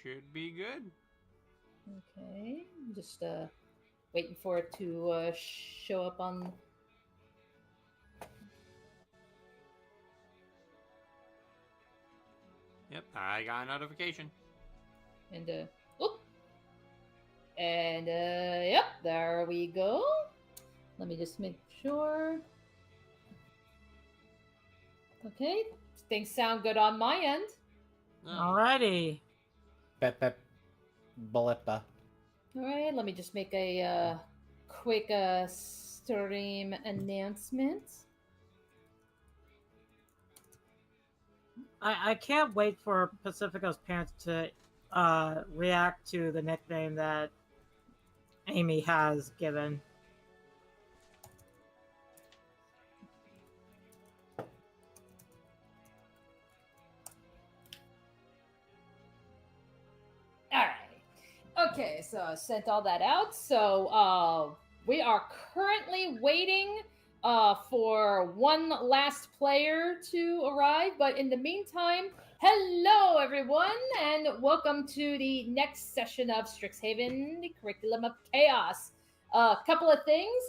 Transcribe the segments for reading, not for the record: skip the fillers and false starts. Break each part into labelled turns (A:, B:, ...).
A: should be good.
B: Okay, just waiting for it to show up on.
A: Yep, I got a notification.
B: And oop. And yep, there we go. Let me just make sure. Okay, things sound good on my end.
C: Alrighty.
D: Bep bep. Bolepa.
B: All right, let me just make a quick stream announcement.
C: I can't wait for Pacifico's parents to react to the nickname that Amy has given.
B: All right. Okay, so I sent all that out. So we are currently waiting for one last player to arrive. But in the meantime, hello everyone, and welcome to the next session of Strixhaven, the Curriculum of Chaos. A couple of things.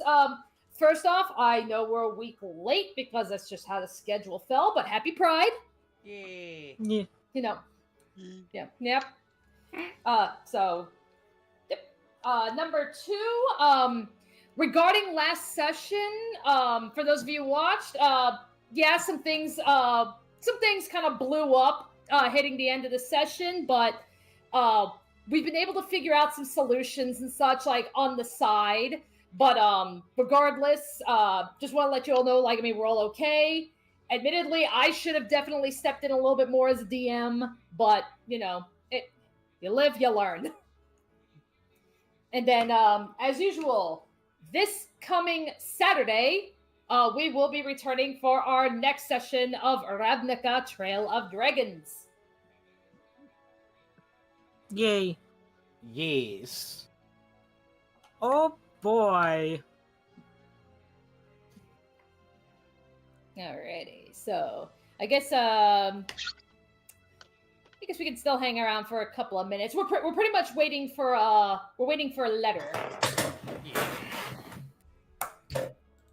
B: First off, I know we're a week late because that's just how the schedule fell. But happy Pride.
A: Yay.
C: Yeah.
B: You know. Yeah. Yep. So, yep. Number two, regarding last session, for those of you who watched, yeah, some things kind of blew up, hitting the end of the session, but, we've been able to figure out some solutions and such, like, on the side, but, regardless, just want to let you all know, like, I mean, we're all okay. Admittedly, I should have definitely stepped in a little bit more as a DM, but, you know, you live, you learn. And then, as usual, this coming Saturday, we will be returning for our next session of Ravnica Trail of Dragons.
C: Yay.
D: Yes.
C: Oh boy.
B: Alrighty, so I guess we can still hang around for a couple of minutes. We're pretty much waiting for a letter.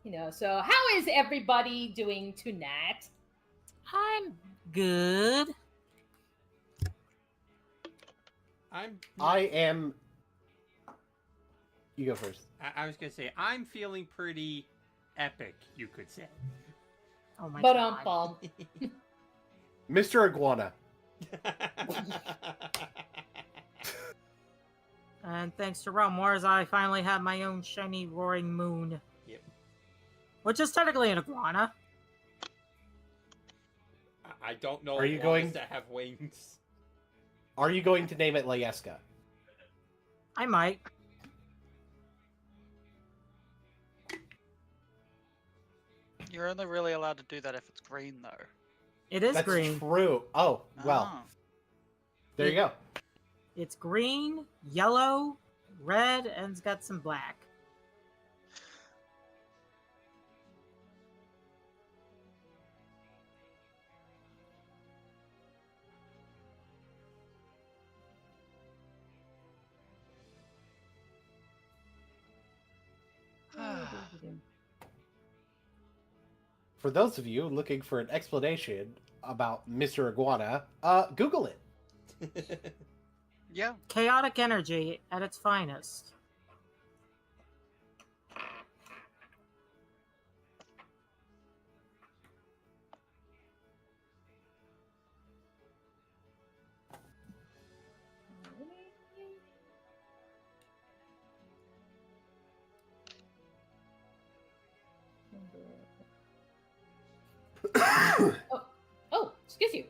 B: You know, so how is everybody doing tonight?
C: I'm good.
D: I am. You go first.
A: I was gonna say I'm feeling pretty epic, you could say.
C: Oh my
B: But
C: god.
D: Mr. Iguana.
C: And thanks to Realmwars, I finally have my own shiny roaring moon.
A: Yep.
C: Which is technically an iguana.
A: I don't know.
D: Are you going
A: to have wings?
D: Are you going to name it Layeska?
C: I might.
E: You're only really allowed to do that if it's green, though.
C: It is
D: That's
C: green.
D: true. Oh, well.
E: Ah.
D: There you go.
C: It's green, yellow, red, and it's got some black.
D: For those of you looking for an explanation about Mr. Iguana, Google it.
E: Yeah.
C: Chaotic energy at its finest.
B: Oh, excuse you.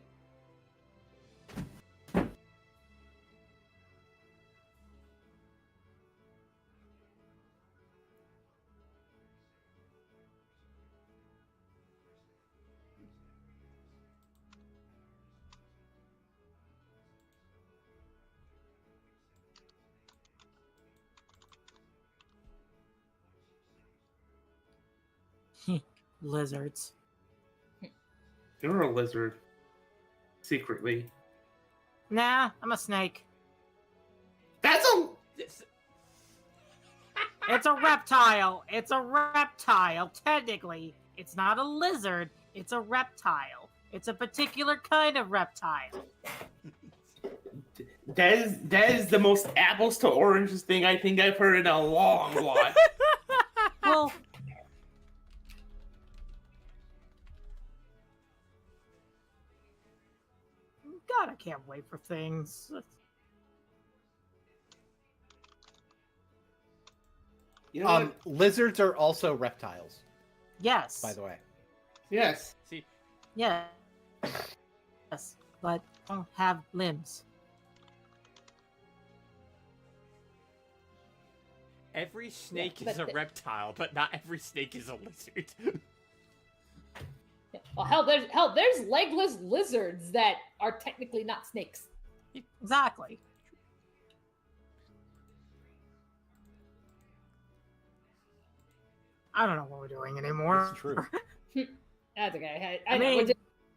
C: Lizards.
F: You're a lizard. Secretly.
C: Nah, I'm a snake.
F: That's a.
C: It's a reptile. It's a reptile. Technically, it's not a lizard. It's a reptile. It's a particular kind of reptile.
F: That is the most apples to oranges thing I think I've heard in a long while.
C: Well, God, I can't wait for things.
F: You know what?
D: Lizards are also reptiles,
C: Yes.
D: by the way.
F: Yes.
A: See,
C: Yes. Yes, but don't have limbs.
A: every snake
B: but
A: is a reptile, but not every snake is a lizard.
B: Yeah. Well, there's legless lizards that are technically not snakes.
C: Exactly. I don't know what we're doing anymore.
D: That's true.
B: That's okay.
C: I
B: know,
C: mean,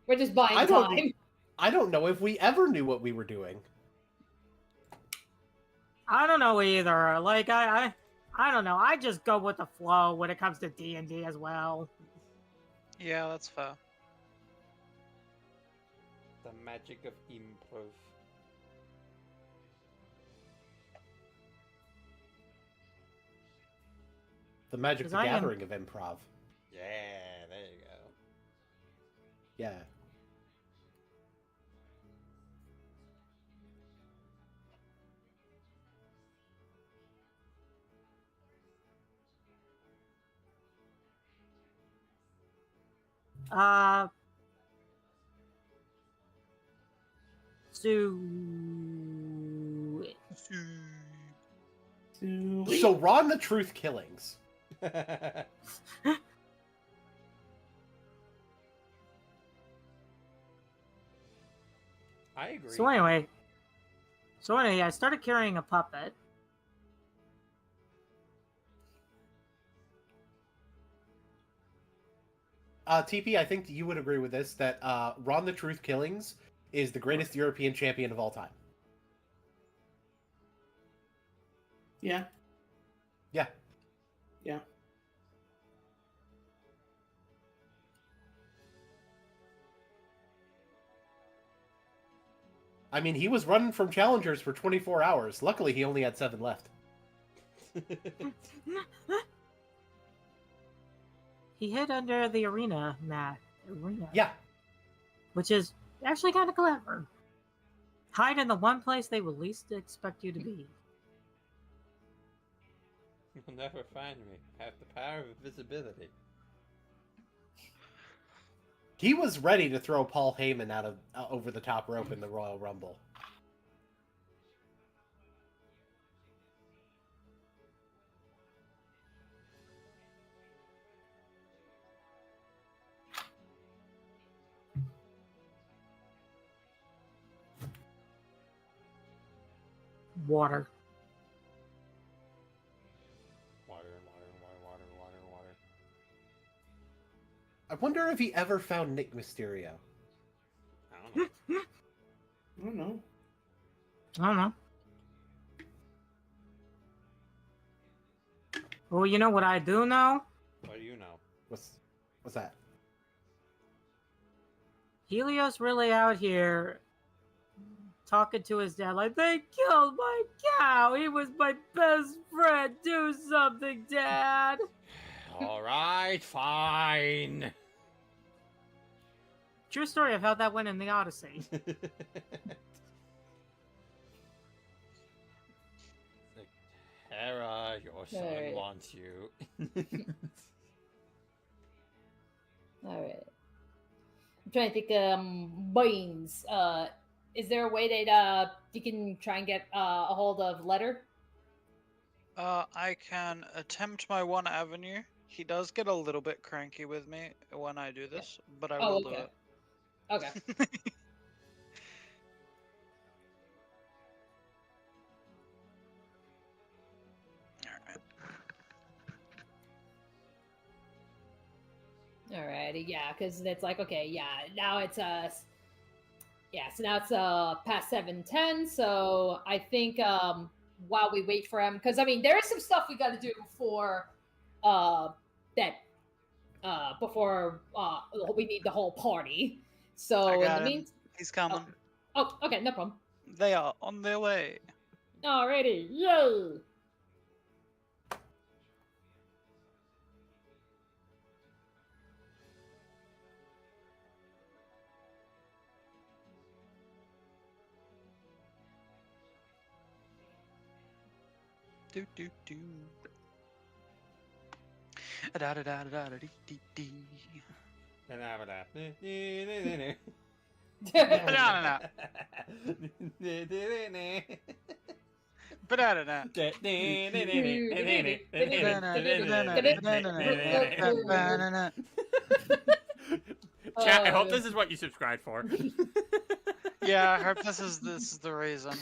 B: we're just buying
D: I don't-
B: time.
D: I don't know if we ever knew what we were doing.
C: I don't know either. Like I don't know. I just go with the flow when it comes to D&D as well.
E: Yeah, that's fair.
A: The magic of improv.
D: The Magic
C: 'Cause
D: the
C: I am-
D: Gathering of improv.
A: Yeah, there you go.
D: Yeah.
C: Uh, so
D: So Ron the Truth Killings.
A: I agree.
C: so anyway, I started carrying a puppet.
D: TP, I think you would agree with this, that Ron the Truth Killings is the greatest European champion of all time.
F: Yeah.
D: Yeah.
F: Yeah.
D: I mean, he was running from challengers for 24 hours. Luckily, he only had 7 left.
C: He hid under the arena mat.
D: Yeah.
C: Which is actually kind of clever. Hide in the one place they will least expect you to be.
A: You'll never find me. I have the power of invisibility.
D: He was ready to throw Paul Heyman out of over the top rope in the Royal Rumble.
C: Water.
A: Water.
D: I wonder if he ever found Nick Mysterio.
A: I don't know.
F: I don't know.
C: I don't know. Well, you know what I do know?
A: What do you know?
D: What's that?
C: Helios really out here talking to his dad like, they killed my cow. He was my best friend. Do something, Dad.
A: Alright, fine.
C: True story of how that went in the Odyssey.
A: Hera, your son
B: Alright.
A: wants you.
B: Alright. I'm trying to think, Bones. Is there a way that you can try and get a hold of Letter?
E: I can attempt my one avenue. He does get a little bit cranky with me when I do this, but I will do
B: okay.
E: it.
B: Okay.
E: Alright.
B: Alrighty, yeah, because it's like, okay, yeah, now it's yeah, so now it's past 7:10, so I think while we wait for him, because I mean there is some stuff we got to do before before we need the whole party. So
E: I
B: in
E: got
B: the
E: him.
B: meantime,
E: He's coming.
B: oh, okay, no problem.
E: They are on their way.
B: Alrighty, yay!
E: Do do do. Da da da da da dee dee dee. Banana. Banana. Banana.
A: Chat, I hope this is what you subscribed for.
E: Yeah, I hope this is the reason.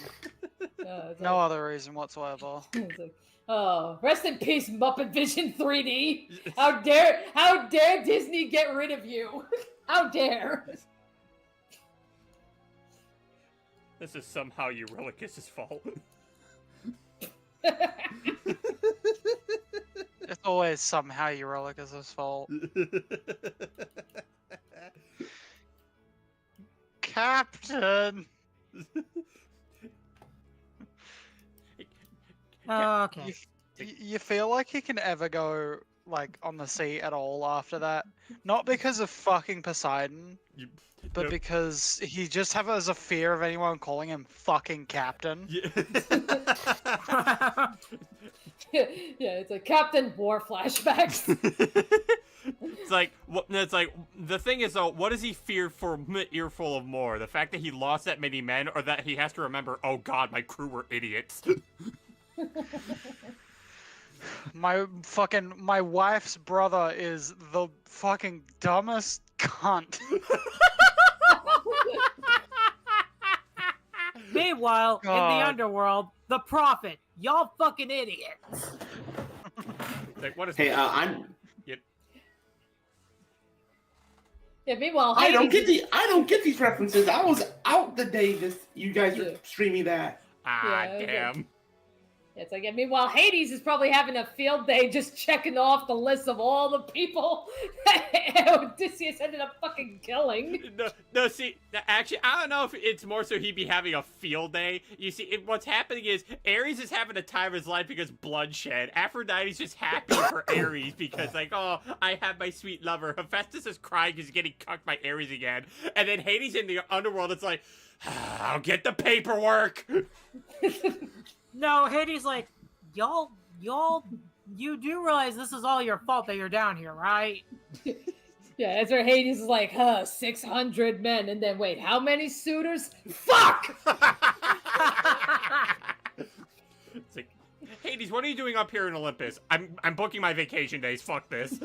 E: No other reason whatsoever.
B: It's like, oh, rest in peace, Muppet Vision 3D. How dare Disney get rid of you? How dare?
A: This is somehow Eurylicus's fault.
E: It's always somehow Eurylicus's fault. Captain!
C: Okay.
E: You feel like he can ever go, like, on the sea at all after that? Not because of fucking Poseidon, but because he just has a fear of anyone calling him fucking Captain.
A: Yeah.
B: Yeah, it's like Captain War flashbacks.
A: It's like the thing is though, what does he fear for earful of more? The fact that he lost that many men, or that he has to remember, oh god, my crew were idiots.
E: My wife's brother is the fucking dumbest cunt.
C: Meanwhile, in
E: God.
C: the underworld, the Prophet, y'all fucking idiots.
A: Like, what is
F: Hey, I'm.
B: Yeah, meanwhile,
F: I don't
B: Hades-
F: get these references. I was out the day you guys were streaming that.
A: Ah,
B: Yeah, okay.
A: damn.
B: It's like, meanwhile, Hades is probably having a field day just checking off the list of all the people that Odysseus ended up fucking killing.
A: No, see, actually, I don't know if it's more so he'd be having a field day. You see, what's happening is Ares is having a time of his life because bloodshed. Aphrodite's just happy for Ares because, like, oh, I have my sweet lover. Hephaestus is crying because he's getting cucked by Ares again. And then Hades in the underworld, it's like, I'll get the paperwork.
C: No, Hades like, y'all, you do realize this is all your fault that you're down here, right?
B: Yeah, that's where Hades is like, 600 men. And then, wait, how many suitors? Fuck!
A: It's like, Hades, what are you doing up here in Olympus? I'm booking my vacation days. Fuck this.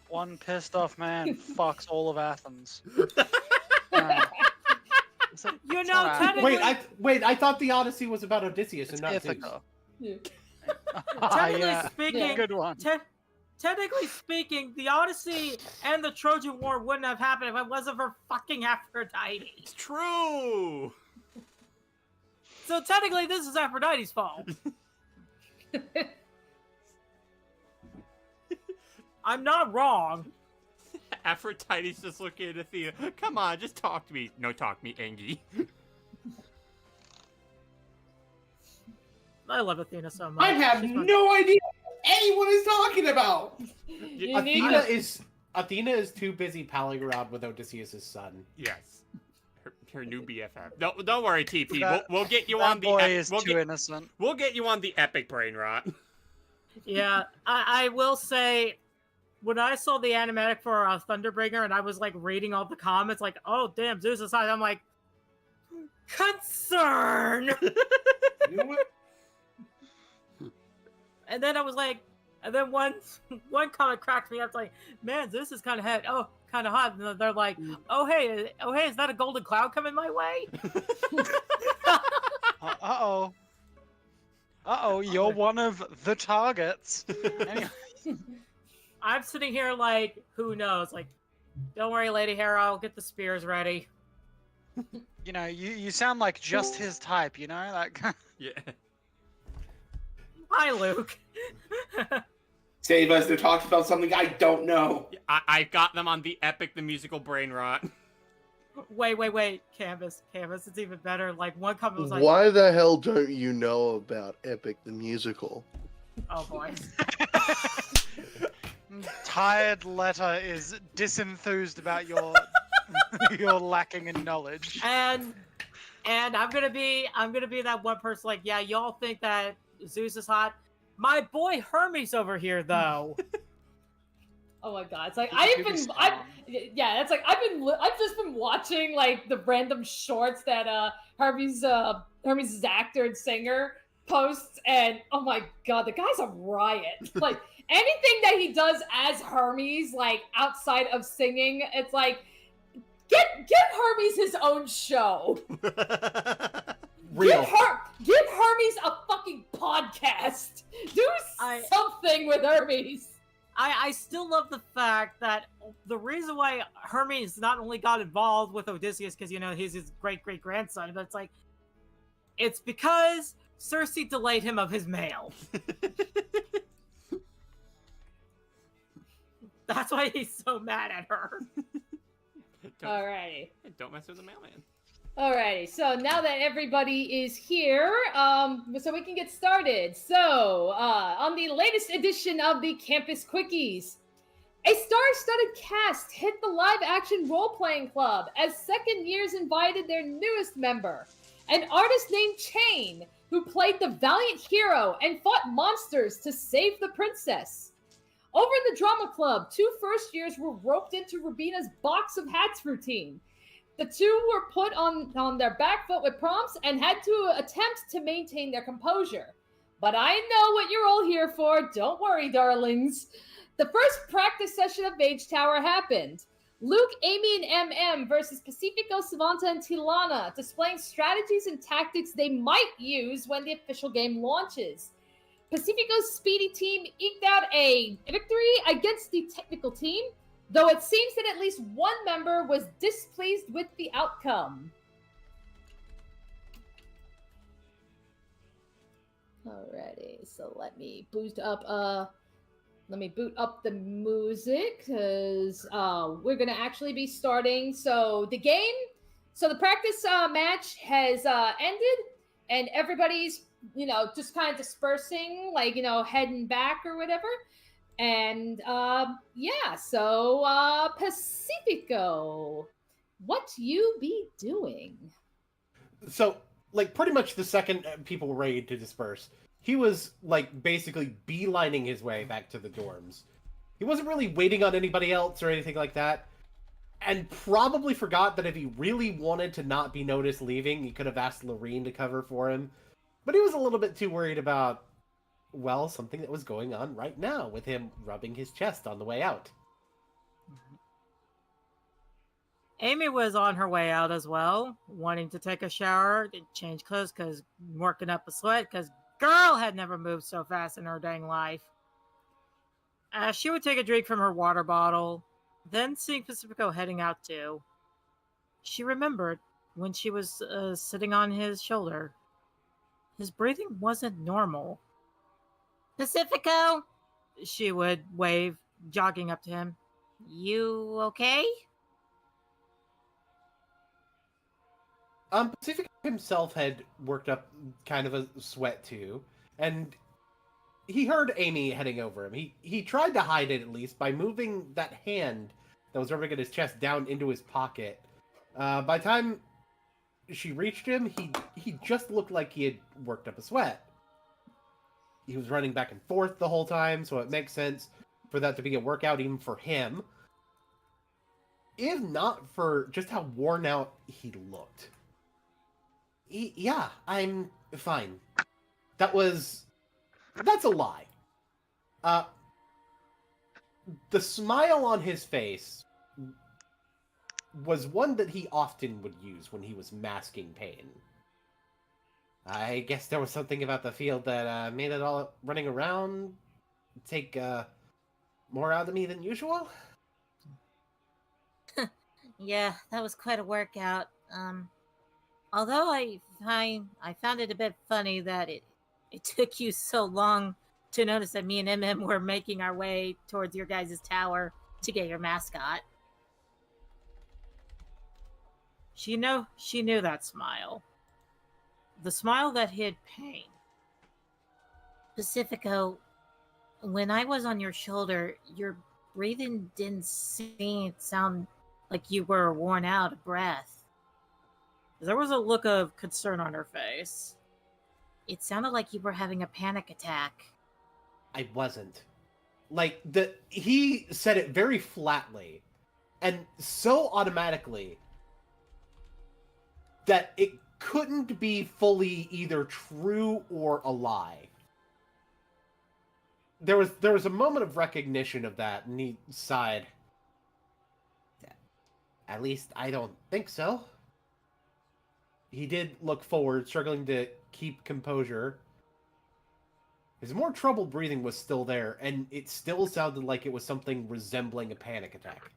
E: One pissed off man fucks all of Athens.
C: You know, technically,
D: I thought the Odyssey was about Odysseus and not Zeus.
E: Ithaca.
B: Yeah.
C: technically speaking,
E: Good one.
C: technically speaking, the Odyssey and the Trojan War wouldn't have happened if it wasn't for fucking Aphrodite.
A: It's true.
C: So technically, this is Aphrodite's fault. I'm not wrong.
A: Aphrodite's just looking at Athena. Come on, just talk to me. No, talk to me, Angie.
C: I love Athena so much.
F: I have no idea what anyone is talking about.
B: You need
D: Athena is too busy palling around with Odysseus' son.
A: Yes. Her new BFF. Don't worry, TP.
E: That-
A: We'll get you
E: That
A: on the.
E: boy is
A: We'll
E: too
A: get,
E: innocent.
A: we'll get you on the epic brain rot.
C: Yeah, I will say, when I saw the animatic for Thunderbringer and I was like reading all the comments, like, oh damn, Zeus aside, I'm like, concern.
F: You know what?
C: And then I was like, and then one comment cracked me up, like, man, Zeus is kind of hot. Oh, kind of hot. And they're like, oh hey, is that a golden cloud coming my way?
E: Uh-oh, you're one of the targets. Anyway.
C: I'm sitting here like, who knows? Like, don't worry, Lady Hera, I'll get the spears ready.
E: You know, you sound like just his type, you know? Like,
A: Yeah.
C: Hi, Luke.
F: Save us, they're talking about something I don't know.
A: I got them on the Epic the Musical Brain Rot.
C: Wait. Canvas. It's even better. Like, one comment was like,
G: Why the hell don't you know about Epic the Musical?
C: oh boy.
E: Tired Letter is disenthused about your your lacking in knowledge.
C: And I'm gonna be that one person like, yeah, y'all think that Zeus is hot. My boy Hermes over here, though.
B: Oh my god! It's like
E: He's
B: I've
E: strong.
B: just been watching like the random shorts that Hermes' actor and singer posts, and oh my god, the guy's a riot. Like anything that he does as Hermes, like outside of singing, it's like give Hermes his own show.
D: Real.
B: Give Hermes a fucking podcast. Do something with Hermes.
C: I still love the fact that the reason why Hermes not only got involved with Odysseus because, you know, he's his great-great-grandson, but it's because Circe delayed him of his mail. That's why he's so mad at her.
B: Alrighty.
A: Don't mess with the mailman.
B: Alrighty, so now that everybody is here, so we can get started. So, on the latest edition of the Campus Quickies, a star-studded cast hit the live-action role-playing club as second years invited their newest member, an artist named Chain, who played the valiant hero and fought monsters to save the princess. Over the drama club, 2 first years were roped into Rubina's box of hats routine. The 2 were put on their back foot with prompts and had to attempt to maintain their composure. But I know what you're all here for. Don't worry, darlings. The first practice session of Mage Tower happened. Luke, Amy, and MM versus Pacifico, Savanto, and Tilana, displaying strategies and tactics they might use when the official game launches. Pacifico's speedy team eked out a victory against the technical team, though it seems that at least one member was displeased with the outcome. Alrighty, so let me boot up the music because we're gonna actually be starting. So the practice match has ended, and everybody's just kind of dispersing, like heading back or whatever. And so Pacifico, what you be doing?
D: So, like, pretty much the second people were ready to disperse, he was, like, basically beelining his way back to the dorms. He wasn't really waiting on anybody else or anything like that, and probably forgot that if he really wanted to not be noticed leaving, he could have asked Lorene to cover for him. But he was a little bit too worried about, well, something that was going on right now with him rubbing his chest on the way out.
C: Amy was on her way out as well, wanting to take a shower, change clothes, because working up a sweat, because girl had never moved so fast in her dang life. She would take a drink from her water bottle, then seeing Pacifico heading out too. She remembered when she was sitting on his shoulder. His breathing wasn't normal. Pacifico! She would wave, jogging up to him. You okay?
D: Pacifico himself had worked up kind of a sweat too, and he heard Amy heading over him. He tried to hide it at least by moving that hand that was rubbing at his chest down into his pocket. By the time she reached him, he just looked like he had worked up a sweat. He was running back and forth the whole time, so it makes sense for that to be a workout even for him. If not for just how worn out he looked. Yeah, I'm fine. That's a lie. The smile on his face was one that he often would use when he was masking pain. I guess there was something about the field that made it all running around take more out of me than usual.
H: Yeah, that was quite a workout. Although I found it a bit funny that It took you so long to notice that me and MM were making our way towards your guys' tower to get your mascot.
C: She knew that smile. The smile that hid pain.
H: Pacifico, when I was on your shoulder, your breathing didn't sound like you were worn out of breath.
C: There was a look of concern on her face.
H: It sounded like you were having a panic attack.
D: I wasn't. Like, he said it very flatly, and so automatically, that it couldn't be fully either true or a lie. There was a moment of recognition of that, and he sighed. At least I don't think so. He did look forward, struggling to keep composure. His more troubled breathing was still there, and it still sounded like it was something resembling a panic attack.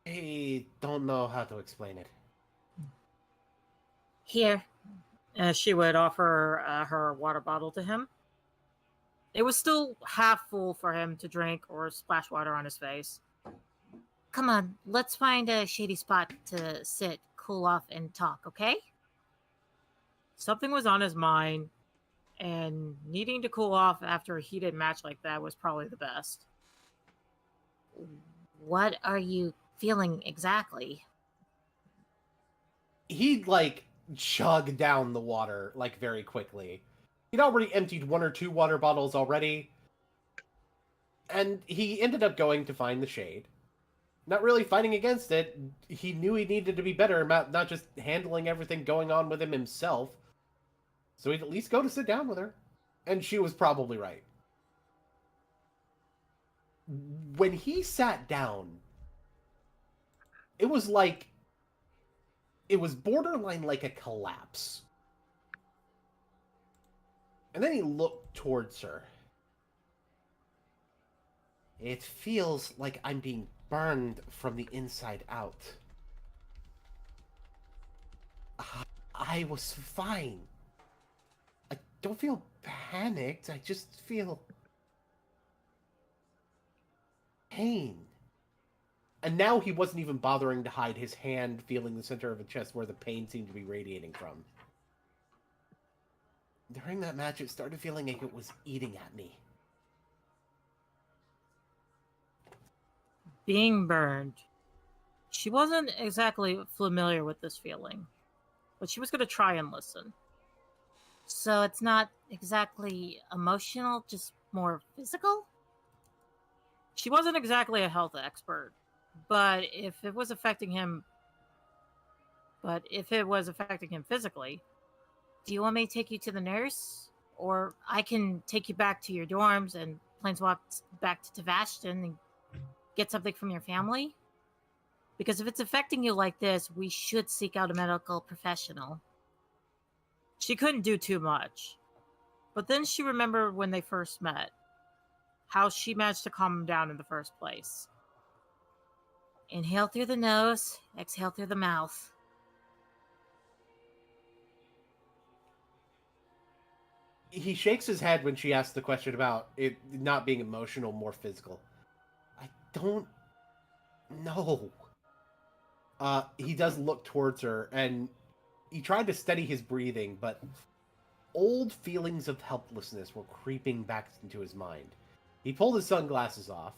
D: I don't know how to explain it.
H: Here.
C: She would offer her water bottle to him. It was still half full for him to drink or splash water on his face.
H: Come on, let's find a shady spot to sit, cool off, and talk, okay?
C: Something was on his mind, and needing to cool off after a heated match like that was probably the best.
H: What are you feeling exactly?
D: He'd, chug down the water, very quickly. He'd already emptied 1 or 2 water bottles already, and he ended up going to find the shade. Not really fighting against it. He knew he needed to be better about not just handling everything going on with him himself. So he'd at least go to sit down with her. And she was probably right. When he sat down, it was borderline like a collapse. And then he looked towards her. It feels like I'm being burned from the inside out. I was fine. I don't feel panicked. I just feel pain. And now he wasn't even bothering to hide his hand feeling the center of the chest where the pain seemed to be radiating from. During that match, it started feeling like it was eating at me.
C: Being burned. She wasn't exactly familiar with this feeling, but she was going to try and listen.
H: So it's not exactly emotional, just more physical?
C: She wasn't exactly a health expert, but if it was affecting him physically.
H: Do you want me to take you to the nurse? Or I can take you back to your dorms and planeswalk back to Tavashton and get something from your family? Because if it's affecting you like this, we should seek out a medical professional.
C: She couldn't do too much. But then she remembered when they first met, how she managed to calm him down in the first place.
H: Inhale through the nose, exhale through the mouth.
D: He shakes his head when she asks the question about it not being emotional, more physical. I don't know. He does look towards her, and he tried to steady his breathing, but old feelings of helplessness were creeping back into his mind. He pulled his sunglasses off.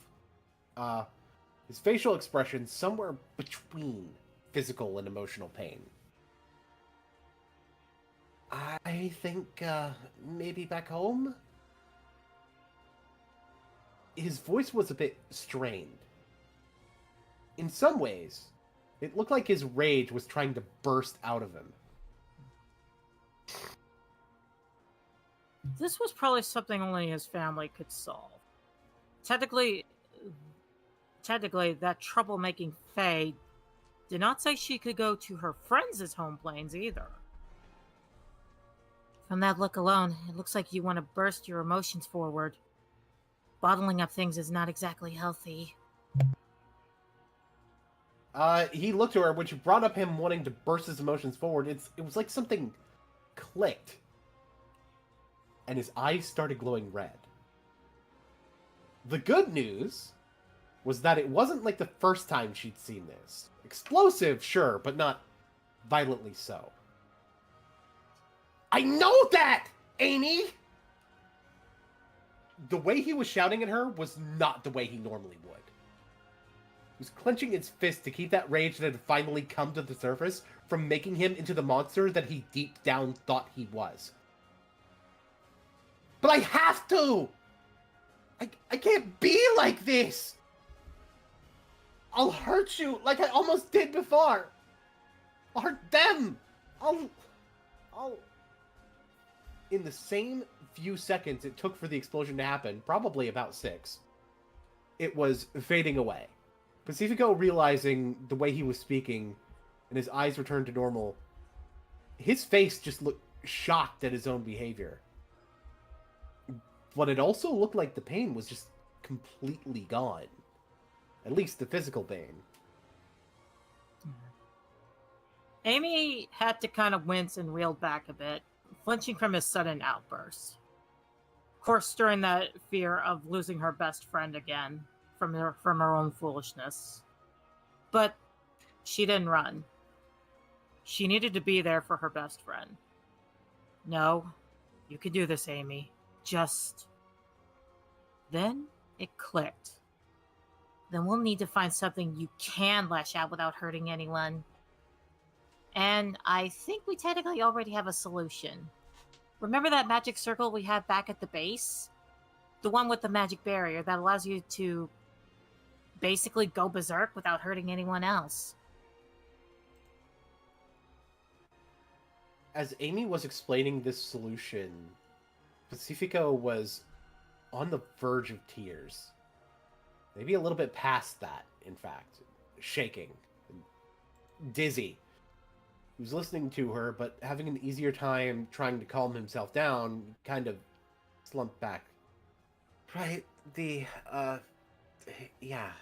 D: His facial expression somewhere between physical and emotional pain. I think, maybe back home? His voice was a bit strained. In some ways, it looked like his rage was trying to burst out of him.
C: This was probably something only his family could solve. Technically, that troublemaking Fae did not say she could go to her friends' home planes either.
H: From that look alone, it looks like you want to burst your emotions forward. Bottling up things is not exactly healthy.
D: He looked to her when she brought up him wanting to burst his emotions forward. It was like something clicked. and his eyes started glowing red. The good news was that it wasn't like the first time she'd seen this. Explosive, sure, but not violently so. I know that, Amy! The way he was shouting at her was not the way he normally would. He was clenching his fist to keep that rage that had finally come to the surface from making him into the monster that he deep down thought he was. But I have to! I can't be like this! I'll hurt you like I almost did before! I'll hurt them! I'll... In the same few seconds it took for the explosion to happen, probably about 6, it was fading away. Pacifico, realizing the way he was speaking, and his eyes returned to normal, his face just looked shocked at his own behavior. But it also looked like the pain was just completely gone. At least the physical pain.
C: Amy had to kind of wince and reel back a bit, flinching from his sudden outburst. Of course, during that fear of losing her best friend again from her own foolishness. But she didn't run. She needed to be there for her best friend. No, you could do this, Amy. Just... Then it clicked. Then we'll need to find something you can lash out without hurting anyone. And I think we technically already have a solution. Remember that magic circle we had back at the base? The one with the magic barrier that allows you to basically go berserk without hurting anyone else.
D: As Amy was explaining this solution, Pacifico was on the verge of tears. Maybe a little bit past that, in fact. Shaking. Dizzy. He was listening to her, but having an easier time trying to calm himself down, kind of slumped back. Right, yeah,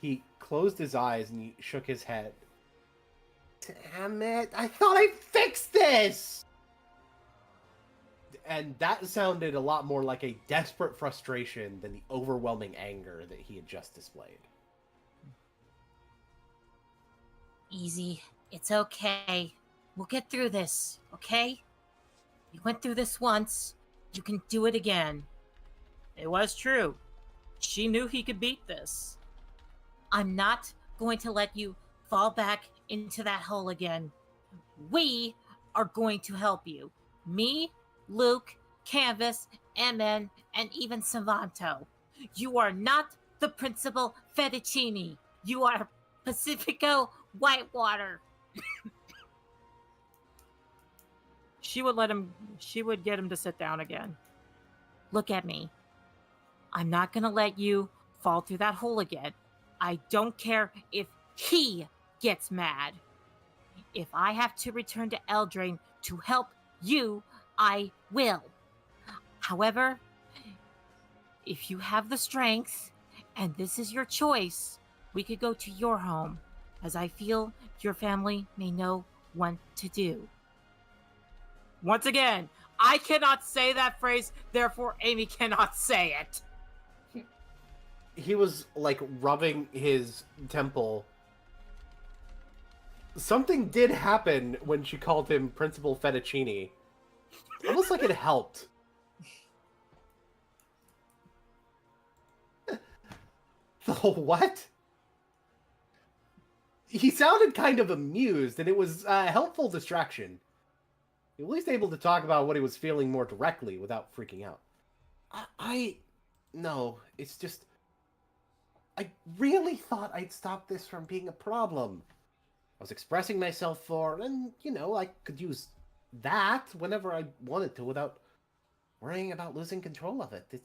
D: He closed his eyes and he shook his head. Damn it, I thought I fixed this! And that sounded a lot more like a desperate frustration than the overwhelming anger that he had just displayed.
H: Easy. It's okay. We'll get through this, okay? You went through this once. You can do it again.
C: It was true. She knew he could beat this.
H: I'm not going to let you fall back into that hole again. We are going to help you. Me, Luke, Canvas, Emin, and even Savanto. You are not the Principal Fettuccine. You are Pacifico Whitewater.
C: She would get him to sit down again.
H: Look at me. I'm not gonna let you fall through that hole again. I don't care if he gets mad. If I have to return to Eldraine to help you, I will. However, if you have the strength, and this is your choice, we could go to your home, as I feel your family may know what to do.
C: Once again, I cannot say that phrase, therefore Amy cannot say it.
D: He was, like, rubbing his temple. Something did happen when she called him Principal Fettuccine. Almost like it helped. The what? He sounded kind of amused, and it was a helpful distraction. He was at least able to talk about what he was feeling more directly without freaking out. No, it's just... I really thought I'd stop this from being a problem. I was expressing myself for, and, you know, I could use that whenever I wanted to without worrying about losing control of it. It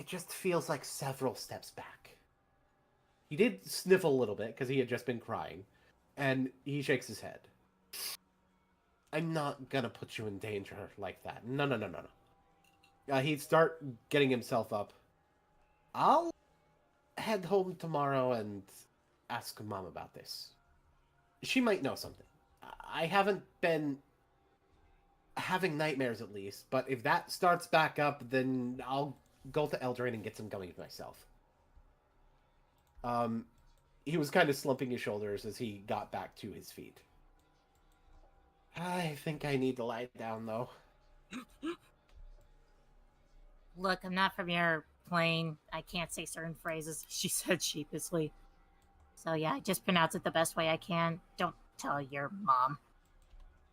D: just feels like several steps back. He did sniffle a little bit, because he had just been crying, and he shakes his head. I'm not gonna put you in danger like that. No. He'd start getting himself up. I'll head home tomorrow and ask Mom about this. She might know something. I haven't been having nightmares at least, but if that starts back up, then I'll go to Eldraine and get some gummies myself. He was kind of slumping his shoulders as he got back to his feet. I think I need to lie down, though.
H: Look, I'm not from your plane. I can't say certain phrases, she said sheepishly. So yeah, I just pronounce it the best way I can. Don't tell your mom.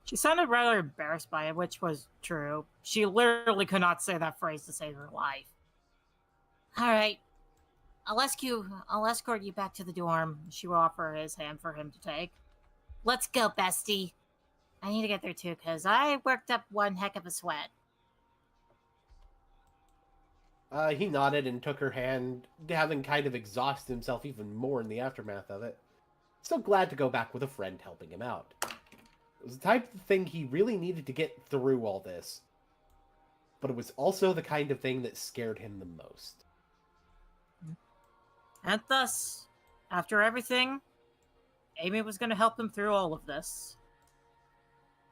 H: She sounded rather embarrassed by it, which was true. She literally could not say that phrase to save her life. All right. I'll escort you back to the dorm. She will offer his hand for him to take. Let's go, bestie. I need to get there too, because I worked up one heck of a sweat.
D: He nodded and took her hand, having kind of exhausted himself even more in the aftermath of it. Still glad to go back with a friend helping him out. It was the type of thing he really needed to get through all this. But it was also the kind of thing that scared him the most.
C: And thus, after everything, Amy was going to help him through all of this.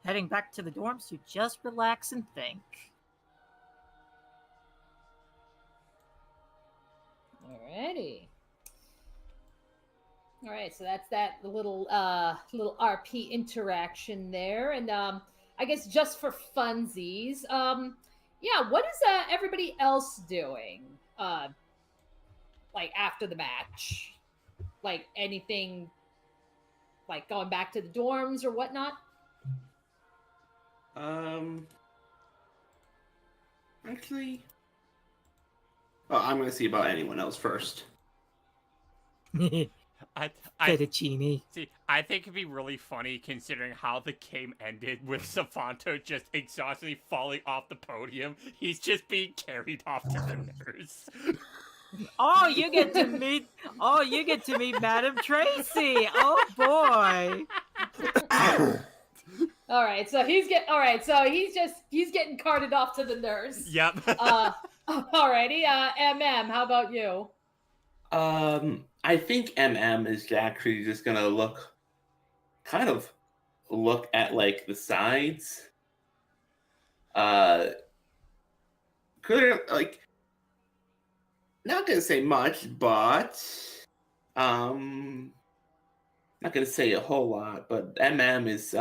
C: Heading back to the dorms to just relax and think.
B: Alrighty. Alright, so that's that little little RP interaction there. And I guess just for funsies, yeah, what is everybody else doing? Like after the match? Like anything like going back to the dorms or whatnot?
F: Actually, well, I'm gonna see about anyone else first.
C: Fettuccine.
A: See, I think it'd be really funny considering how the game ended with Savanto just exhaustedly falling off the podium. He's just being carried off to the nurse.
C: Oh, you get to meet Madam Tracy. Oh boy.
B: All right, so he's getting carted off to the nurse.
A: Yep.
B: Alrighty, MM, how about you?
F: I think MM is actually just gonna look at like the sides. Clear, like, not gonna say much, but not gonna say a whole lot. But MM is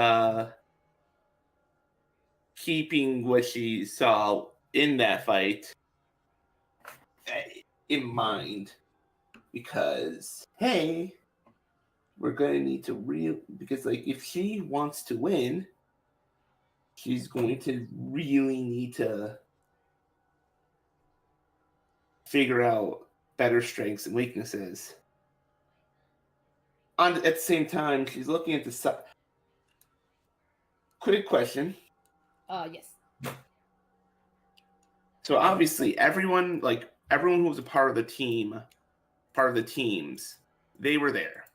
F: keeping what she saw in that fight in mind, because hey, we're gonna need to because like if she wants to win, she's going to really need to figure out better strengths and weaknesses. At the same time, she's looking at the quick question.
B: Yes.
F: So obviously, everyone who was a part of the teams, they were there.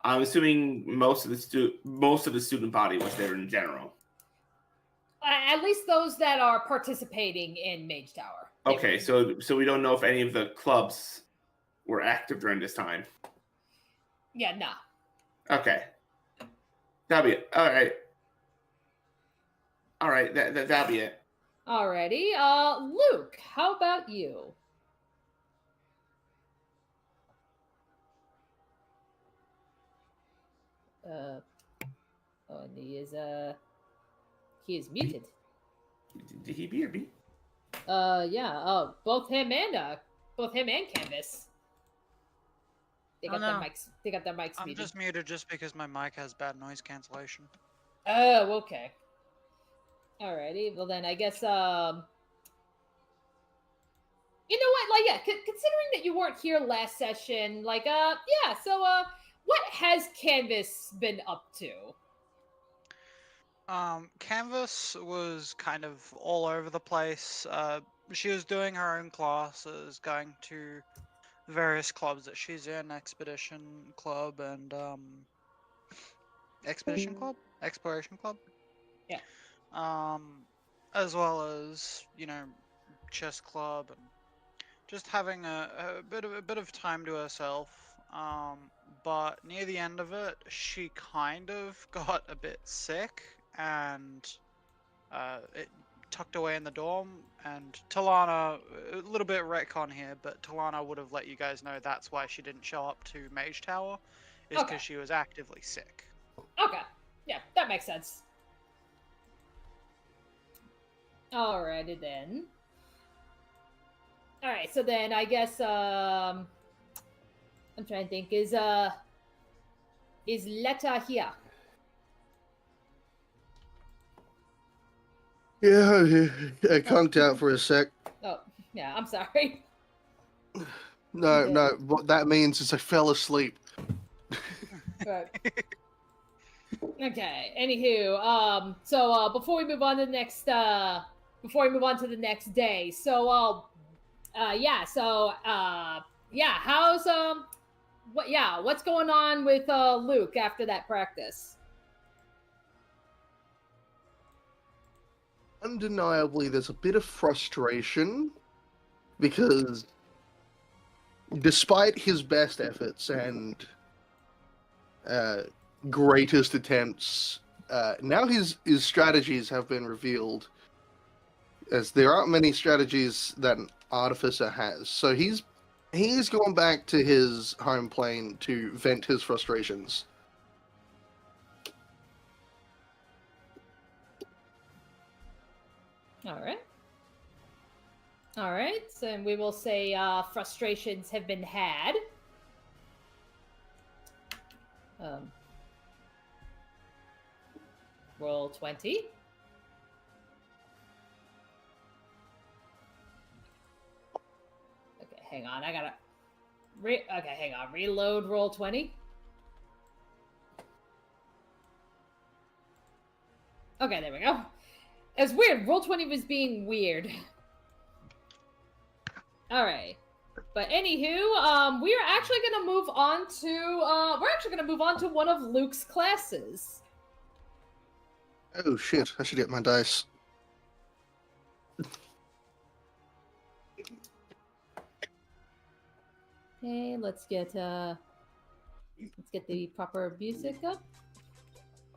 F: I'm assuming most of the student body was there in general.
B: At least those that are participating in Mage Tower.
F: Okay, so we don't know if any of the clubs were active during this time.
B: Yeah, nah.
F: Okay, that'll be it. All right, that'll be it.
B: Alrighty, Luke, how about you? Oh, and he is muted.
F: Did he be or be?
B: Yeah. Oh, both him and Canvas. They got their mics. They got their mics
E: I'm
B: muted.
E: just muted just because my mic has bad noise cancellation.
B: Oh, okay. Alrighty. Well then, I guess you know what? Like, yeah. Considering that you weren't here last session, like, yeah. So, what has Canvas been up to?
E: Canvas was kind of all over the place. She was doing her own classes, going to various clubs that she's in, Expedition Club and Expedition Club? Exploration Club?
B: Yeah.
E: As well as, Chess Club and just having a bit of time to herself. But near the end of it, she kind of got a bit sick, and it tucked away in the dorm. And Talana, a little bit retcon here, but Talana would have let you guys know that's why she didn't show up to Mage Tower, is because she was actively sick.
B: Okay. Yeah, that makes sense. Alrighty then. Alright, so then I guess I'm trying to think, is Letta here?
G: Yeah, I conked out for a sec.
B: Oh, yeah, I'm sorry.
G: No, what that means is I fell asleep.
B: Right. Okay. Anywho, so before we move on to the next, day, so how's what's going on with Luke after that practice?
G: Undeniably, there's a bit of frustration because despite his best efforts and greatest attempts, now his strategies have been revealed, as there aren't many strategies that an artificer has. So he's gone back to his home plane to vent his frustrations.
B: All right. So we will say frustrations have been had. Roll 20. Okay, hang on. I gotta... hang on. Reload roll 20. Okay, there we go. It's weird. Roll 20 was being weird. Alright. But anywho, we're actually gonna move on to one of Luke's classes.
G: Oh shit, I should get my dice.
B: Okay, let's get the proper music up.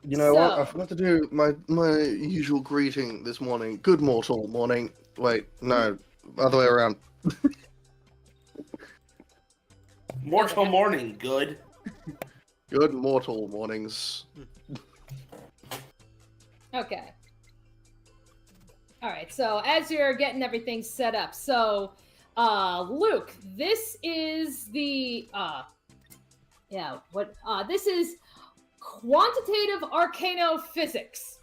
G: You know what? I forgot to do my usual greeting this morning. Good mortal morning. Wait, no, other way around.
F: Mortal morning, good.
G: Good mortal mornings.
B: Okay. Alright, so as you're getting everything set up, so Luke, this is the this is quantitative arcanophysics.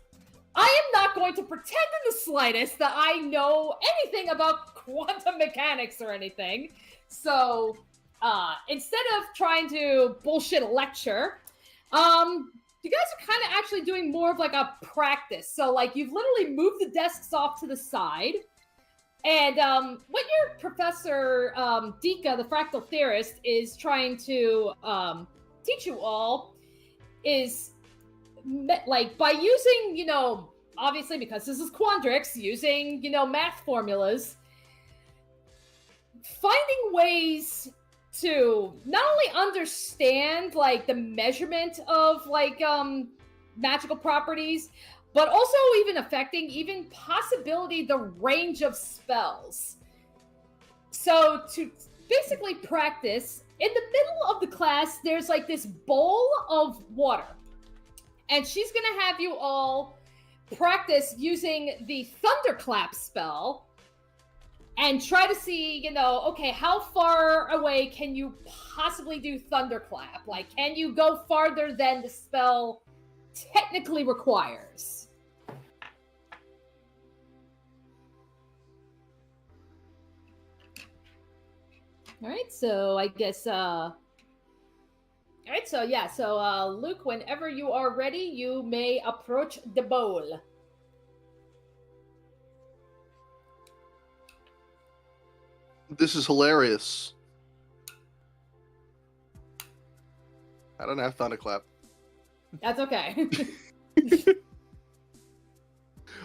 B: I am not going to pretend in the slightest that I know anything about quantum mechanics or anything. So, instead of trying to bullshit lecture, you guys are kind of actually doing more of like a practice. So, like, you've literally moved the desks off to the side. And what your professor, Dika, the fractal theorist, is trying to teach you all is, like, by using, obviously because this is Quandrix, using, math formulas, finding ways to not only understand, like, the measurement of, like, magical properties, but also even affecting, even possibility, the range of spells. So to basically practice, in the middle of the class, there's like this bowl of water. And she's gonna have you all practice using the Thunderclap spell and try to see, okay, how far away can you possibly do Thunderclap? Like, can you go farther than the spell technically requires? Alright, so I guess, Alright, so Luke, whenever you are ready, you may approach the bowl.
G: This is hilarious. I don't have Thunderclap.
B: That's okay.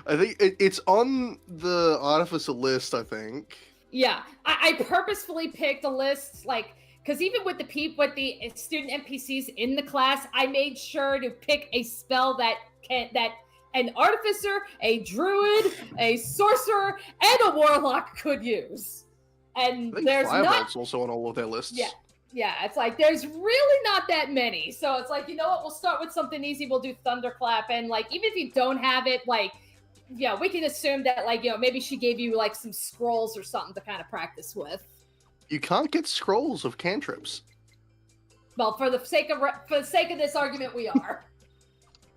G: I think it's on the Artificer list, I think.
B: Yeah, I purposefully picked a list, like, because even with the student NPCs in the class, I made sure to pick a spell that an artificer, a druid, a sorcerer, and a warlock could use. And
G: I think
B: there's
G: Firebolt's also on all of their lists.
B: Yeah, it's like there's really not that many. So it's like, you know what, we'll start with something easy. We'll do Thunderclap, and like even if you don't have it, like, yeah, we can assume that, like, you know, maybe she gave you like some scrolls or something to kind of practice with.
G: You can't get scrolls of cantrips.
B: Well, for the sake of this argument, we are.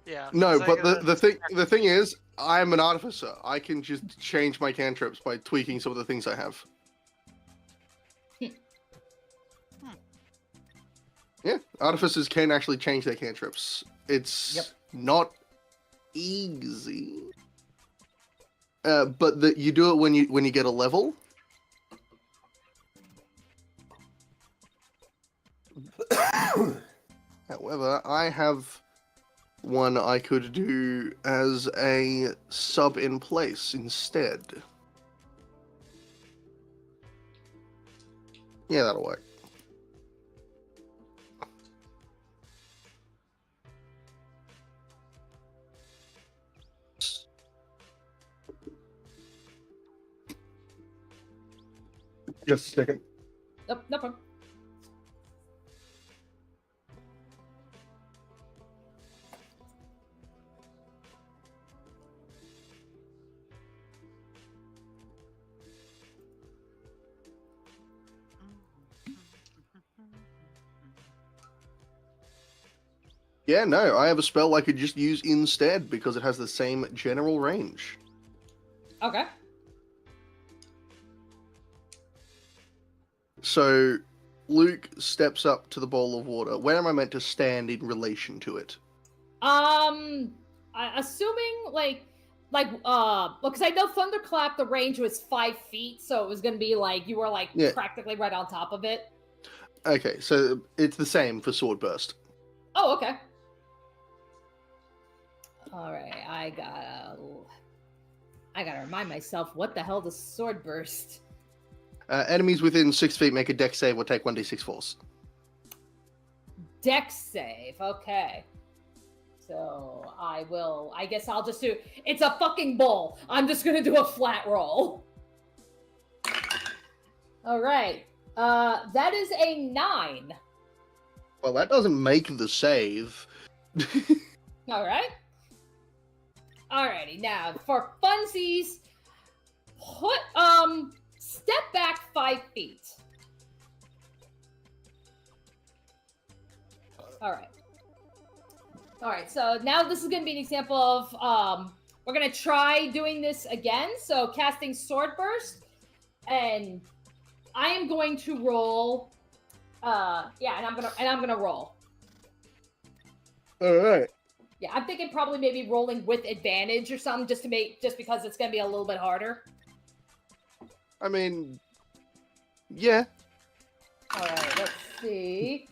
E: Yeah.
G: No,
E: so
G: but
E: I guess
G: the thing is, I'm an artificer. I can just change my cantrips by tweaking some of the things I have. Yeah, artificers can actually change their cantrips. It's not easy, but you do it when you get a level. However, I have one I could do as a sub in place instead. Yeah, that'll work. Just a second.
B: No problem.
G: Yeah, no, I have a spell I could just use instead because it has the same general range.
B: Okay.
G: So, Luke steps up to the bowl of water. Where am I meant to stand in relation to it?
B: Assuming because I know Thunderclap, the range was 5 feet, so it was gonna be like you were like practically right on top of it.
G: Okay, so it's the same for Sword Burst.
B: Oh, okay. All right, I gotta remind myself what the hell does Sword Burst.
G: Enemies within 6 feet make a dex save or take 1d6 force.
B: Dex save, okay. So I guess I'll just do, it's a fucking bowl. I'm just gonna do a flat roll. All right, that is a 9.
G: Well, that doesn't make the save.
B: All right. Alrighty, now for funsies, step back 5 feet. Alright, so now this is going to be an example of, we're going to try doing this again. So casting Sword Burst, and I am going to roll, and I'm going to roll.
G: Alright.
B: Yeah, I'm thinking probably maybe rolling with advantage or something just because it's going to be a little bit harder.
G: I mean, yeah.
B: Alright, let's see.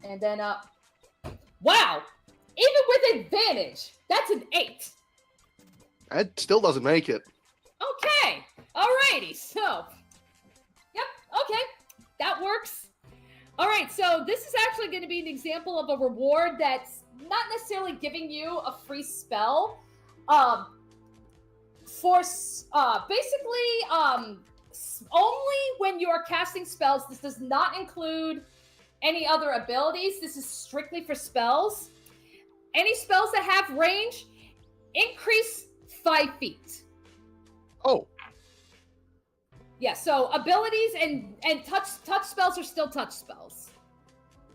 B: And then, wow! Even with advantage, that's an 8.
G: That still doesn't make it.
B: Okay, alrighty, so. Yep, okay, that works. Alright, so this is actually going to be an example of a reward that's not necessarily giving you a free spell. Only when you are casting spells, this does not include any other abilities. This is strictly for spells. Any spells that have range, increase 5 feet.
G: Oh.
B: Yeah, so abilities and touch spells are still touch spells.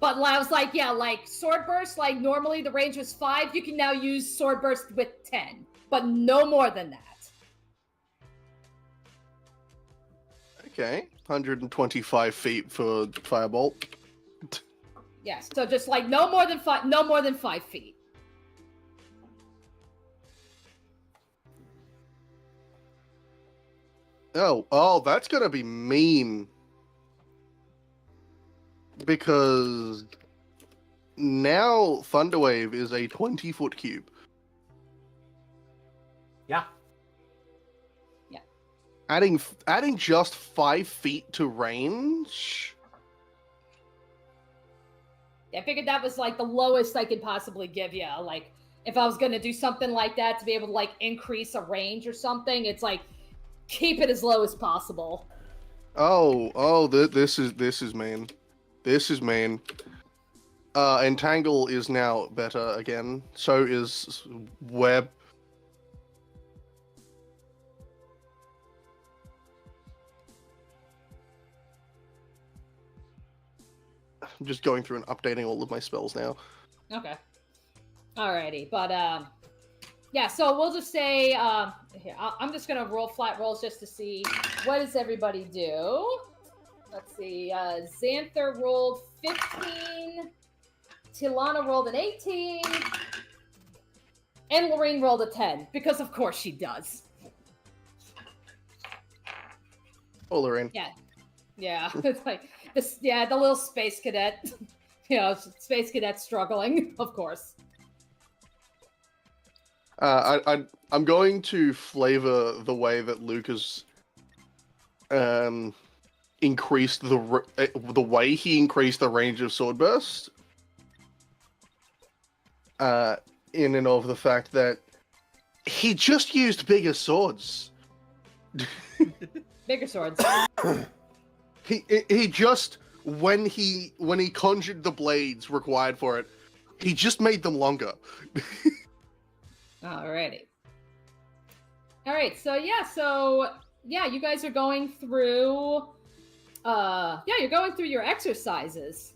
B: But I was like, yeah, like Sword Burst, like normally the range was 5. You can now use Sword Burst with 10, but no more than that.
G: Okay, 125 feet for Firebolt.
B: Yes, so just like no more than 5 feet.
G: Oh, that's gonna be mean. Because now Thunderwave is a 20-foot cube.
D: Yeah.
B: Yeah.
G: Adding just 5 feet to range
B: I figured that was like the lowest I could possibly give you. Like, if I was gonna do something like that to be able to like increase a range or something, it's like keep it as low as possible.
G: This is mean. This is mean. Entangle is now better again. So is Web. I'm just going through and updating all of my spells now.
B: Okay. Alrighty, but yeah. So we'll just say here. I'm just gonna roll flat rolls just to see what does everybody do. Let's see. Xanther rolled 15. Tilana rolled an 18. And Lorraine rolled a 10 because of course she does.
G: Oh, Lorraine.
B: Yeah. It's like this. Yeah, the little space cadet. Space cadet struggling, of course.
G: I'm going to flavor the way that Luke has increased the way he increased the range of sword burst. In and of the fact that he just used bigger swords.
B: Bigger swords.
G: He just when he conjured the blades required for it, he just made them longer.
B: Alrighty. Alright, so you guys are going through you're going through your exercises.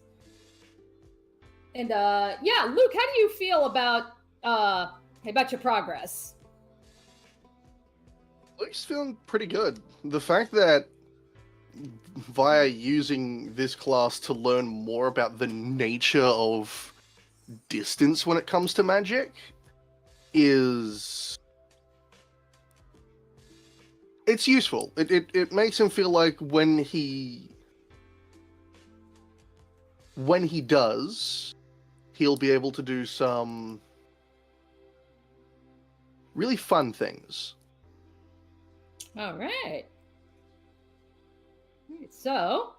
B: And Luke, how do you feel about your progress?
G: Luke's feeling pretty good. The fact that via using this class to learn more about the nature of distance when it comes to magic it's useful. It makes him feel like when he does, he'll be able to do some really fun things.
B: All right. So,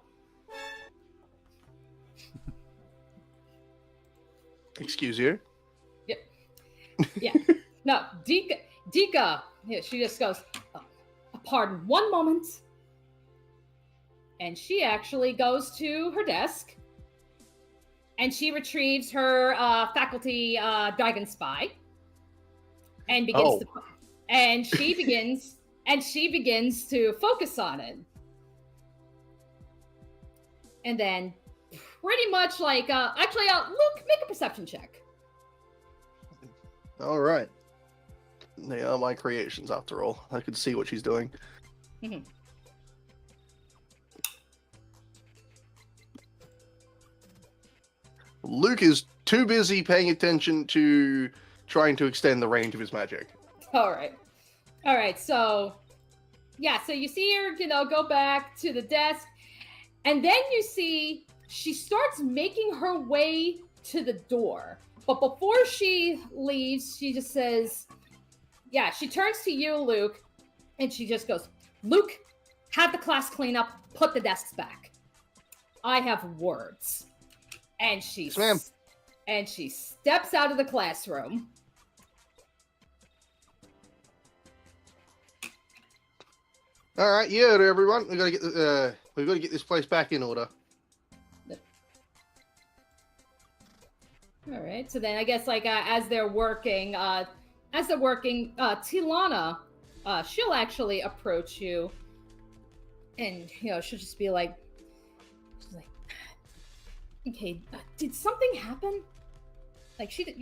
G: excuse you.
B: Yep. Yeah. No, Dika. Yeah, she just goes, pardon, one moment. And she actually goes to her desk and she retrieves her faculty dragon spy and begins she begins to focus on it. And then pretty much like Luke, make a perception check.
G: All right. They are my creations after all. I can see what she's doing.
B: Mm-hmm.
G: Luke is too busy paying attention to trying to extend the range of his magic.
B: All right. So you see her, go back to the desk, and then you see she starts making her way to the door. But before she leaves, she just says, she turns to you, Luke, and she just goes, Luke, have the class clean up, put the desks back. I have words. And she steps out of the classroom.
G: All right, everyone, we've got to get this place back in order.
B: All right. So then I guess as they're working, Tilana, she'll actually approach you, and she'll just be like, okay, did something happen? Like it's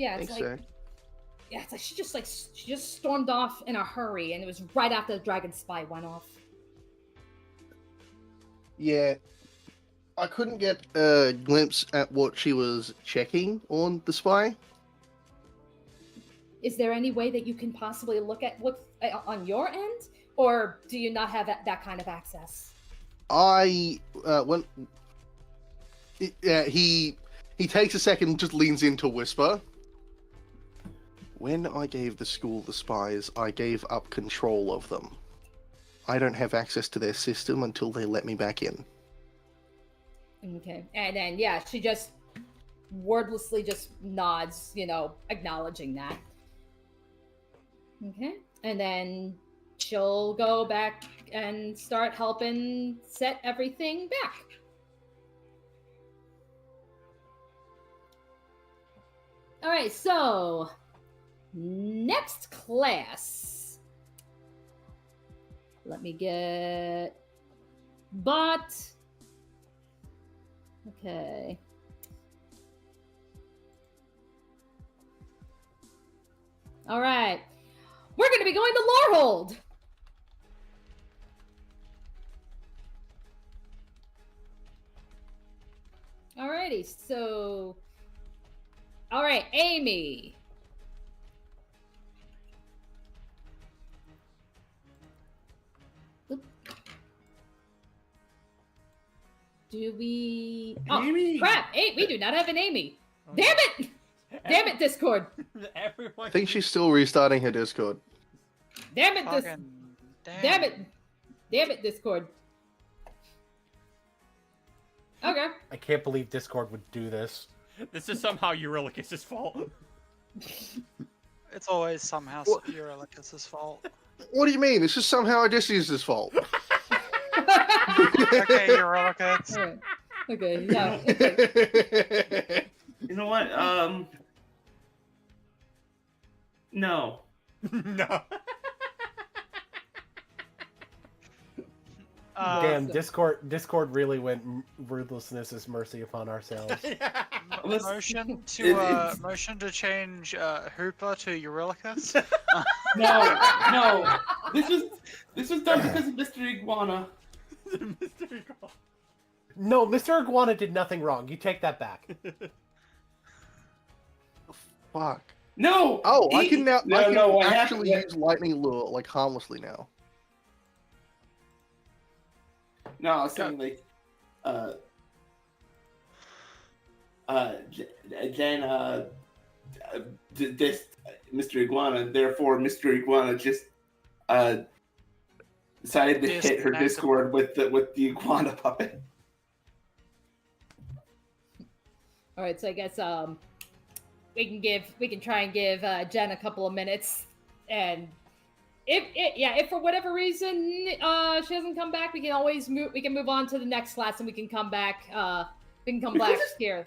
B: like she just stormed off in a hurry, and it was right after the dragon spy went off.
G: Yeah, I couldn't get a glimpse at what she was checking on the spy.
B: Is there any way that you can possibly look at what's on your end, or do you not have that kind of access?
G: He takes a second and just leans in to whisper. When I gave the school the spies, I gave up control of them. I don't have access to their system until they let me back in.
B: Okay, and then she just wordlessly just nods, acknowledging that. Okay. And then she'll go back and start helping set everything back. All right, so next class. Let me get bot. Okay. All right. We're going to be going to Lorehold. Alrighty, so... Alright, Amy. Oop. Do we...
F: Amy?
B: Oh, crap! Hey, we do not have an Amy. Damn it! Damn it, Discord.
A: Everyone.
G: I think she's still restarting her Discord.
B: Damn it,
E: Fucking
B: Damn it. Damn it, Discord. Okay.
D: I can't believe Discord would do this.
A: This is somehow Eurylicus's fault.
E: It's always somehow
G: What?
E: Eurylicus's fault.
G: What do you mean? This is somehow Odysseus' fault.
E: Okay, Eurylicus.
B: Alright. Okay, yeah. Okay.
F: You know what? No.
A: No.
D: Damn, Discord really went ruthlessness is mercy upon ourselves.
E: Motion to change Hooper to Eurylicus.
F: No. This was done because of Mr. Iguana.
A: Mr. Iguana.
D: No, Mr. Iguana did nothing wrong. You take that back.
G: Fuck.
F: No.
G: Oh, I can now. I can
F: I have
G: actually use lightning lure like harmlessly now.
F: No, I was saying like, this Mr. Iguana. Therefore, Mr. Iguana just decided to hit her Discord with the iguana puppet.
B: All right, so I guess we can try and give Jen a couple of minutes, and if for whatever reason she doesn't come back, we can always move on to the next class, and we can come back. Here.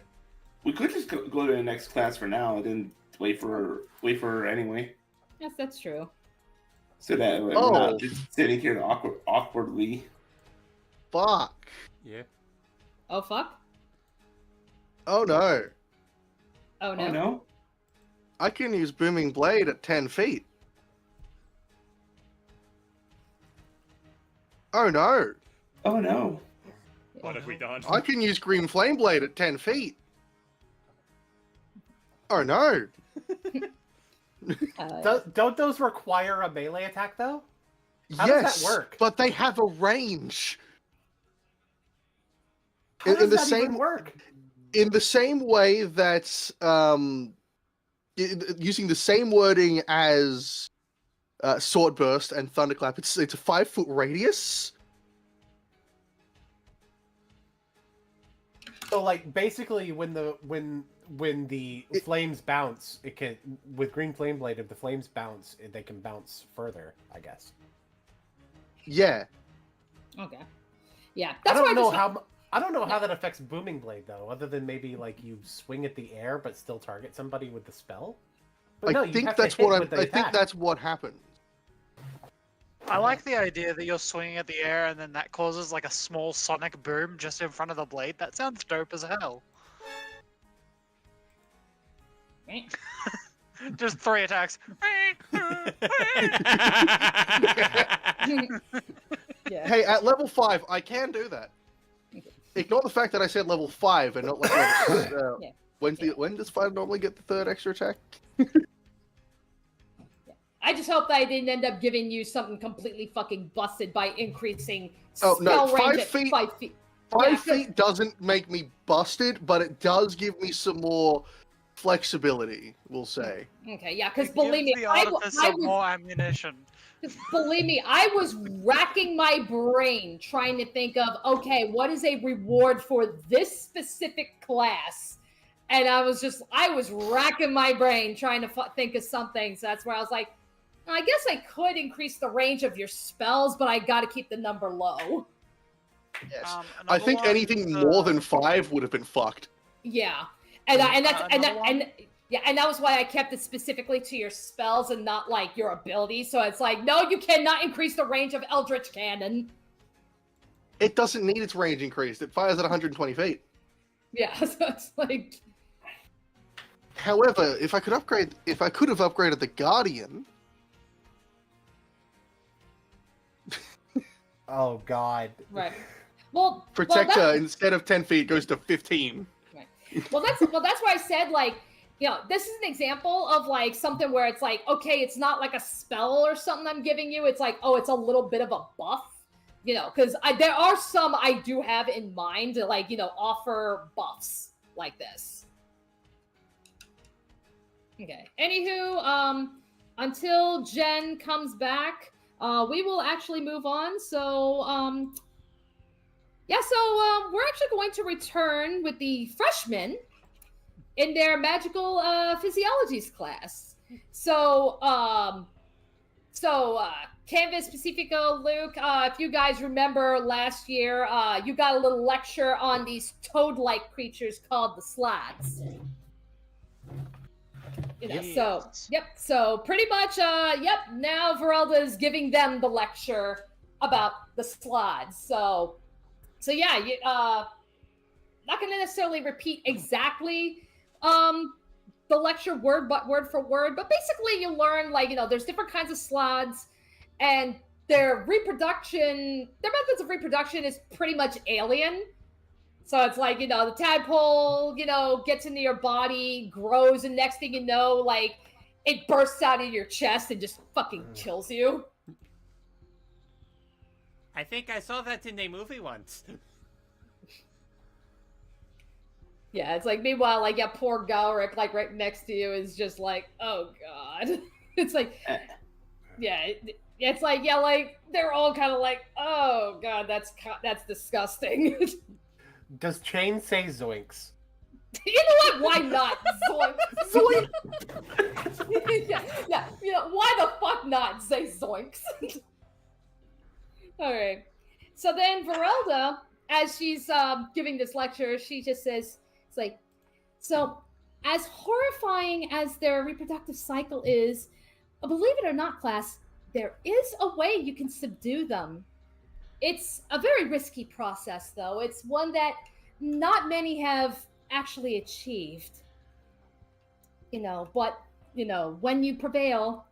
F: We could just go to the next class for now, and then wait for her anyway.
B: Yes, that's true.
F: So that we're not just sitting here awkwardly.
G: Fuck.
A: Yeah.
B: Oh fuck.
G: Oh no.
B: Oh no.
F: Oh no.
G: I can use booming blade at 10 feet. Oh no.
F: Oh no.
A: What have we done?
G: I can use green flame blade at 10 feet. Oh no.
D: Don't those require a melee attack though? How does that work?
G: But they have a range.
D: How does
G: in the
D: that
G: same
D: even work?
G: In the same way that using the same wording as sword burst and thunderclap, it's a 5-foot radius.
D: So like basically when the flames bounce, it can with green flame blade. If the flames bounce, they can bounce further, I guess.
G: Yeah.
B: Okay. Yeah.
D: I don't know how that affects booming blade though, other than maybe like you swing at the air but still target somebody with the spell. But
G: I think that's what happened.
E: I like the idea that you're swinging at the air and then that causes like a small sonic boom just in front of the blade. That sounds dope as hell. Just 3 attacks.
B: Yeah.
G: Hey, at level 5, I can do that. Ignore the fact that I said level 5 and not like level 6. When does 5 normally get the 3rd extra attack?
B: I just hope that I didn't end up giving you something completely fucking busted by increasing
G: Oh, no,
B: spell range
G: 5
B: at
G: feet.
B: 5 feet.
G: 5 feet doesn't make me busted, but it does give me some more flexibility, we'll say.
B: Okay, yeah, because believe me, I was
E: more ammunition.
B: believe me, I was racking my brain trying to think of, okay, what is a reward for this specific class? And I was racking my brain trying to think of something. So that's where I was like, I guess I could increase the range of your spells, but I got to keep the number low.
G: Yes. I
E: Another
G: think
E: one,
G: anything more than 5 would have been fucked.
B: Yeah, and that was why I kept it specifically to your spells and not like your abilities. So it's like, no, you cannot increase the range of Eldritch Cannon.
G: It doesn't need its range increased. It fires at 120 feet.
B: Yeah, so it's like.
G: However, if I could have upgraded the Guardian.
D: Oh God.
B: Right. Well,
G: Protector instead of 10 feet goes to 15.
B: Right. Well, that's why I said like, this is an example of like something where it's like, okay, it's not like a spell or something I'm giving you. It's like, oh, it's a little bit of a buff, because there are some I do have in mind to like, offer buffs like this. Okay. Anywho, until Jen comes back, we will actually move on. So, we're actually going to return with the freshmen in their magical physiologies class. So, Canvas, Pacifico, Luke, if you guys remember last year, you got a little lecture on these toad-like creatures called the slads. So pretty much, now Verelda is giving them the lecture about the slads. So yeah, not going to necessarily repeat exactly the lecture word for word, but basically you learn like, there's different kinds of slads and their methods of reproduction is pretty much alien. So it's like, the tadpole, gets into your body, grows, and next thing you know, like, it bursts out of your chest and just fucking kills you.
A: I think I saw that in a movie once.
B: Yeah, it's like, meanwhile, like, poor Galric, like, right next to you is just like, oh, God. It's like, it's like, like, they're all kind of like, oh, God, that's disgusting.
D: Does Chain say zoinks?
B: You know what? Why not? Zoinks. yeah. Why the fuck not say zoinks? All right. So then Verelda, as she's giving this lecture, she just says, it's like, so as horrifying as their reproductive cycle is, believe it or not, class, there is a way you can subdue them. It's a very risky process, though. It's one that not many have actually achieved. But, when you prevail.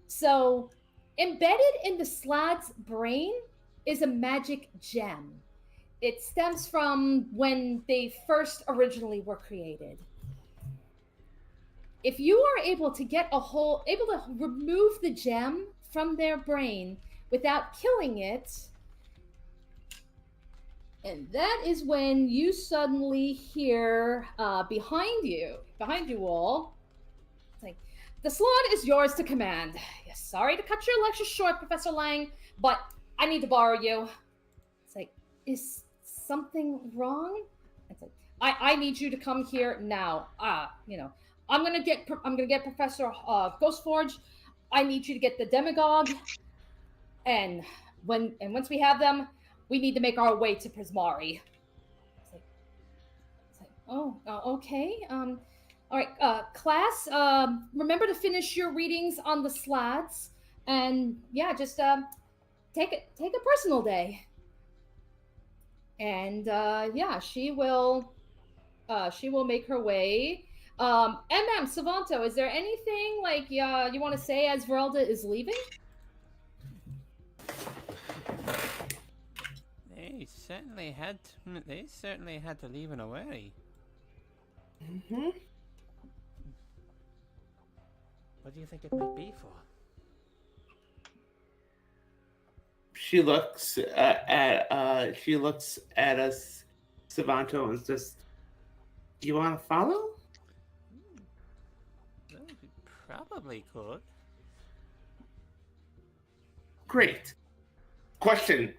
B: So, embedded in the slad's brain is a magic gem. It stems from when they first originally were created. If you are able to remove the gem from their brain without killing it, and that is when you suddenly hear behind you all, it's like, the slot is yours to command. Yes, sorry to cut your lecture short, Professor Lang, but I need to borrow you. It's like, is something wrong? It's like, I need you to come here now. I'm gonna get Professor Ghostforge. I need you to get the demagogue, and once we have them, we need to make our way to Prismari. It's like, oh, okay. All right, class. Remember to finish your readings on the slads, and just take a personal day. And she will make her way. Savanto, is there anything like you want to say as Verelda is leaving?
A: They certainly had to leave in a hurry.
F: Mm-hmm.
A: What do you think it might be for?
F: She looks at us, Savanto, and says, "Do you want to follow?"
A: Well, we probably could.
F: Great. Question.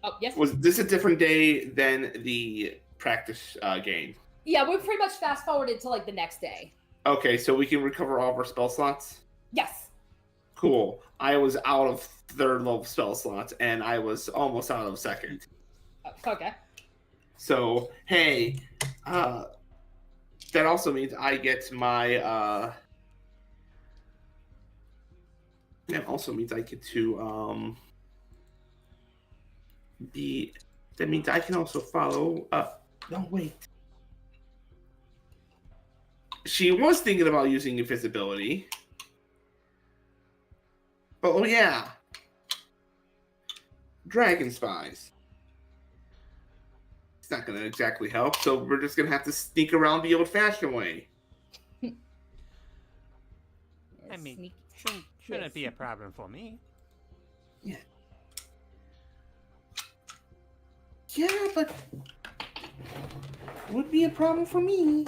B: Oh, yes.
F: Was this a different day than the practice game?
B: Yeah, we pretty much fast forwarded to like the next day.
F: Okay, so we can recover all of our spell slots?
B: Yes.
F: Cool. I was out of third level spell slots, and I was almost out of second.
B: Okay.
F: So, hey, that also means I get my, that also means I get to, that means I can also follow, no, wait. She was thinking about using invisibility. But, oh yeah. Dragon spies. It's not going to exactly help, so we're just going to have to sneak around the old-fashioned way.
A: I mean, shouldn't be a problem for me.
F: Yeah. Yeah, but would be a problem for me.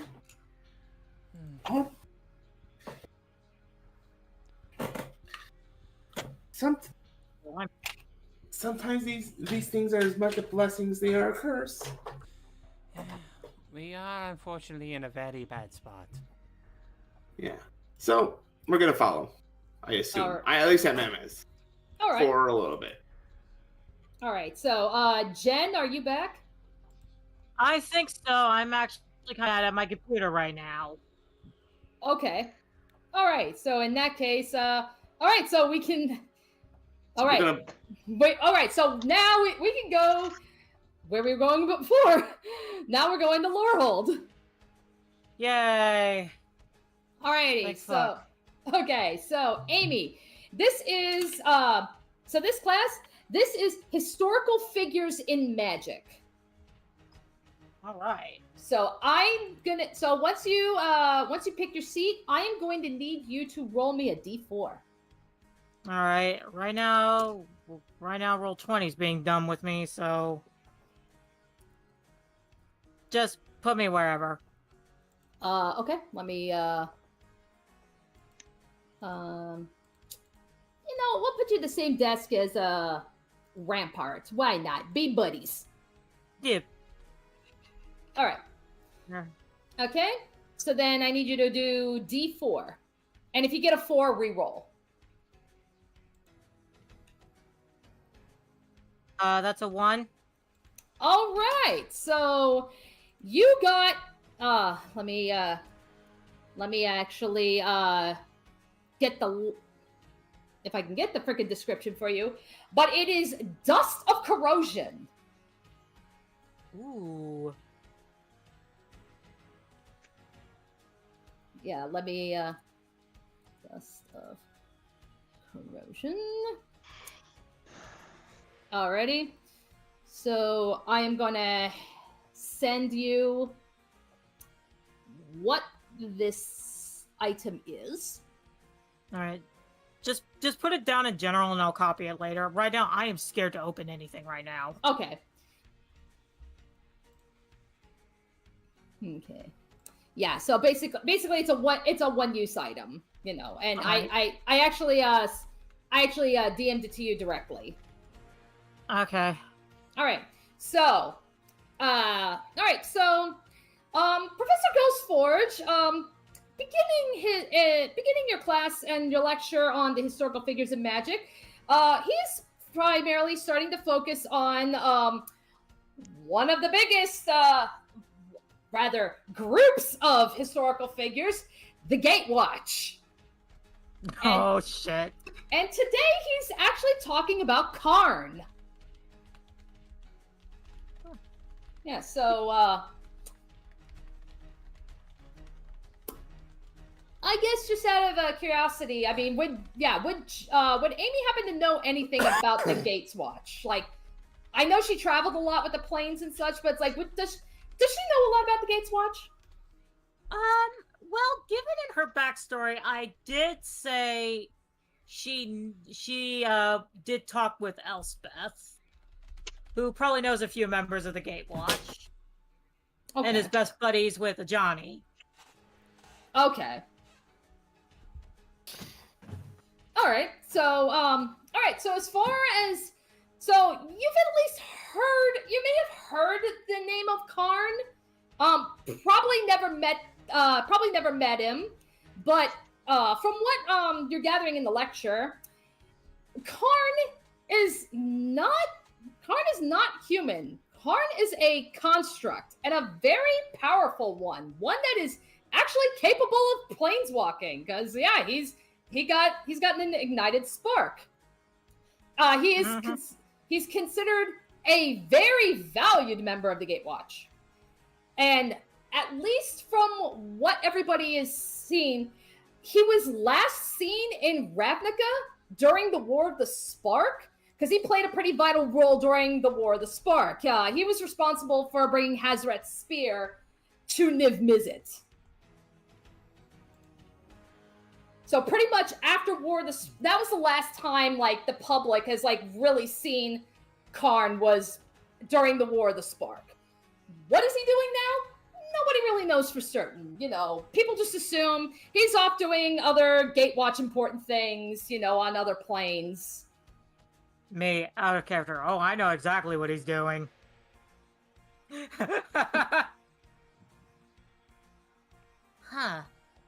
F: Oh. Sometimes these things are as much a blessing as they are a curse.
A: We are unfortunately in a very bad spot.
F: Yeah. So we're gonna follow. I assume.
B: Alright.
F: At least at Memes.
B: All right.
F: For a little bit.
B: All right. So, Jen, are you back?
C: I think so. I'm actually kind of at my computer right now.
B: Okay. All right. So in that case, all right. So we can. All right. Wait. All right. So now we can go where we were going before. Now we're going to Lorehold.
C: Yay!
B: Alrighty. So, okay. So Amy, this is so this class. This is historical figures in magic.
C: All right.
B: So I'm gonna. So once you pick your seat, I am going to need you to roll me a d4.
C: All right. Right now, roll 20 is being done with me, so just put me wherever.
B: Okay. Let me. We'll put you at the same desk as Rampart. Why not? Be buddies.
C: Yep.
B: All right.
C: Yeah.
B: Okay. So then I need you to do d4, and if you get a 4, re-roll.
C: That's a 1.
B: All right. So you got. Let me actually get the. If I can get the frickin' description for you, but it is dust of corrosion.
C: Ooh.
B: Yeah, let me, dust of corrosion. Alrighty. So I am gonna send you what this item is.
C: Alright. Just put it down in general and I'll copy it later. Right now, I am scared to open anything right now.
B: Okay. Okay. Yeah, so basically it's a one use item, and I actually DM'd it to you directly.
C: Okay.
B: All right. So Professor Ghostforge, beginning your class and your lecture on the historical figures in magic, he's primarily starting to focus on one of the biggest groups of historical figures, the Gatewatch.
C: Oh, shit.
B: And today he's actually talking about Karn. Yeah, so, I guess just out of curiosity, I mean, would Amy happen to know anything about the Gatewatch? Like, I know she traveled a lot with the planes and such, but it's like, does she know a lot about the Gatewatch?
C: Well, given in her backstory, I did say she did talk with Elspeth, who probably knows a few members of the Gatewatch, and is best buddies with Johnny.
B: Okay. All right. So as far as you may have heard the name of Karn. Probably never met him, but from what you're gathering in the lecture, Karn is not human. Karn is a construct, and a very powerful one that is actually capable of planeswalking. Because yeah, he's gotten an ignited spark. He is he's considered a very valued member of the Gatewatch, and at least from what everybody has seen, he was last seen in Ravnica during the War of the Spark, because he played a pretty vital role during the War of the Spark. He was responsible for bringing Hazaret's spear to Niv Mizzet. So pretty much after that was the last time like the public has like really seen Karn was during the War of the Spark. What is he doing now? Nobody really knows for certain. You know, people just assume he's off doing other Gatewatch important things, you know, on other planes.
C: Me, out of character. Oh, I know exactly what he's doing.
H: Huh.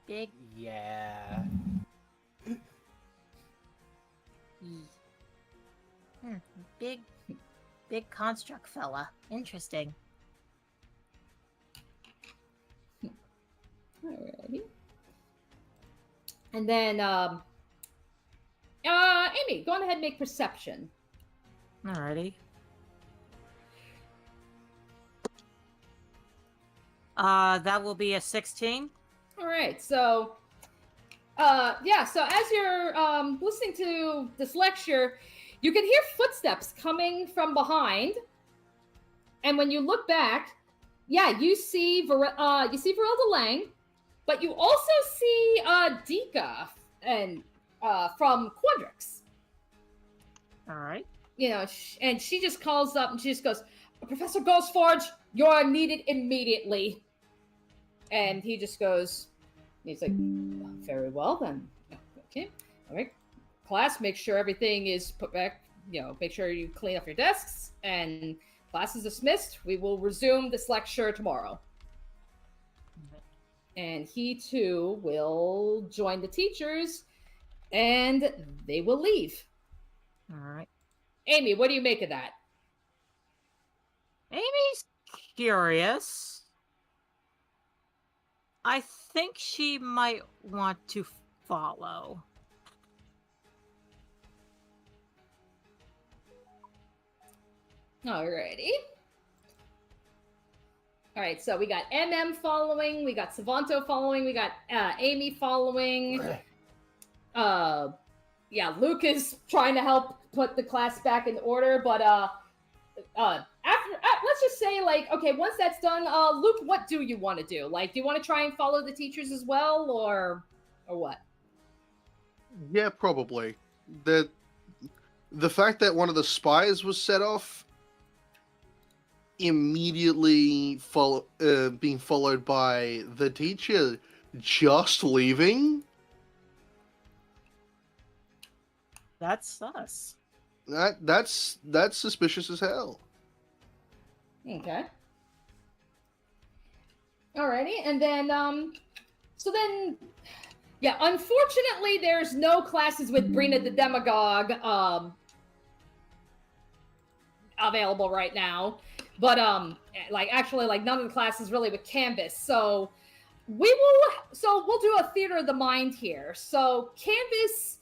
H: Big.
D: Yeah.
H: Big construct fella. Interesting.
B: Alrighty. And then, Amy, go on ahead and make perception.
C: Alrighty. That will be a 16.
B: Alright, so, yeah, so as you're, listening to this lecture, you can hear footsteps coming from behind. And when you look back, yeah, you see Verelda Lang, but you also see, Dika and, from Quadrix.
C: Alright.
B: You know, and she just calls up and she just goes, Professor Ghostforge, you're needed immediately. And he just goes, he's like, very well then. Okay, all right. Class, make sure everything is put back, you know, make sure you clean up your desks, and class is dismissed. We will resume this lecture tomorrow. And he too will join the teachers, and they will leave.
C: Alright.
B: Amy, what do you make of that?
C: Amy's curious. I think she might want to follow.
B: Alrighty. Alright, so we got MM following, we got Savanto following, we got Amy following. Yeah, Luke is trying to help put the class back in order, but let's just say, like, okay, once that's done, Luke, what do you want to do? Like, do you want to try and follow the teachers as well, or what?
G: Yeah, probably. The fact that one of the spies was set off immediately being followed by the teacher just leaving.
C: That's sus.
G: That's suspicious as hell.
B: Okay. Alrighty, and then, yeah, unfortunately, there's no classes with Brina the Demagogue, available right now. But, actually, none of the classes really with Canvas. So, we'll do a theater of the mind here. So, Canvas,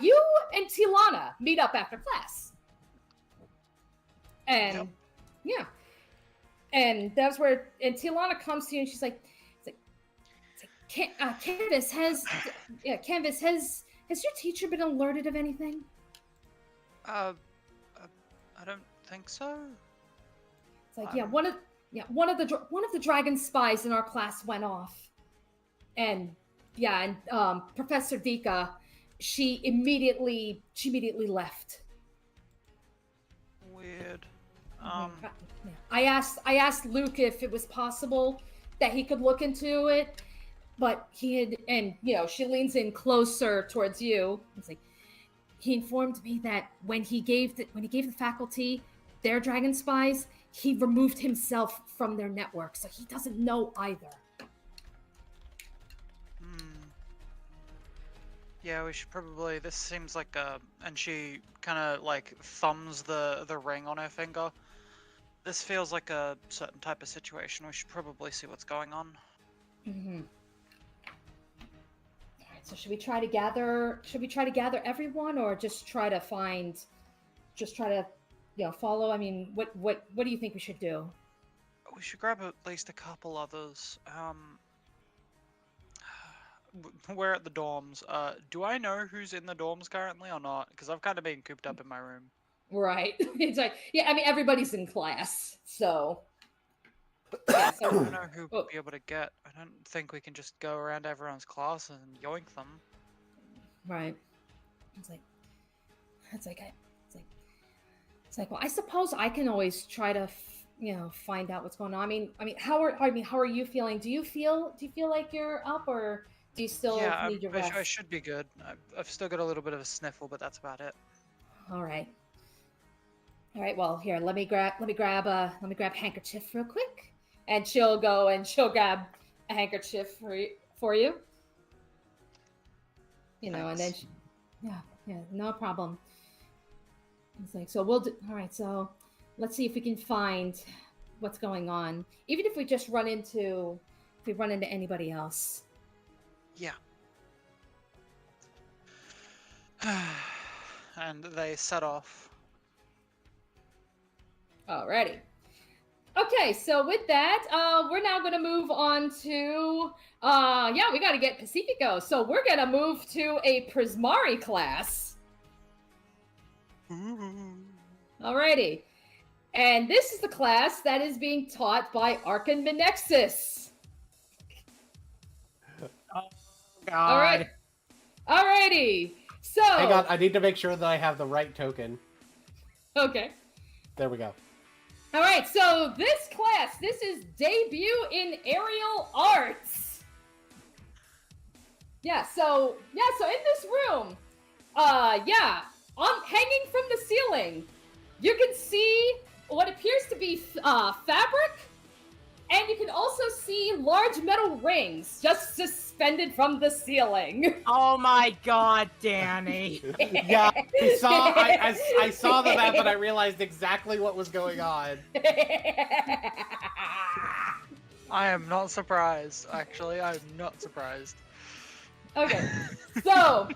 B: you and Tilana meet up after class. And, yeah. And that's where, and Tilana comes to you and she's like, Canvas, has your teacher been alerted of anything?
E: I don't think so.
B: It's like, one of the dragon spies in our class went off, and Professor Dika, she immediately left.
E: Weird.
B: I asked Luke if it was possible that he could look into it, but he had, and she leans in closer towards you. It's like, he informed me that when he gave the faculty their dragon spies, he removed himself from their network, so he doesn't know either.
E: Yeah, we should probably. This seems like a. And she kind of like thumbs the ring on her finger. This feels like a certain type of situation. We should probably see what's going on.
B: Mm-hmm. All right. So should we try to gather? Should we try to gather everyone, or just try to find? Just try to, follow. I mean, what do you think we should do?
E: We should grab at least a couple others. We're at the dorms. Do I know who's in the dorms currently or not? Because I've kind of been cooped up in my room.
B: Right. It's like, yeah, I mean, everybody's in class, so. Yeah,
E: I don't know who we'll be able to get. I don't think we can just go around everyone's class and yoink them.
B: Right. It's like, well, I suppose I can always try to, find out what's going on. I mean, how are you feeling? Do you feel like you're up, or do you still need your rest?
E: I should be good. I've still got a little bit of a sniffle, but that's about it.
B: All right. Well, here, let me grab handkerchief real quick, and she'll go and she'll grab a handkerchief for you. And then, yeah, no problem. It's like, so we'll do. All right, so let's see if we can find what's going on, even if we just run into anybody else.
E: Yeah. And they set off.
B: Alrighty. Okay, so with that, we're now going to move on to, we got to get Pacifico. So we're going to move to a Prismari class. Alrighty. And this is the class that is being taught by Arkan Menexus.
C: Oh, God.
B: Alrighty. So.
D: Hang on, I need to make sure that I have the right token.
B: Okay.
D: There we go.
B: All right, so this is debut in aerial arts. So in this room, hanging from the ceiling, you can see what appears to be fabric, and you can also see large metal rings just suspended from the ceiling.
C: Oh my God, Danny!
D: Yeah, I saw the map and I realized exactly what was going on.
E: I am not surprised. Actually, I'm not surprised.
B: Okay, so.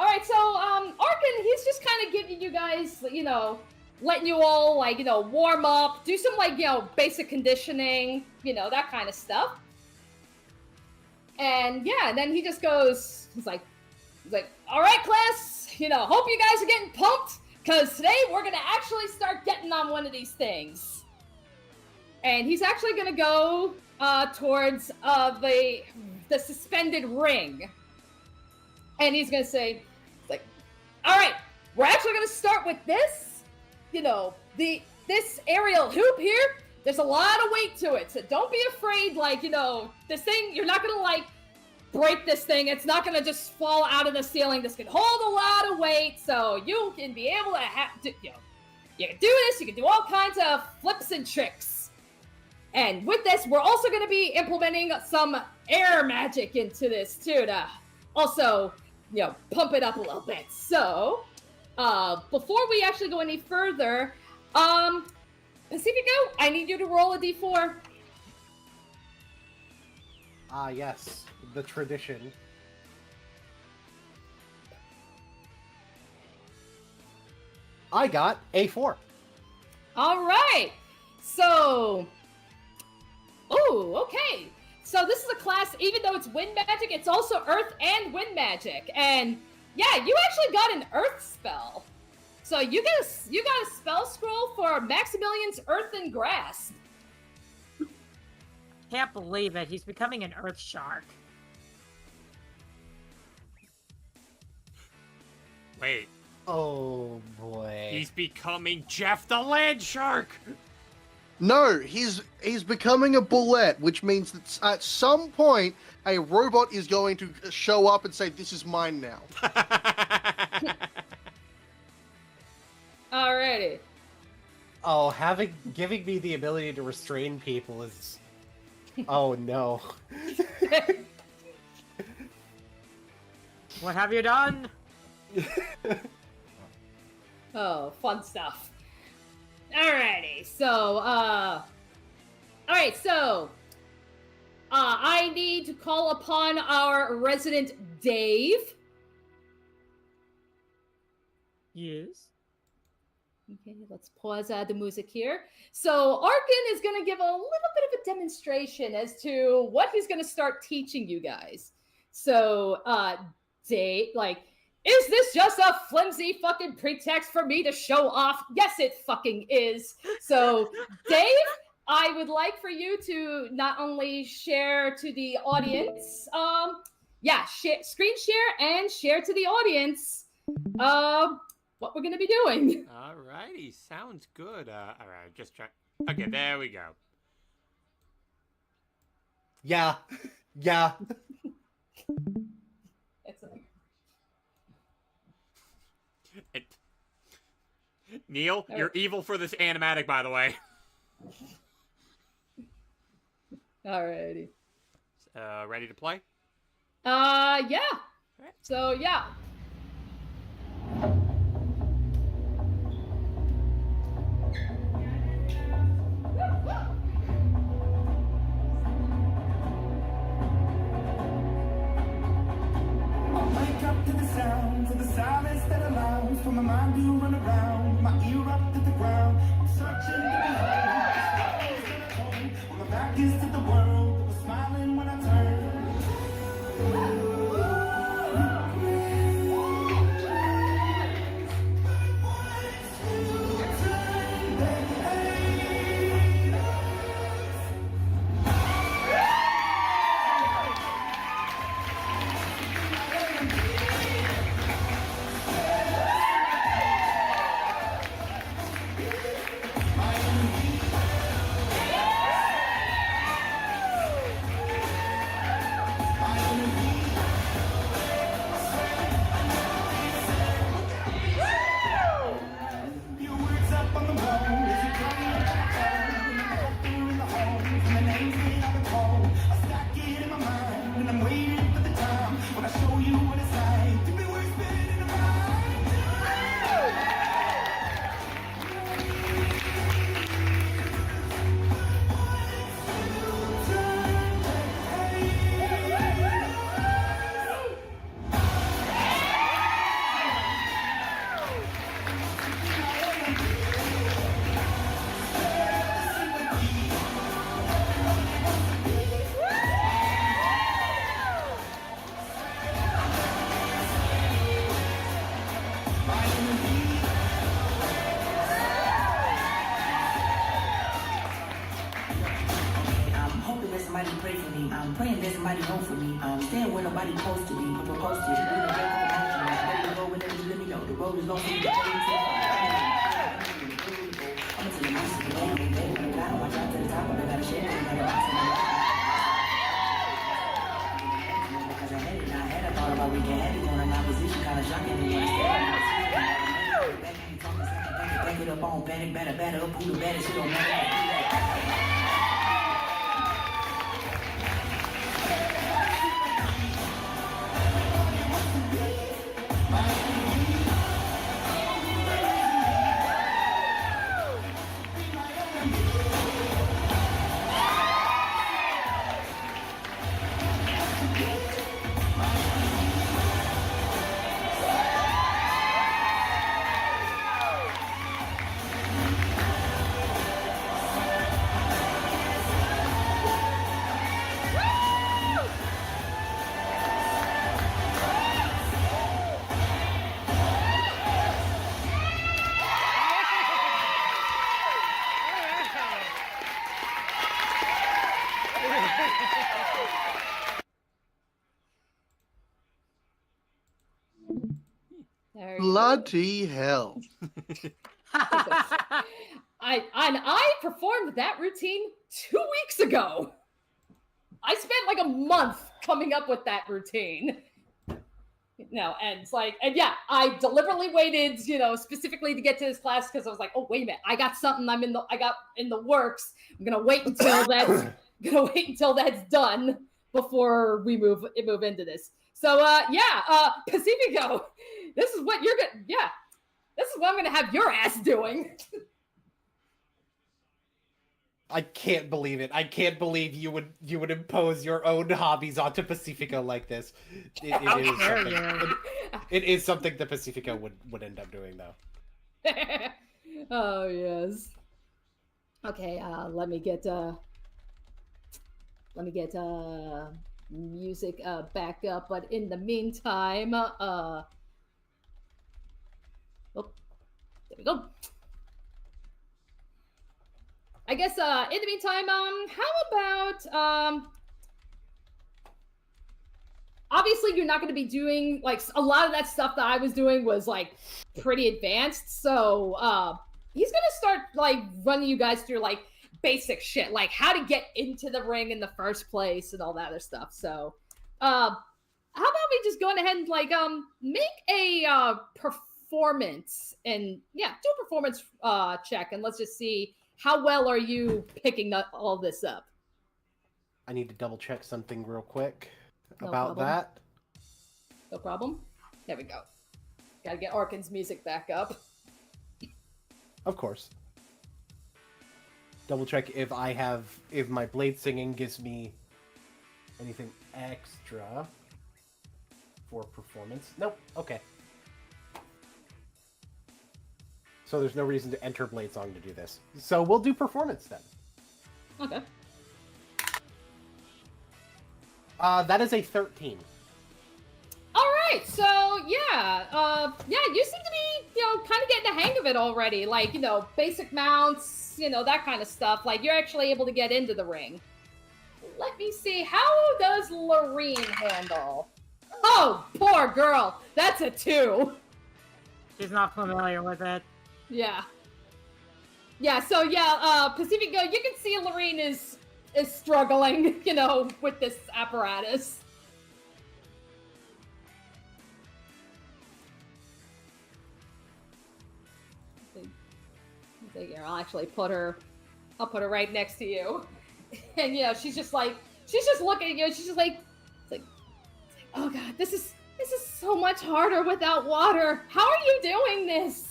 B: Alright, so, Arkan, he's just kind of giving you guys, letting you all, warm up, do some, basic conditioning, that kind of stuff. And, then he just goes, he's like, alright, class, hope you guys are getting pumped, because today we're going to actually start getting on one of these things. And he's actually going to go, towards, the suspended ring. And he's going to say, all right, we're actually going to start with this. This aerial hoop here, there's a lot of weight to it. So don't be afraid, this thing, you're not going to, break this thing. It's not going to just fall out of the ceiling. This can hold a lot of weight, so you can be able to, you can do this. You can do all kinds of flips and tricks. And with this, we're also going to be implementing some air magic into this, too, to also... pump it up a little bit. So, before we actually go any further, Pacifico, I need you to roll a d4.
D: Ah, yes. The tradition. I got a 4.
B: All right. So, okay. So this is a class, even though it's wind magic, it's also earth and wind magic. And yeah, you actually got an earth spell. So you got a spell scroll for Maximilian's Earthen Grasp.
C: Can't believe it. He's becoming an earth shark.
A: Wait.
D: Oh boy.
A: He's becoming Jeff the Land Shark!
G: No, he's becoming a bullet, which means that at some point a robot is going to show up and say, "This is mine now."
B: Alrighty.
D: Oh, giving me the ability to restrain people is... Oh, no.
C: What have you done?
B: Oh, fun stuff. Alrighty, so, Alright, so... I need to call upon our resident Dave.
C: Yes.
B: Okay, let's pause the music here. So Arkin is going to give a little bit of a demonstration as to what he's going to start teaching you guys. So, Dave, is this just a flimsy fucking pretext for me to show off? Yes, it fucking is. So, Dave, I would like for you to not only share to the audience, screen share and share to the audience, what we're going to be doing.
A: Alrighty, sounds good. Alright, just try. Okay, there we go.
D: Yeah.
B: Excellent.
A: Neil, you're evil for this animatic, by the way.
B: Alrighty.
A: Ready to play?
B: Yeah.
A: Alright.
B: So, yeah.
I: Wake up to the sounds of the silence that allows for my mind to run around, my ear up to the ground. I'm searching to behold. When my back is to the world, it was smiling when I turned. I'm praying that somebody vote for me. I'm staying where nobody's supposed to be. I'm supposed to. Ready to go whenever you let me know. The road is long for you. I'm gonna tell you my secret. When I got watch out to the top, I gotta share it. Because I had it, now I had. I thought about we can have it. When I'm in my position, kind of shocking. Back it up on panic, batter up, who the baddest shit on matter.
G: Bloody hell.
B: I performed that routine 2 weeks ago. I spent like a month coming up with that routine. And it's like, and yeah, I deliberately waited, specifically to get to this class because I was like, oh wait a minute, I got something I got in the works. I'm gonna wait until that's done before we move into this. So Pacifico, this is what you're gonna this is what I'm gonna have your ass doing.
D: I can't believe it. I can't believe you would impose your own hobbies onto Pacifico like this. It is something the Pacifico would end up doing, though.
B: Oh yes. Okay, let me get music back up. But in the meantime, oh, there we go. I guess in the meantime, how about obviously you're not going to be doing like a lot of that stuff that I was doing was like pretty advanced, so he's going to start like running you guys through like basic shit, like how to get into the ring in the first place and all that other stuff. So how about we just go ahead and like make a performance and do a performance check, and let's just see how well are you picking all this up.
D: I need to double check something real quick
B: No
D: about
B: problem.
D: that.
B: No problem. There we go. Gotta get Arkin's music back up.
D: Of course. Double check if my blade singing gives me anything extra for performance. Nope. Okay. So there's no reason to enter blade song to do this. So we'll do performance then.
B: Okay.
D: That is a 13.
B: All right. So you seem to be, kind of getting the hang of it already. Like, basic mounts, that kind of stuff. Like, you're actually able to get into the ring. Let me see. How does Lorene handle? Oh, poor girl. That's a 2.
C: She's not familiar with it.
B: Yeah. Yeah, so Pacifico, you can see Lorene is struggling, with this apparatus. Here, I'll actually put her right next to you. And she's just looking at you, she's just like, oh god, this is so much harder without water. How are you doing this?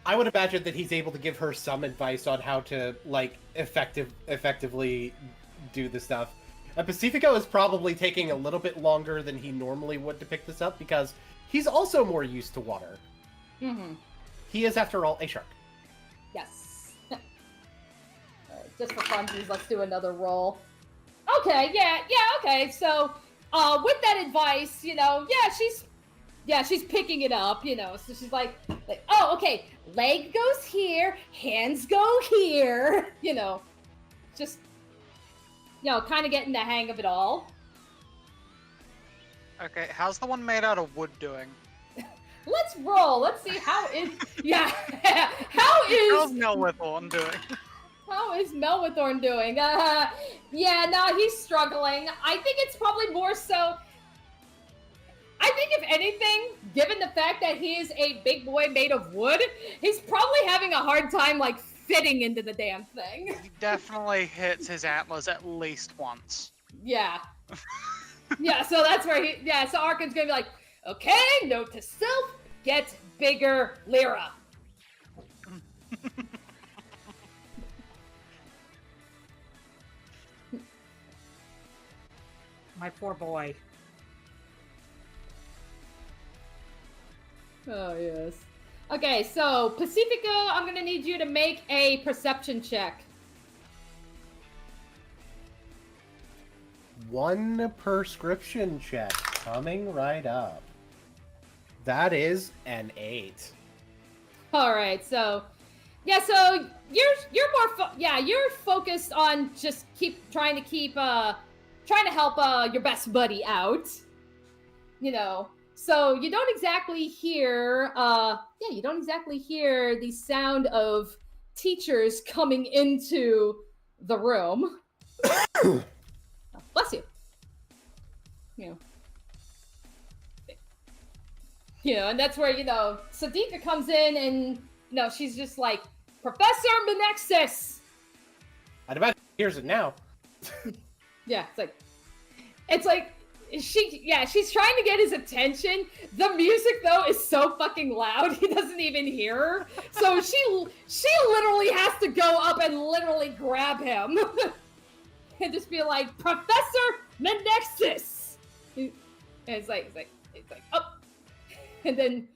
D: I would imagine that he's able to give her some advice on how to like effectively do the stuff. Pacifico is probably taking a little bit longer than he normally would to pick this up because he's also more used to water.
B: Mm-hmm.
D: He is, after all, a shark.
B: Yes. Alright, just for funsies, let's do another roll. Okay, okay. So, with that advice, she's picking it up, so she's like, oh, okay, leg goes here, hands go here, just, kind of getting the hang of it all.
E: Okay, how's the one made out of wood doing?
B: Let's roll. Let's see how is. Yeah,
E: How's Melwithorn doing?
B: How is Melwithorn doing? He's struggling. I think it's probably more so. I think if anything, given the fact that he is a big boy made of wood, he's probably having a hard time like fitting into the damn thing.
E: He definitely hits his antlers at least once.
B: Yeah. Yeah, so that's where so Arkin's gonna be like, okay, note to self, get bigger Lyra.
C: My poor boy.
B: Oh, yes. Okay, so Pacifico, I'm gonna need you to make a perception check.
D: 1 prescription check coming right up. That is an 8.
B: All right, so you're more you're focused on just trying to help your best buddy out, So you don't exactly hear the sound of teachers coming into the room. Oh, bless you. And that's where, Sadiqa comes in and, she's just like, Professor Menexus!
D: I'd imagine he hears it now.
B: Yeah, it's like, she's trying to get his attention. The music, though, is so fucking loud, he doesn't even hear her. So she literally has to go up and literally grab him. And just be like, Professor Menexus! And it's like, oh. And then,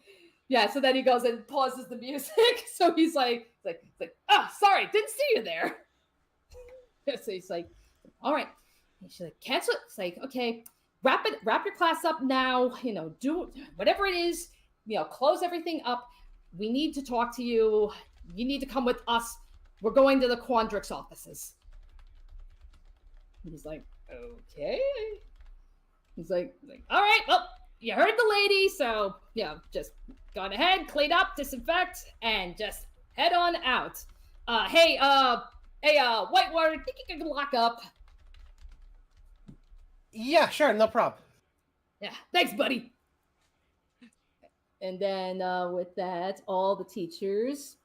B: so then he goes and pauses the music. So he's like, sorry, didn't see you there. So he's like, all right. And she's like, cancel it. It's like, okay, wrap your class up now. Do whatever it is. Close everything up. We need to talk to you. You need to come with us. We're going to the Quandrix offices. And he's like, okay. He's like, all right, well, you heard the lady, so, just go on ahead, clean up, disinfect, and just head on out. Hey, Whitewater, think you can lock up?
D: Yeah, sure, no problem.
B: Yeah, thanks, buddy. And then, with that, all the teachers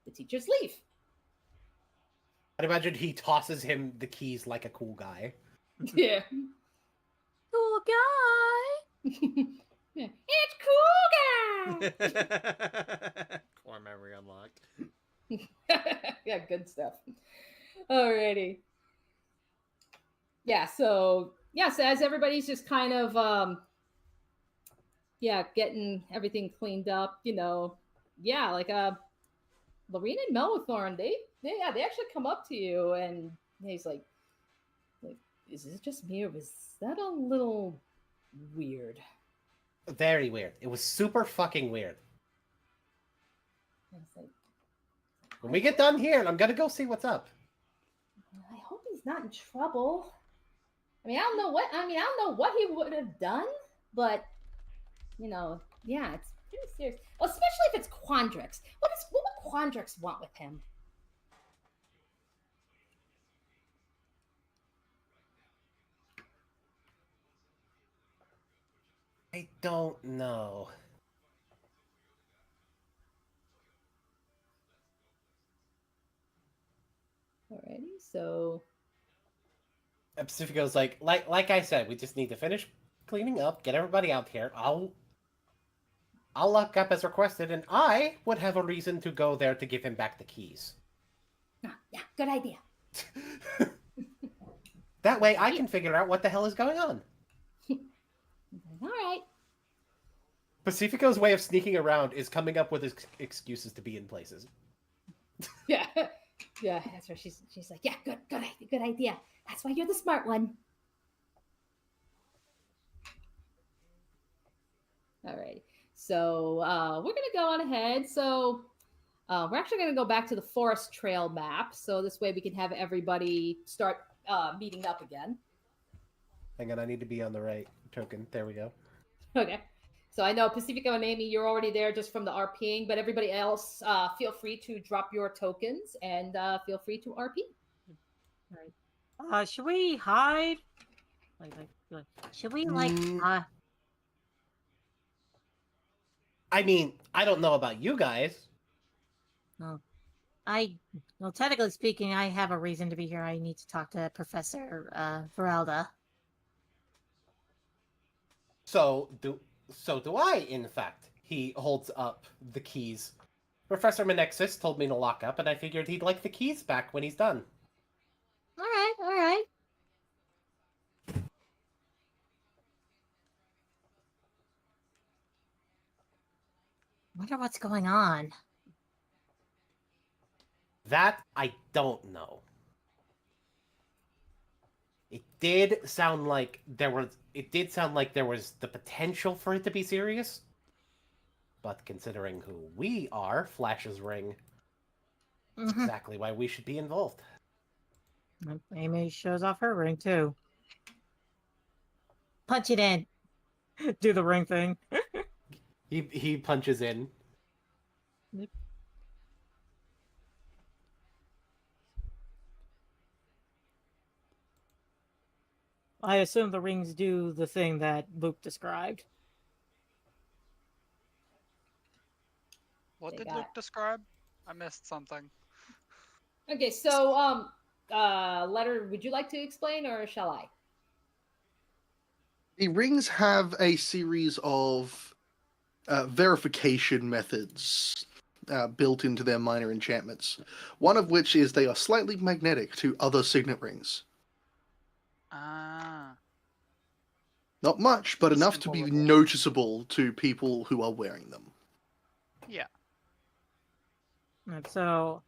B: leave.
D: I'd imagine he tosses him the keys like a cool guy.
B: Yeah.
H: Cool guy.
B: Yeah. It's cool guy.
A: Core memory unlocked.
B: Yeah, good stuff. Alrighty. So as everybody's just kind of getting everything cleaned up, like Lorena and Melithorn, they actually come up to you and he's like, is this just me or was that a little weird?
D: Very weird. It was super fucking weird. When we get done here, I'm gonna go see what's up.
B: I hope he's not in trouble. I don't know what he would have done, but it's pretty serious. Well, especially if it's Quandrix. What would Quandrix want with him?
D: I don't know.
B: Alrighty, so
D: Pacifico's like I said, we just need to finish cleaning up, get everybody out here. I'll lock up as requested, and I would have a reason to go there to give him back the keys.
B: yeah, good idea.
D: That way I can figure out what the hell is going on.
B: All right.
D: Pacifico's way of sneaking around is coming up with excuses to be in places.
B: Yeah, that's where she's like, yeah, good idea. That's why you're the smart one. All right. So we're gonna go on ahead. So we're actually gonna go back to the forest trail map. So this way we can have everybody start meeting up again.
D: Hang on, I need to be on the right token. There we go.
B: Okay. So I know Pacifico and Amy, you're already there just from the RPing, but everybody else, feel free to drop your tokens and feel free to RP.
C: All right. Should we hide?
H: Should we
D: I don't know about you guys.
H: No. Well, technically speaking, I have a reason to be here. I need to talk to Professor Veralda.
D: So do I, in fact. He holds up the keys. Professor Menexus told me to lock up, and I figured he'd like the keys back when he's done.
H: All right. Wonder what's going on.
D: That I don't know. It did sound like there was the potential for it to be serious. But considering who we are, Flash's ring, that's exactly why we should be involved.
C: Amy shows off her ring too.
H: Punch it in.
C: Do the ring thing.
D: He punches in.
C: I assume the rings do the thing that Luke described.
E: What
B: They
E: did
B: got-
E: Luke describe? I missed something.
B: Okay, so Letter, would you like to explain or shall I?
G: The rings have a series of verification methods built into their minor enchantments. One of which is they are slightly magnetic to other signet rings.
E: Ah.
G: Not much, but enough to
E: Simple
G: be
E: little-
G: noticeable to people who are wearing them.
E: Yeah.
C: And so,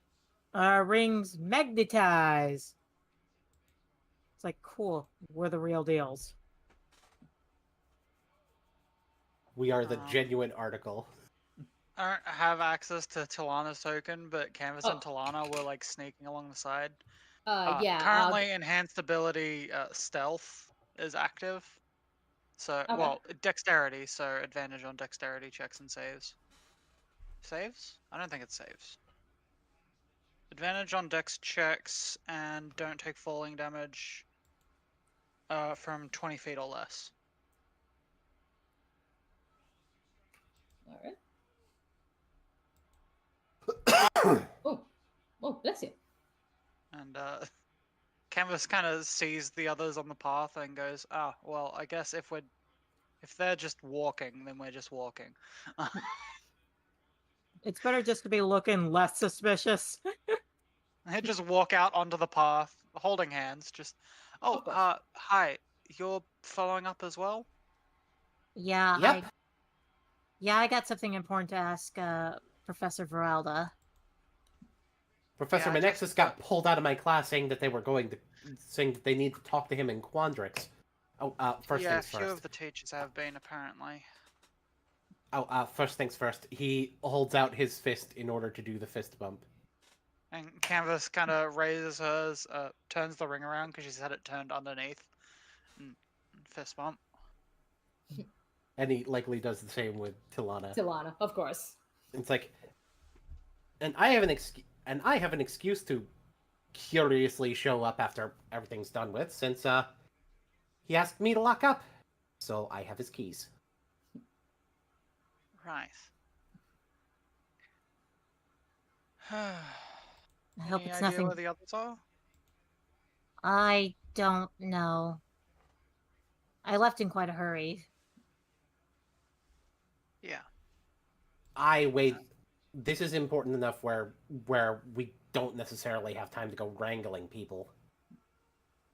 C: rings magnetize. It's like, cool, we're the real deals.
D: We are the
E: Um,
D: genuine article.
E: I don't have access to Talana's token, but Canvas and
B: Oh.
E: Talana were like sneaking along the side.
B: Yeah.
E: Currently, enhanced ability stealth is active. So,
B: Okay.
E: well, dexterity, so advantage on dexterity checks and saves. Saves? I don't think it saves. Advantage on dex checks and don't take falling damage from 20 feet or less.
B: All right. Oh, bless you.
E: And Canvas kind of sees the others on the path and goes, "Ah, well, I guess if they're just walking, then we're just walking."
C: It's better just to be looking less suspicious.
E: They just walk out onto the path, holding hands. Just, oh,
B: Of course.
E: hi, you're following up as well?
H: Yeah,
D: Yep.
H: I got something important to ask Professor Veralda.
D: Professor
E: Yeah,
D: Menexus got pulled out of my class saying that they need to talk to him in Quandrix. Oh, first
E: Yeah, a
D: things
E: few
D: first.
E: of the teachers have been apparently.
D: Oh, first things first. He holds out his fist in order to do the fist bump.
E: And Canvas kind of raises hers, turns the ring around because she's had it turned underneath, and fist bump.
D: And he likely does the same with Tilana.
B: Tilana, of course.
D: It's like, and I have an excuse to curiously show up after everything's done with, since he asked me to lock up, so I have his keys.
E: Right.
H: I hope
E: Any
H: it's
E: idea
H: nothing.
E: where the others are?
H: I don't know. I left in quite a hurry.
E: Yeah.
D: This is important enough where we don't necessarily have time to go wrangling people.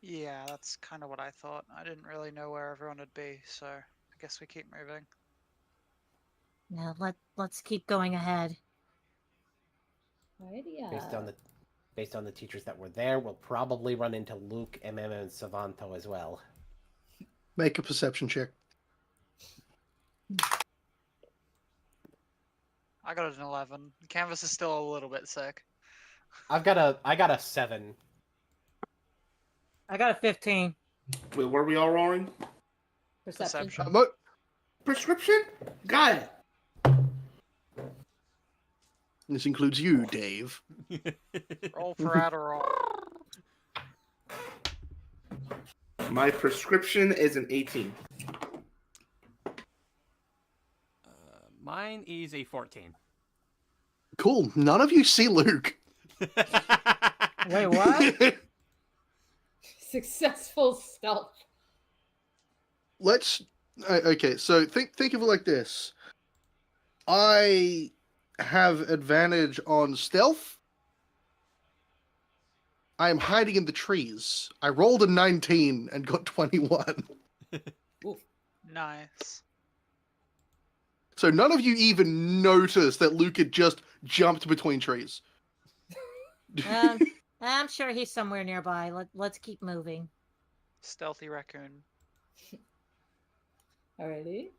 E: Yeah, that's kind of what I thought. I didn't really know where everyone would be, so I guess we keep moving.
H: Now let's keep going ahead.
B: Alrighty.
D: Based on the teachers that were there, we'll probably run into Luke, MM, and Savanto as well.
G: Make a perception check.
E: I got an 11. Canvas is still a little bit sick.
D: I got a 7.
C: I got a 15.
F: Wait, were we all rolling?
B: Perception.
F: Prescription? Got it.
G: This includes you, Dave.
E: Roll for Adderall.
F: My prescription is an 18.
A: Mine is a 14.
G: Cool. None of you see Luke.
C: Wait, what?
B: Successful stealth.
G: Let's. Okay, so think of it like this. I have advantage on stealth. I am hiding in the trees. I rolled a 19 and got 21.
E: Nice.
G: So none of you even noticed that Luke had just jumped between trees.
H: I'm sure he's somewhere nearby. Let's keep moving.
E: Stealthy raccoon.
B: Alrighty.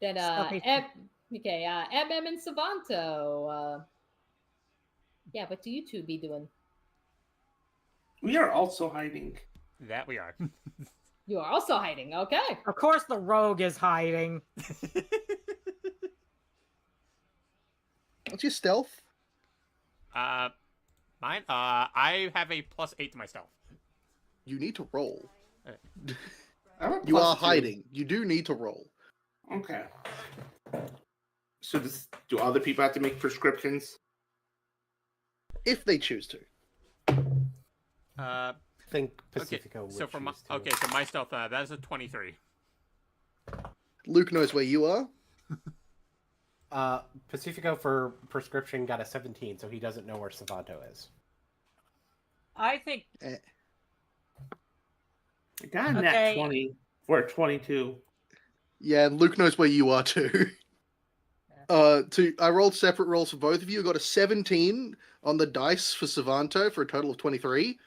B: Then
C: Stealthy.
B: MM and Savanto. Yeah, what do you two be doing?
F: We are also hiding.
A: That we are.
B: You are also hiding. Okay.
C: Of course the rogue is hiding.
G: What's your stealth?
A: Mine. I have a +8 to my stealth.
G: You need to roll.
F: I'm a
G: You are
F: +2.
G: hiding. You do need to roll.
F: Okay. So do other people have to make prescriptions?
G: If they choose to.
D: I think Pacifico would
A: so for my
D: choose to.
A: okay, so my stealth that is a 23.
G: Luke knows where you are.
D: Pacifico for prescription got a 17, so he doesn't know where Savanto is.
C: I think
F: I got a nat
C: Okay.
F: 20 for a 22.
G: Yeah, and Luke knows where you are too. I rolled separate rolls for both of you. I got a 17 on the dice for Savanto for a total of 23,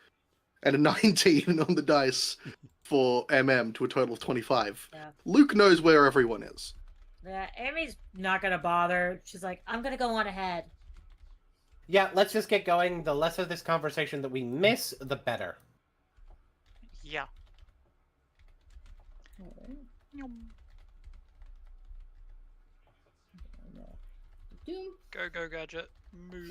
G: and a 19 on the dice for MM to a total of 25.
C: Yeah.
G: Luke knows where everyone is.
C: yeah, Amy's not gonna bother. She's like, I'm gonna go on ahead.
D: Yeah, let's just get going. The less of this conversation that we miss, the better.
E: Yeah. Go gadget. Move.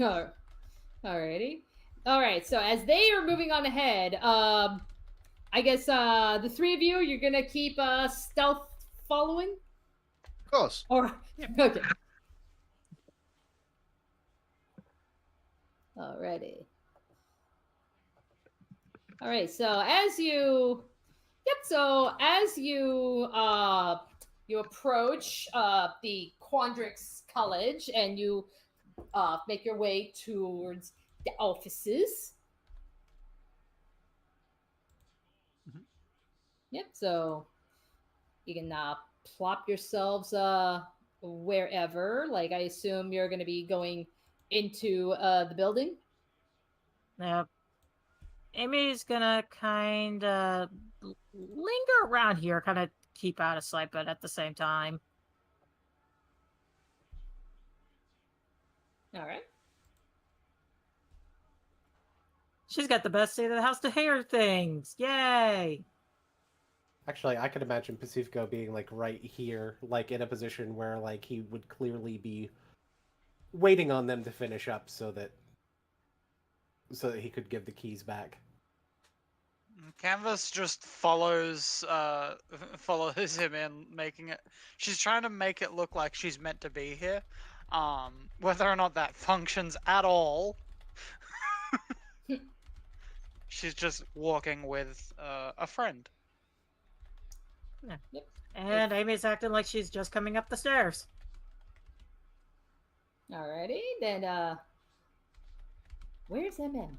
B: Alrighty. Alright, so as they are moving on ahead, I guess the three of you, you're gonna keep stealth following?
G: Of course.
B: Or okay. Alrighty. Alright, so as you you approach the Quandrix College and you make your way towards the offices. Yep, so you can plop yourselves wherever. Like, I assume you're going to be going into the building.
C: Now, Amy's gonna kind of linger around here, kind of keep out of sight, but at the same time.
B: All right.
C: She's got the best seat of the house to hear things. Yay!
D: Actually, I could imagine Pacifico being like right here, like in a position where like he would clearly be waiting on them to finish up so that he could give the keys back.
E: Canvas just follows him in, making it. She's trying to make it look like she's meant to be here. Whether or not that functions at all, she's just walking with a friend.
C: Yeah.
B: Yep.
C: And Amy's acting like she's just coming up the stairs.
B: Alrighty, then where's MM?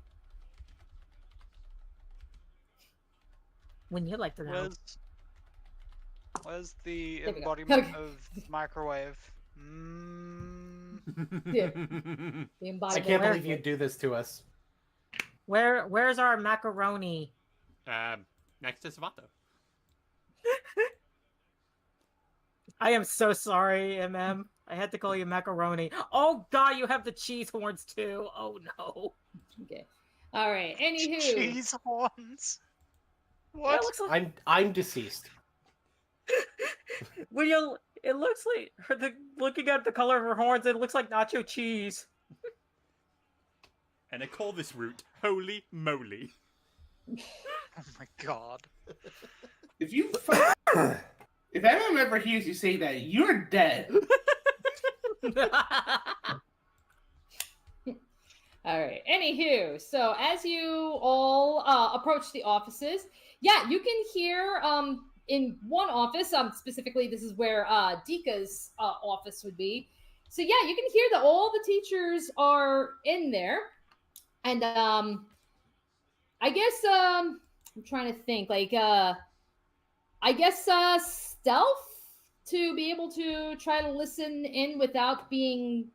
C: When you like to know.
E: Where's the
B: There we go.
E: embodiment
B: Okay.
E: of microwave?
B: Yeah. The
D: I
B: embodiment.
D: can't believe you'd do this to us.
C: Where's our macaroni?
A: Next to Savanto.
C: I am so sorry, MM. I had to call you macaroni. Oh god, you have the cheese horns too. Oh no.
B: Okay. All right. Anywho.
E: Cheese horns.
C: Yeah,
E: What?
C: it looks like
D: I'm deceased.
C: when you. It looks like looking at the color of her horns. It looks like nacho cheese.
A: And I call this route Holy Moly.
E: Oh my god.
F: If anyone ever hears you say that, you're dead.
B: All right. Anywho, so as you all approach the offices, yeah, you can hear in one office, specifically this is where Dika's office would be. So yeah, you can hear that all the teachers are in there, and I guess I'm trying to think, like I guess stealth to be able to try to listen in without getting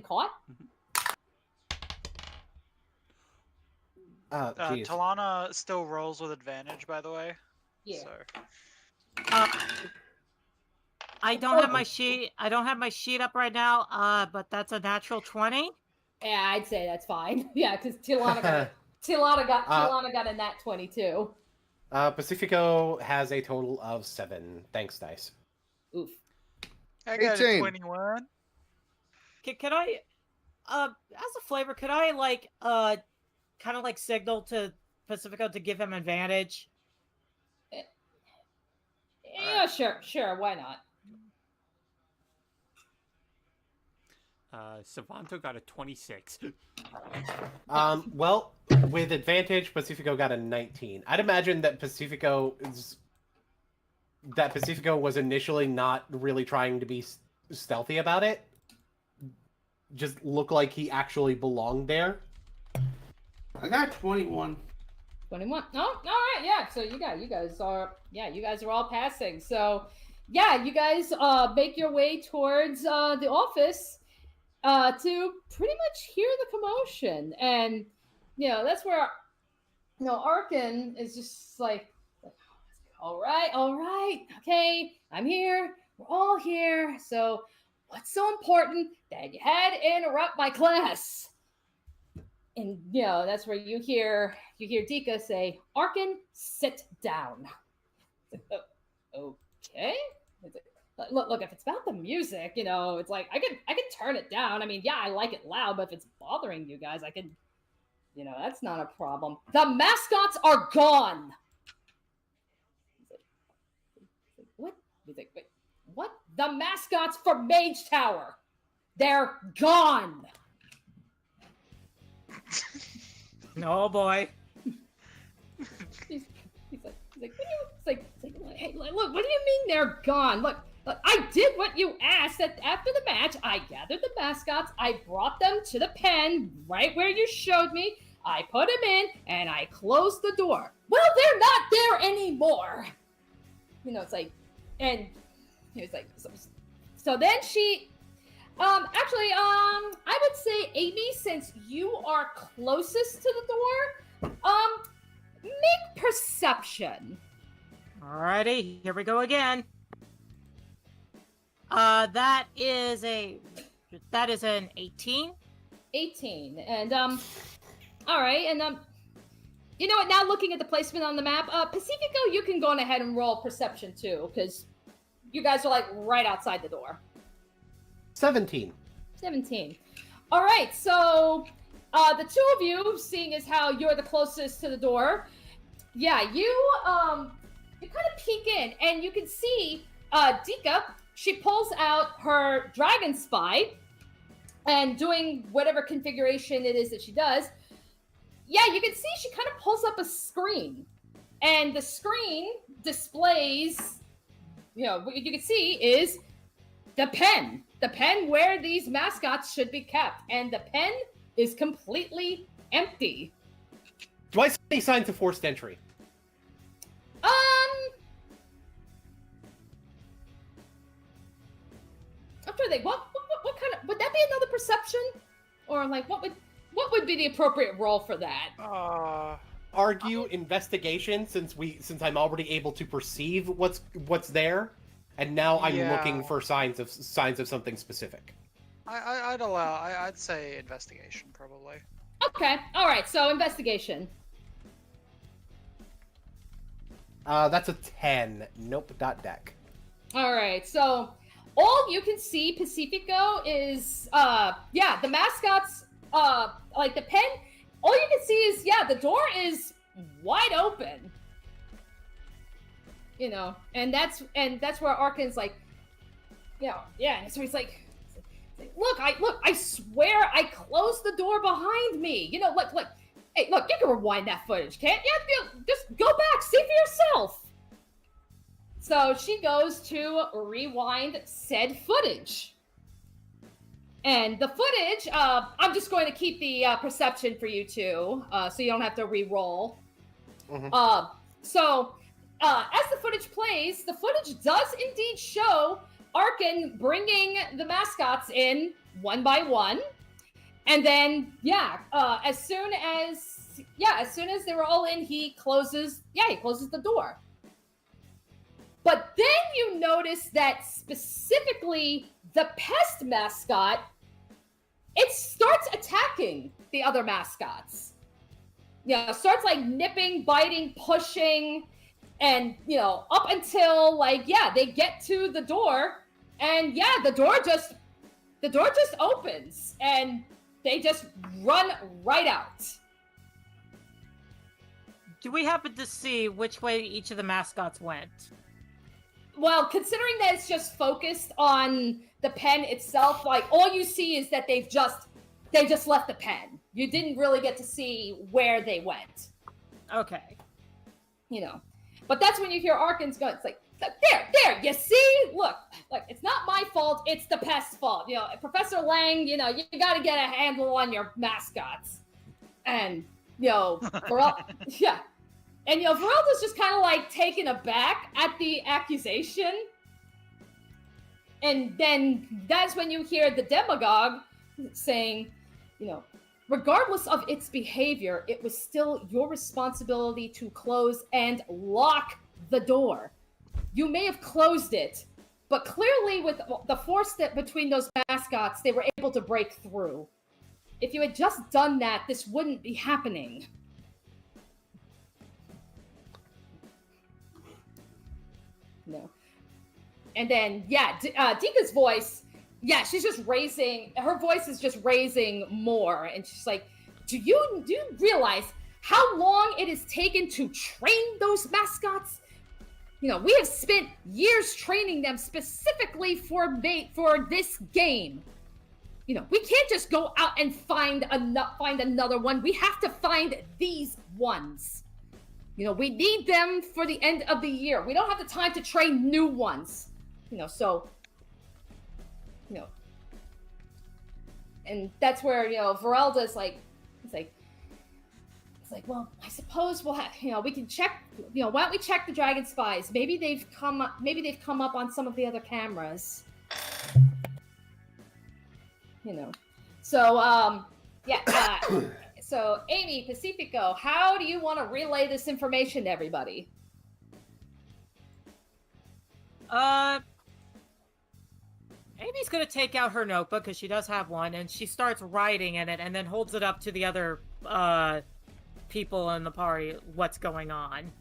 B: caught.
D: Geez.
E: Talana still rolls with advantage, by the way.
B: Yeah.
E: So.
C: I don't have my sheet. I don't have my sheet up right now. But that's a natural 20.
B: Yeah, I'd say that's fine. Yeah, because Tilana got a nat 22.
D: Pacifico has a total of 7. Thanks, dice.
B: Oof.
E: I got a
G: 18.
E: 21.
C: Can I, as a flavor, could I kind of like signal to Pacifico to give him advantage?
B: Yeah, sure, why not?
A: Savanto got a 26.
D: Well, with advantage, Pacifico got a 19. I'd imagine that Pacifico was initially not really trying to be stealthy about it. Just looked like he actually belonged there.
F: I got 21.
B: 21. Oh, all right, yeah. So you guys are all passing. So yeah, you guys make your way towards the office to pretty much hear the commotion. And that's where Arkin is just like, all right, okay, I'm here. We're all here. So what's so important that you had to interrupt my class? And that's where you hear Dika say, "Arkin, sit down." Okay. Look, if it's about the music, it's like I can turn it down. I mean, yeah, I like it loud, but if it's bothering you guys, I can, that's not a problem. The mascots are gone. What? He's like, wait, what? The mascots for Mage Tower, they're gone.
C: No, boy.
B: He's like, hey, look, what do you mean they're gone? Look, I did what you asked. After the match, I gathered the mascots, I brought them to the pen right where you showed me, I put them in, and I closed the door. Well, they're not there anymore. It's like, and he was like, so then she, actually, I would say, Amy, since you are closest to the door, make perception.
C: Alrighty, here we go again. That is an 18.
B: 18, and all right, and you know what? Now looking at the placement on the map, Pacifico, you can go on ahead and roll perception too, because you guys are like right outside the door.
D: 17.
B: 17. All right, so the two of you, seeing as how you're the closest to the door, yeah, you kind of peek in, and you can see Dika. She pulls out her Dragon Spy, and doing whatever configuration it is that she does. Yeah, you can see she kind of pulls up a screen, and the screen displays, what you can see is the pen where these mascots should be kept, and the pen is completely empty.
D: Do I see any signs of forced entry?
B: I'm trying to think, what kind of, would that be another perception? Or like, what would be the appropriate role for that?
D: Argue investigation, since I'm already able to perceive what's there, and now I'm looking for signs of something specific.
E: I'd say investigation probably.
B: Okay, all right. So investigation.
D: That's a 10. Nope, dot deck.
B: All right. So all you can see, Pacifico, is the mascots. Like the pen. All you can see is the door is wide open. And that's where Arkin's like, and so he's like, look, I swear I closed the door behind me. Look, hey, look, you can rewind that footage, can't you? Just go back, see for yourself. So she goes to rewind said footage. And the footage, I'm just going to keep the perception for you two, so you don't have to re-roll. Mm-hmm. So as the footage plays, the footage does indeed show Arkin bringing the mascots in one by one, and then as soon as they were all in, he closes the door. But then you notice that specifically the pest mascot, it starts attacking the other mascots. Starts like nipping, biting, pushing, and up until they get to the door, and the door just opens, and they just run right out.
C: Do we happen to see which way each of the mascots went?
B: well, considering that it's just focused on the pen itself, like all you see is that they just left the pen. You didn't really get to see where they went.
C: Okay.
B: You know, but that's when you hear Arkin's go. It's like there, you see, look, it's not my fault. It's the pest's fault. You know, Professor Lang. You know, you got to get a handle on your mascots, and you know, yeah. And, you know, Verelda's just kind of, like, taken aback at the accusation. And then that's when you hear the demagogue saying, you know, regardless of its behavior, it was still your responsibility to close and lock the door. You may have closed it, but clearly with the force that between those mascots, they were able to break through. If you had just done that, this wouldn't be happening. No. And then, yeah, Dika's voice, yeah, she's just raising, her voice is just raising more. And she's like, do you realize how long it has taken to train those mascots? You know, we have spent years training them specifically for this game. You know, we can't just go out and find another one. We have to find these ones. You know, we need them for the end of the year. We don't have the time to train new ones. You know, so, you know. And that's where, you know, Verelda's like, it's like, well, I suppose we'll have, you know, we can check, you know, why don't we check the Dragon Spies? Maybe they've come up on some of the other cameras. You know. So, yeah, so, Amy, Pacifico, how do you want to relay this information to everybody?
C: Amy's gonna take out her notebook, because she does have one, and she starts writing in it, and then holds it up to the other, people in the party, what's going on.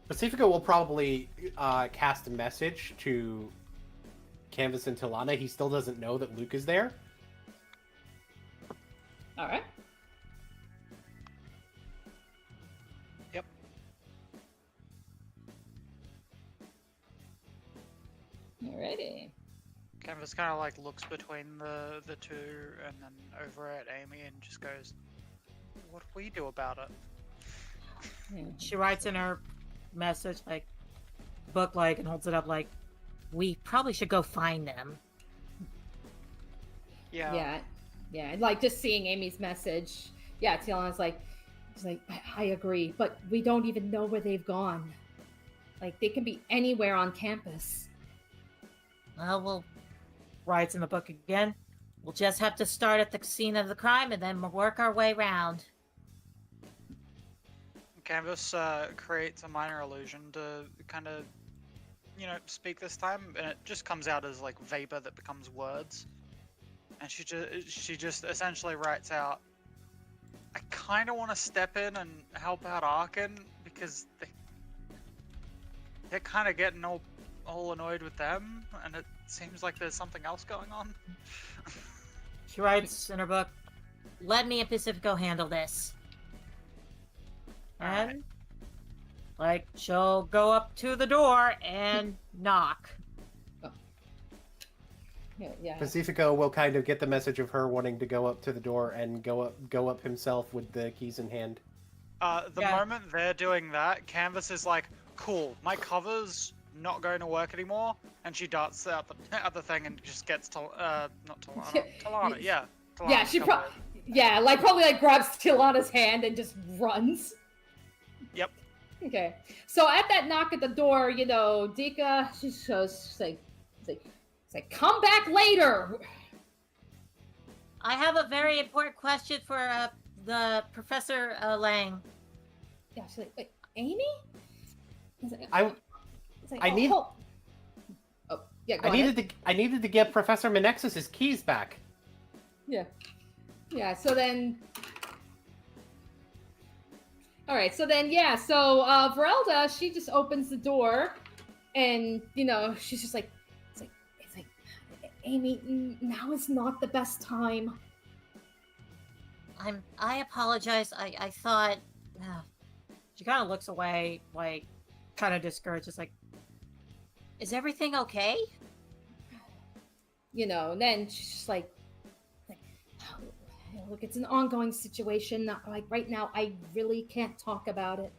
D: Pacifico will probably cast a message to Canvas and Tilana. He still doesn't know that Luke is there.
B: All right.
E: Yep.
B: Alrighty.
E: Canvas kind of like looks between the two and then over at Amy and just goes, "What do we do about it?"
C: She writes in her message, like, book, like, and holds it up, like, we probably should go find them.
B: Yeah. Yeah, like just seeing Amy's message. Yeah, Tiana's like, she's like, I agree, but we don't even know where they've gone. Like, they can be anywhere on campus.
C: Well, we'll writes in the book again. We'll just have to start at the scene of the crime and then work our way around.
E: Canvas creates a minor illusion to kind of, you know, speak this time, and it just comes out as like vapor that becomes words. And she just essentially writes out, I kind of want to step in and help out Arkin because they're kind of getting all annoyed with them, and it seems like there's something else going on.
C: She writes in her book, let me and Pacifico handle this. And, like, she'll go up to the door and knock.
B: Yeah.
D: Pacifico will kind of get the message of her wanting to go up to the door and go up himself with the keys in hand.
E: The moment they're doing that, Canvas is like, cool, my cover's not going to work anymore, and she darts out the thing and just gets Talana. Yeah.
B: Yeah, she probably like grabs Tilana's hand and just runs.
E: Yep.
B: Okay. So at that knock at the door, you know, Dika, she's like, come back later.
H: I have a very important question for the Professor Lang.
B: Yeah, she's like, wait, Amy?
D: I needed to get Professor Menexus' keys back.
B: Yeah. Yeah, so then... Alright, so then, yeah, so Verelda, she just opens the door, and, you know, she's just like, it's like, Amy, now is not the best time.
H: I apologize, I thought...
C: She kind of looks away, like, kind of discouraged. It's like,
H: Is everything okay?
B: You know, and then she's just like "Oh, look, it's an ongoing situation. Like right now, I really can't talk about it.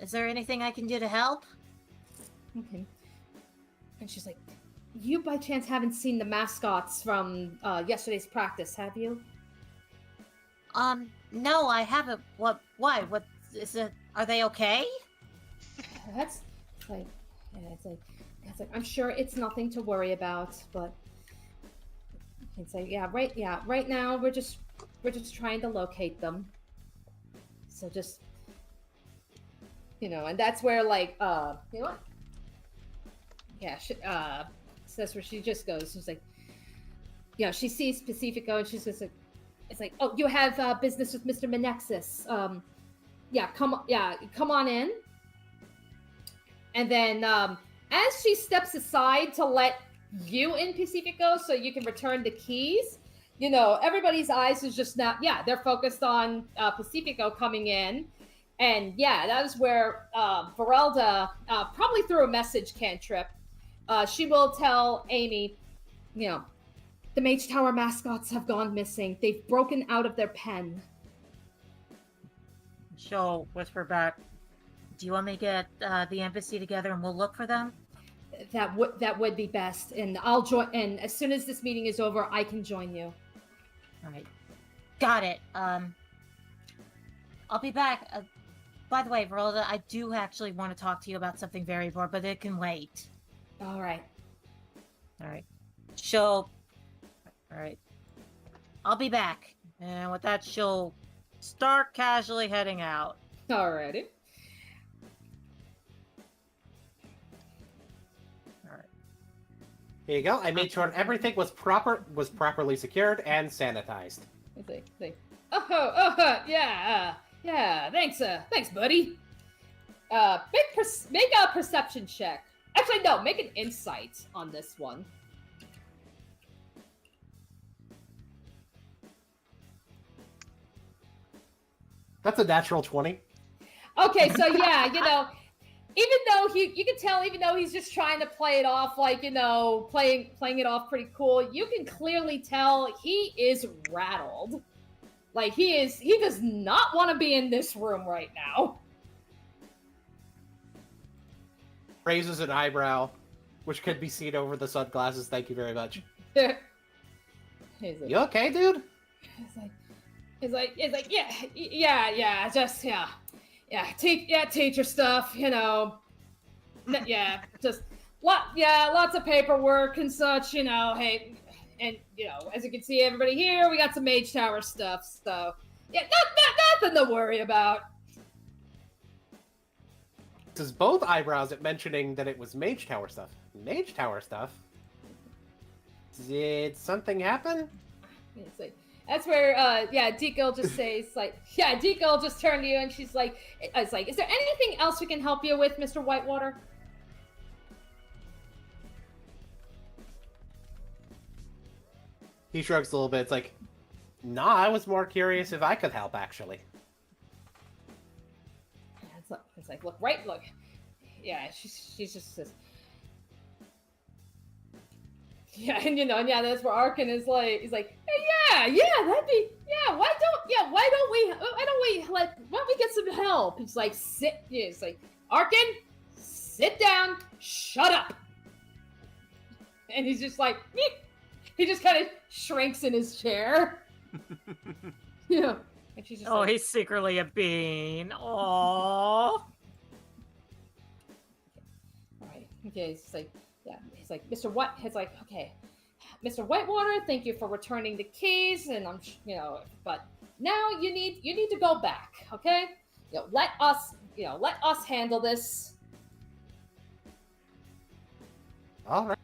H: Is there anything I can do to help?
B: Okay. And she's like, you by chance haven't seen the mascots from yesterday's practice, have you?
H: No, I haven't. What? Why? What is it? Are they okay?
B: That's like, yeah, it's like I'm sure it's nothing to worry about, but it's like, right now we're just trying to locate them. So just, and that's where like, you know what? Yeah, so that's where she just goes. She's like, she sees Pacifico and she's just like, it's like, oh, you have business with Mr. Menexus. Come on in. And then as she steps aside to let you in, Pacifico, so you can return the keys, everybody's eyes is just now, they're focused on Pacifico coming in. And that is where Verelda, probably through a message cantrip, she will tell Amy, the Mage Tower mascots have gone missing. They've broken out of their pen.
C: she'll whisper back, "Do you want me to get the embassy together and we'll look for them?"
B: That would be best, and I'll join. And as soon as this meeting is over, I can join you.
H: All right, got it. I'll be back. By the way, Verolda, I do actually want to talk to you about something very important, but it can wait.
B: All right.
H: All right. She'll. All right. I'll be back. And with that, she'll start casually heading out.
B: Alrighty.
H: All right.
D: Here you go. I made sure everything was properly secured and sanitized.
B: Yeah. Thanks, buddy. Make a perception check. Actually, no, make an insight on this one.
D: That's a natural 20.
B: Okay, so yeah, even though you can tell, even though he's just trying to play it off like, playing it off pretty cool, you can clearly tell he is rattled. Like he does not want to be in this room right now.
D: Raises an eyebrow, which could be seen over the sunglasses. Thank you very much.
B: He's like,
D: You okay, dude?
B: He's like, teacher stuff, just lots of paperwork and such, hey, and as you can see, everybody here, we got some Mage Tower stuff, so nothing to worry about.
D: This is both eyebrows at mentioning that it was Mage Tower stuff. Mage Tower stuff? Did something happen?
B: It's like, that's where, Deeko will just say, Deeko will just turn to you and she's like, is there anything else we can help you with, Mr. Whitewater?
D: He shrugs a little bit. It's like, nah, I was more curious if I could help, actually.
B: It's like, look. Yeah, she's just says, yeah, and that's where Arkin is like, he's like, hey, that'd be, why don't we get some help? He's like, it's like, Arkin, sit down, shut up. And he's just like, he just kind of shrinks in his chair. And she's just
C: He's secretly a bean. Aww.
B: Okay, he's like, Mr. White, okay, Mr. Whitewater, thank you for returning the keys, and I'm, but now you need to go back, okay? Let us handle this.
D: All right.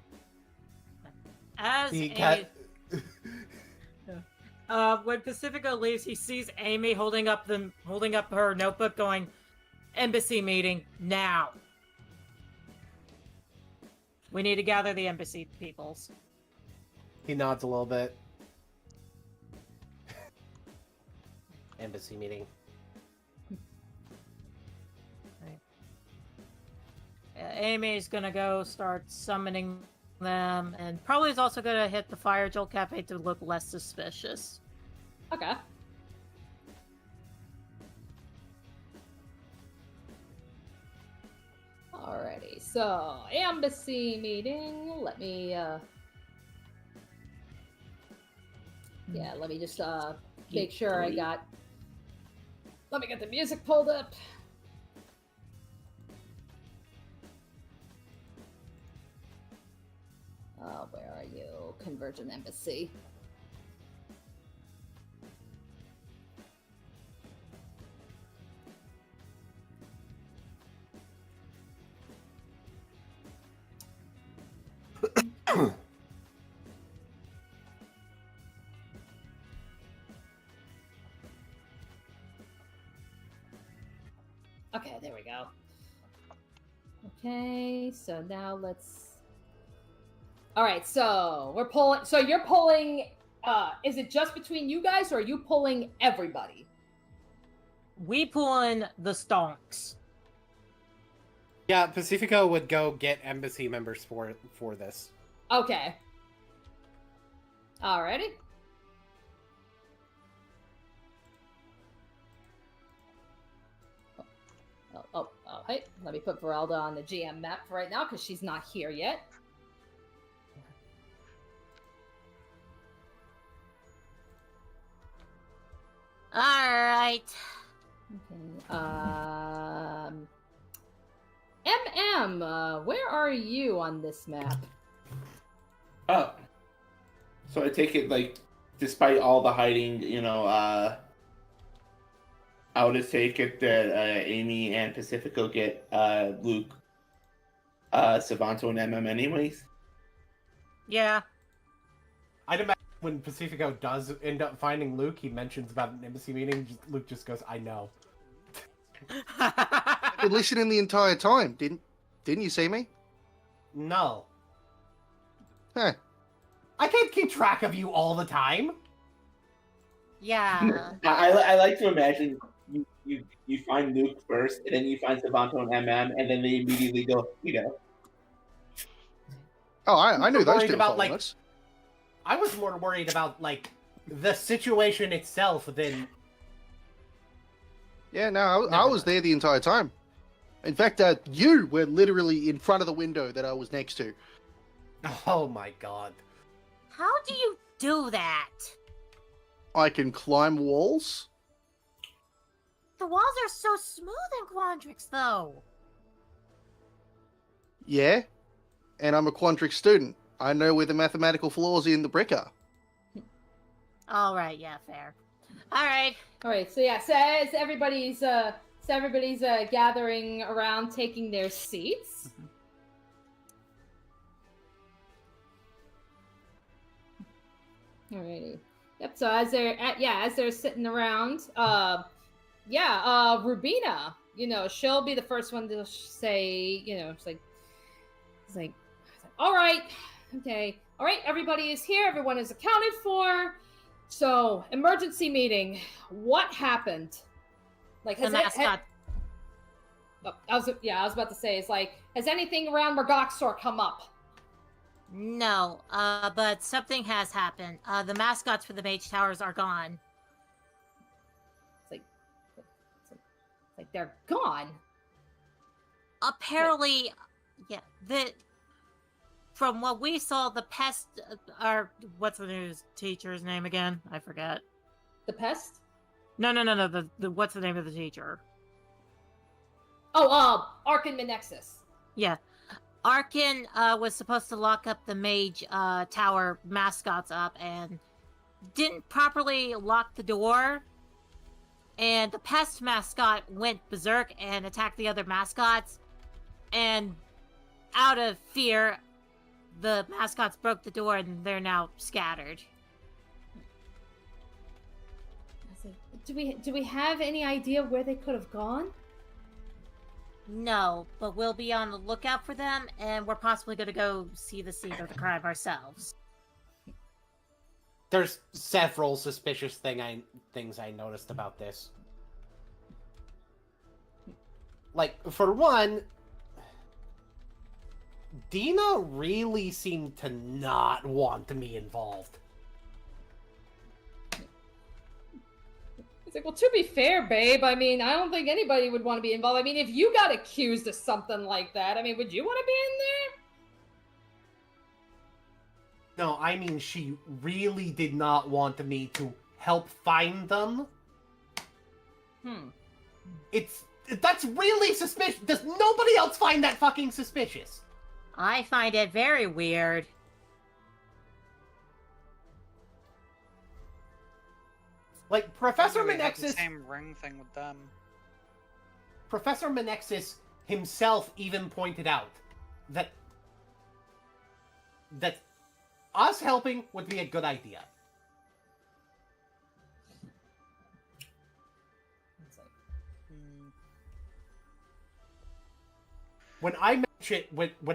C: As when Pacifico leaves, he sees Amy holding up her notebook, going, "Embassy meeting now. We need to gather the embassy peoples."
D: He nods a little bit. Embassy meeting.
C: Amy's gonna go start summoning them, and probably is also gonna hit the Fire Jolt Cafe to look less suspicious.
B: Okay. Alrighty, so embassy meeting. Let me let me just make sure I got. Let me get the music pulled up. Where are you? Convergent Embassy. Okay, there we go. Okay, so now let's... Alright, so we're pulling... So you're pulling... is it just between you guys, or are you pulling everybody?
C: We pulling the stonks.
D: Yeah, Pacifico would go get embassy members for this.
B: Okay. Alrighty. Oh, hey, let me put Veralda on the GM map for right now, because she's not here yet.
H: Alright.
B: Okay. Where are you on this map?
F: Oh. So I take it, like, despite all the hiding, you know, I would take it that Amy and Pacifico get Luke, Savanto, and MM anyways.
C: Yeah.
D: I'd imagine when Pacifico does end up finding Luke, he mentions about an embassy meeting. Luke just goes, "I know."
G: I've been listening the entire time. Didn't you see me?
D: No.
G: Huh.
D: I can't keep track of you all the time.
H: Yeah.
F: I like to imagine you find Luke first, and then you find Savanto and MM, and then they immediately go, you know.
G: Oh, I knew those
D: Worried
G: two
D: about,
G: following
D: like-
G: us.
D: I was more worried about, like, the situation itself than...
G: Yeah, no, I was there the entire time. In fact, you were literally in front of the window that I was next to.
D: Oh my god.
H: How do you do that?
G: I can climb walls.
H: The walls are so smooth in Quandrix, though.
G: Yeah, and I'm a Quandrix student. I know where the mathematical flaws in the brick are.
H: All right, yeah, fair. All right.
B: Alright, so yeah, so as everybody's gathering around, taking their seats. Alrighty. Yep. So as they're sitting around, Rubina, she'll be the first one to say, it's like, all right, okay, all right, everybody is here, everyone is accounted for. So emergency meeting. What happened? Like,
H: The mascot.
B: I was about to say, it's like, has anything around Mergoxor come up?
H: No, but something has happened. The mascots for the mage towers are gone.
B: It's like they're gone.
H: Apparently, yeah. From what we saw, the pest are what's the news teacher's name again? I forget.
B: The pest?
H: No. The what's the name of the teacher?
B: Oh, Arkin Menexus.
H: Yeah. Arkin was supposed to lock up the mage tower mascots up and didn't properly lock the door. And the pest mascot went berserk and attacked the other mascots. And out of fear, the mascots broke the door and they're now scattered.
B: Do we have any idea where they could have gone?
H: No, but we'll be on the lookout for them, and we're possibly going to go see the scene of the crime ourselves.
D: There's several suspicious things I noticed about this. Like, for one, Dina really seemed to not want me involved.
B: It's like, well, to be fair, babe, I mean, I don't think anybody would want to be involved. I mean, if you got accused of something like that, I mean, would you want to be in there?
D: No, I mean, she really did not want me to help find them. That's really suspicious. Does nobody else find that fucking suspicious?
H: I find it very weird.
D: Like, Professor
E: Maybe we have the
D: Menexus...
E: same ring thing with them.
D: Professor Menexus himself even pointed out that us helping would be a good idea. When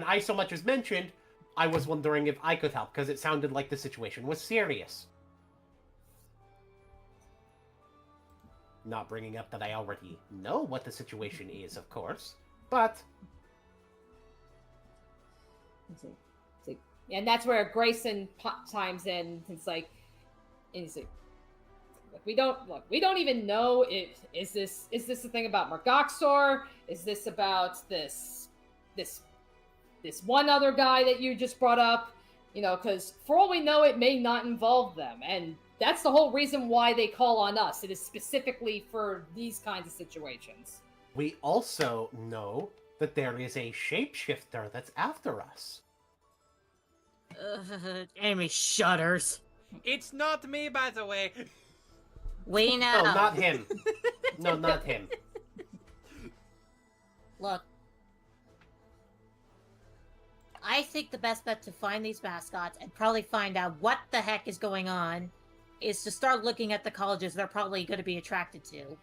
D: I so much as mentioned, I was wondering if I could help, because it sounded like the situation was serious. Not bringing up that I already know what the situation is, of course, but...
B: And that's where Grayson chimes in. It's like, we don't even know if is this the thing about Mergoxor? Is this about this one other guy that you just brought up? You know, because for all we know, it may not involve them, and that's the whole reason why they call on us. It is specifically for these kinds of situations.
D: We also know that there is a shapeshifter that's after us.
H: Amy shudders.
A: It's not me, by the way.
H: We know.
D: No, not him. No, not him.
H: Look, I think the best bet to find these mascots and probably find out what the heck is going on is to start looking at the colleges they're probably going to be attracted to.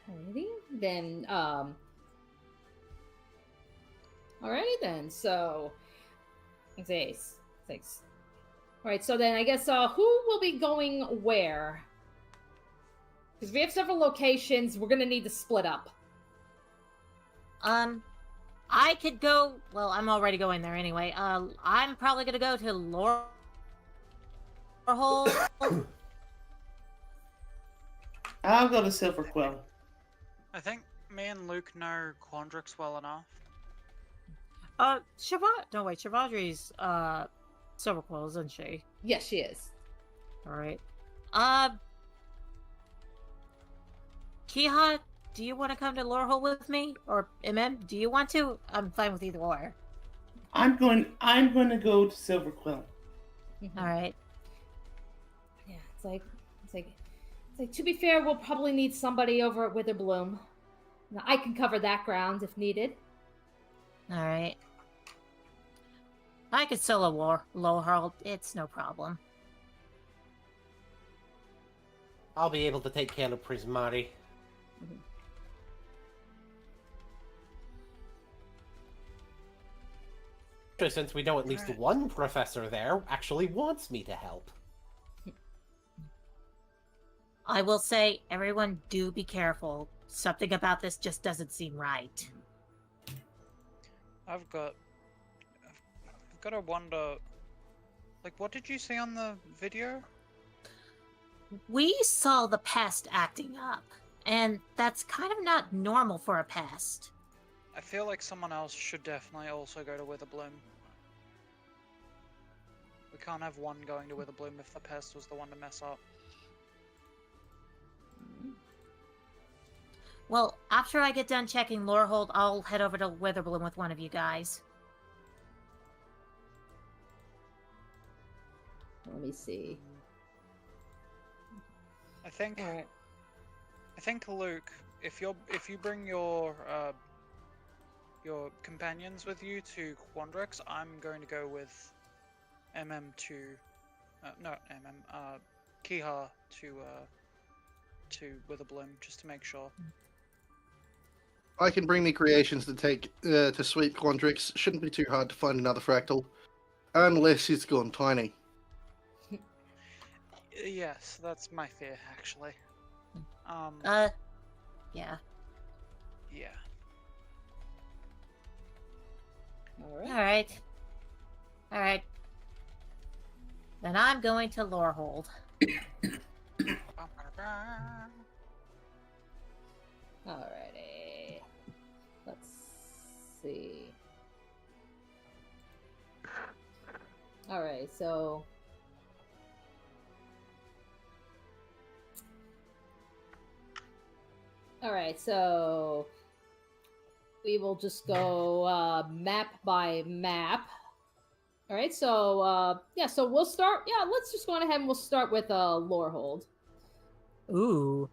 B: Alrighty, then, alrighty then, so, thanks. Alright, so then I guess, who will be going where? Because we have several locations, we're gonna need to split up.
H: I could go, well, I'm already going there anyway. I'm probably gonna go to Lorehold.
F: I'll go to Silver Quill.
E: I think me and Luke know Quandrix well enough.
C: Shavadri's, Silver Quill, isn't she?
B: Yes, she is.
C: Alright.
H: Kiha, do you want to come to Lorehold with me? Or MM, do you want to? I'm fine with either or.
F: I'm going to go to Silver Quill.
H: Alright.
B: Yeah, it's like, to be fair, we'll probably need somebody over at Witherbloom. Now, I can cover that ground if needed.
H: Alright. I could solo Lorehold, it's no problem.
D: I'll be able to take care of Prismari. Since we know at least one professor there actually wants me to help.
H: I will say, everyone do be careful. Something about this just doesn't seem right.
E: I've got to wonder, like, what did you see on the video?
H: We saw the pest acting up, and that's kind of not normal for a pest.
E: I feel like someone else should definitely also go to Witherbloom. We can't have one going to Witherbloom if the pest was the one to mess up.
H: Well, after I get done checking Lorehold, I'll head over to Witherbloom with one of you guys.
B: Let me see.
E: I think Luke, if you bring your companions with you to Quandrix, I'm going to go with Kiha to Witherbloom just to make sure.
G: I can bring me creations to take to sweep Quandrix. Shouldn't be too hard to find another fractal, unless it's gone tiny.
E: Yes, that's my fear, actually.
H: Yeah.
E: Yeah.
B: Alright.
H: Alright. Then I'm going to Lorehold.
B: Alrighty. Let's see. Alright, so... Alright, so... We will just go map by map. Alright, so, yeah, so we'll start... Yeah, let's just go on ahead and we'll start with Lorehold.
C: Ooh.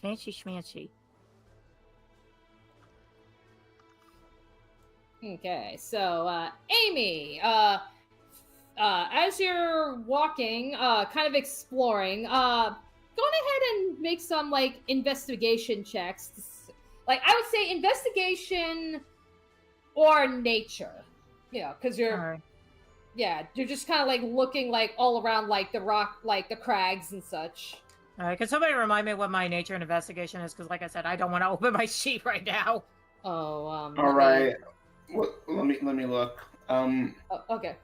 H: Fancy schmancy.
B: Okay, so Amy, as you're walking, kind of exploring, go on ahead and make some like investigation checks. Like I would say, investigation or nature, you know, because you're, yeah, you're just kind of like looking like all around like the rock, like the crags and such.
C: All right, can somebody remind me what my nature and investigation is? Because, like I said, I don't want to open my sheet right now.
B: Oh,
F: All right. Well, let me look.
B: Okay.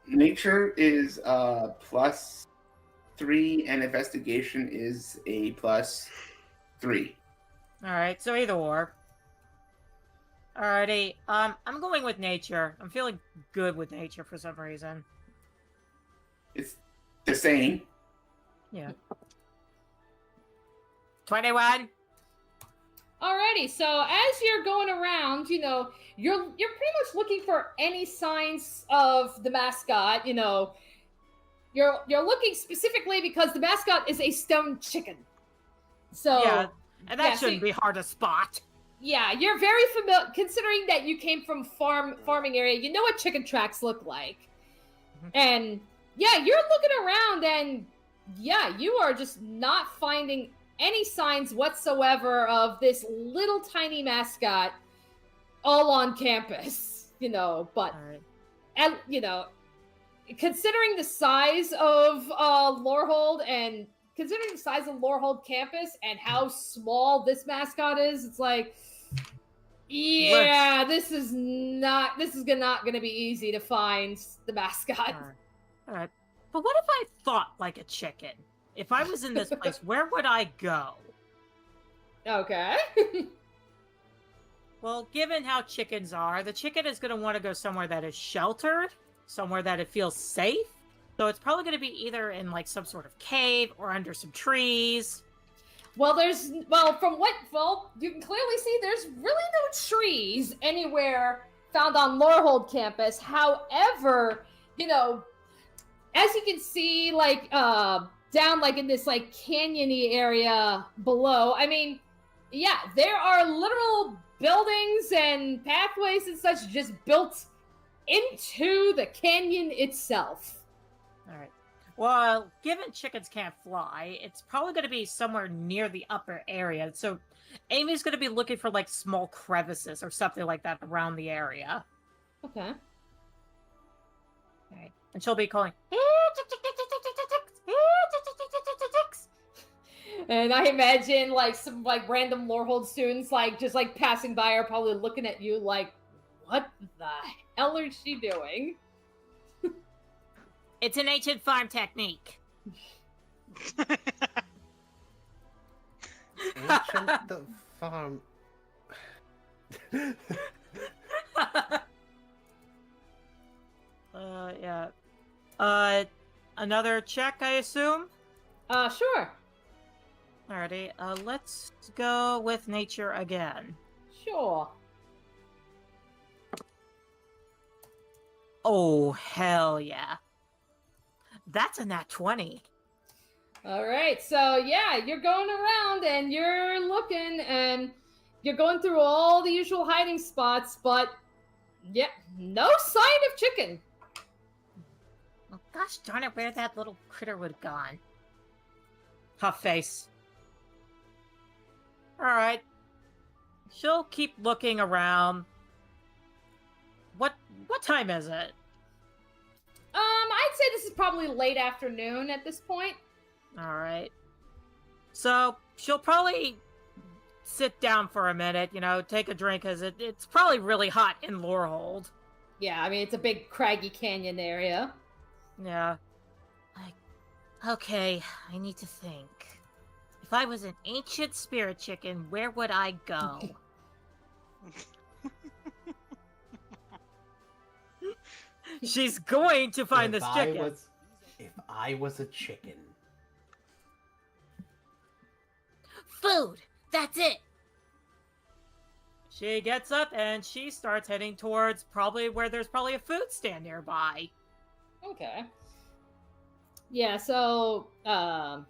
F: Nature is +3, and investigation is a +3.
C: All right, so either or. Alrighty, I'm going with nature. I'm feeling good with nature for some reason.
F: It's the same.
C: Yeah. 21.
B: Alrighty, so as you're going around, you know, you're pretty much looking for any signs of the mascot. You know, you're looking specifically because the mascot is a stone chicken. So
C: yeah, and that
B: yeah,
C: shouldn't be hard to spot.
B: Yeah, you're very familiar, considering that you came from farming area. You know what chicken tracks look like, and yeah, you're looking around, and yeah, you are just not finding any signs whatsoever of this little tiny mascot all on campus, you know, but, and, you know, considering the size of Lorehold and considering the size of Lorehold campus and how small this mascot is, it's like, yeah, this is not gonna be easy to find the mascot.
C: All right. But what if I thought like a chicken? If I was in this place, where would I go?
B: Okay.
C: Well, given how chickens are, the chicken is going to want to go somewhere that is sheltered, somewhere that it feels safe. So it's probably going to be either in like some sort of cave or under some trees.
B: Well, you can clearly see there's really no trees anywhere found on Lorehold campus. However, you know, as you can see, like, down like in this like canyony area below, I mean, yeah, there are literal buildings and pathways and such just built into the canyon itself.
C: All right. Well, given chickens can't fly, it's probably going to be somewhere near the upper area. So Amy's going to be looking for like small crevices or something like that around the area.
B: Okay.
C: All right. And she'll be calling.
B: And I imagine like some like random Lorehold students like just like passing by are probably looking at you like, what the hell is she doing?
C: It's an ancient farm technique.
D: Ancient the farm.
C: Yeah. Another check, I assume?
B: Sure.
C: Alrighty, let's go with nature again.
B: Sure.
C: Oh, hell yeah. That's a nat 20.
B: Alright, so yeah, you're going around and you're looking and you're going through all the usual hiding spots, but yeah, no sign of chicken.
C: Oh, gosh darn it, where that little critter would have gone. Tough face. Alright. She'll keep looking around. What time is it?
B: I'd I'd say this is probably late afternoon at this point.
C: All right. So she'll probably sit down for a minute, take a drink, because it's probably really hot in Lorehold.
B: Yeah, I mean, it's a big craggy canyon area.
C: Yeah.
H: Okay, I need to think. If I was an ancient spirit chicken, where would I go?
C: She's going to find this chicken.
D: If I was a chicken.
H: Food! That's it!
C: She gets up and she starts heading towards probably where there's probably a food stand nearby.
B: Okay. Yeah, so, alright,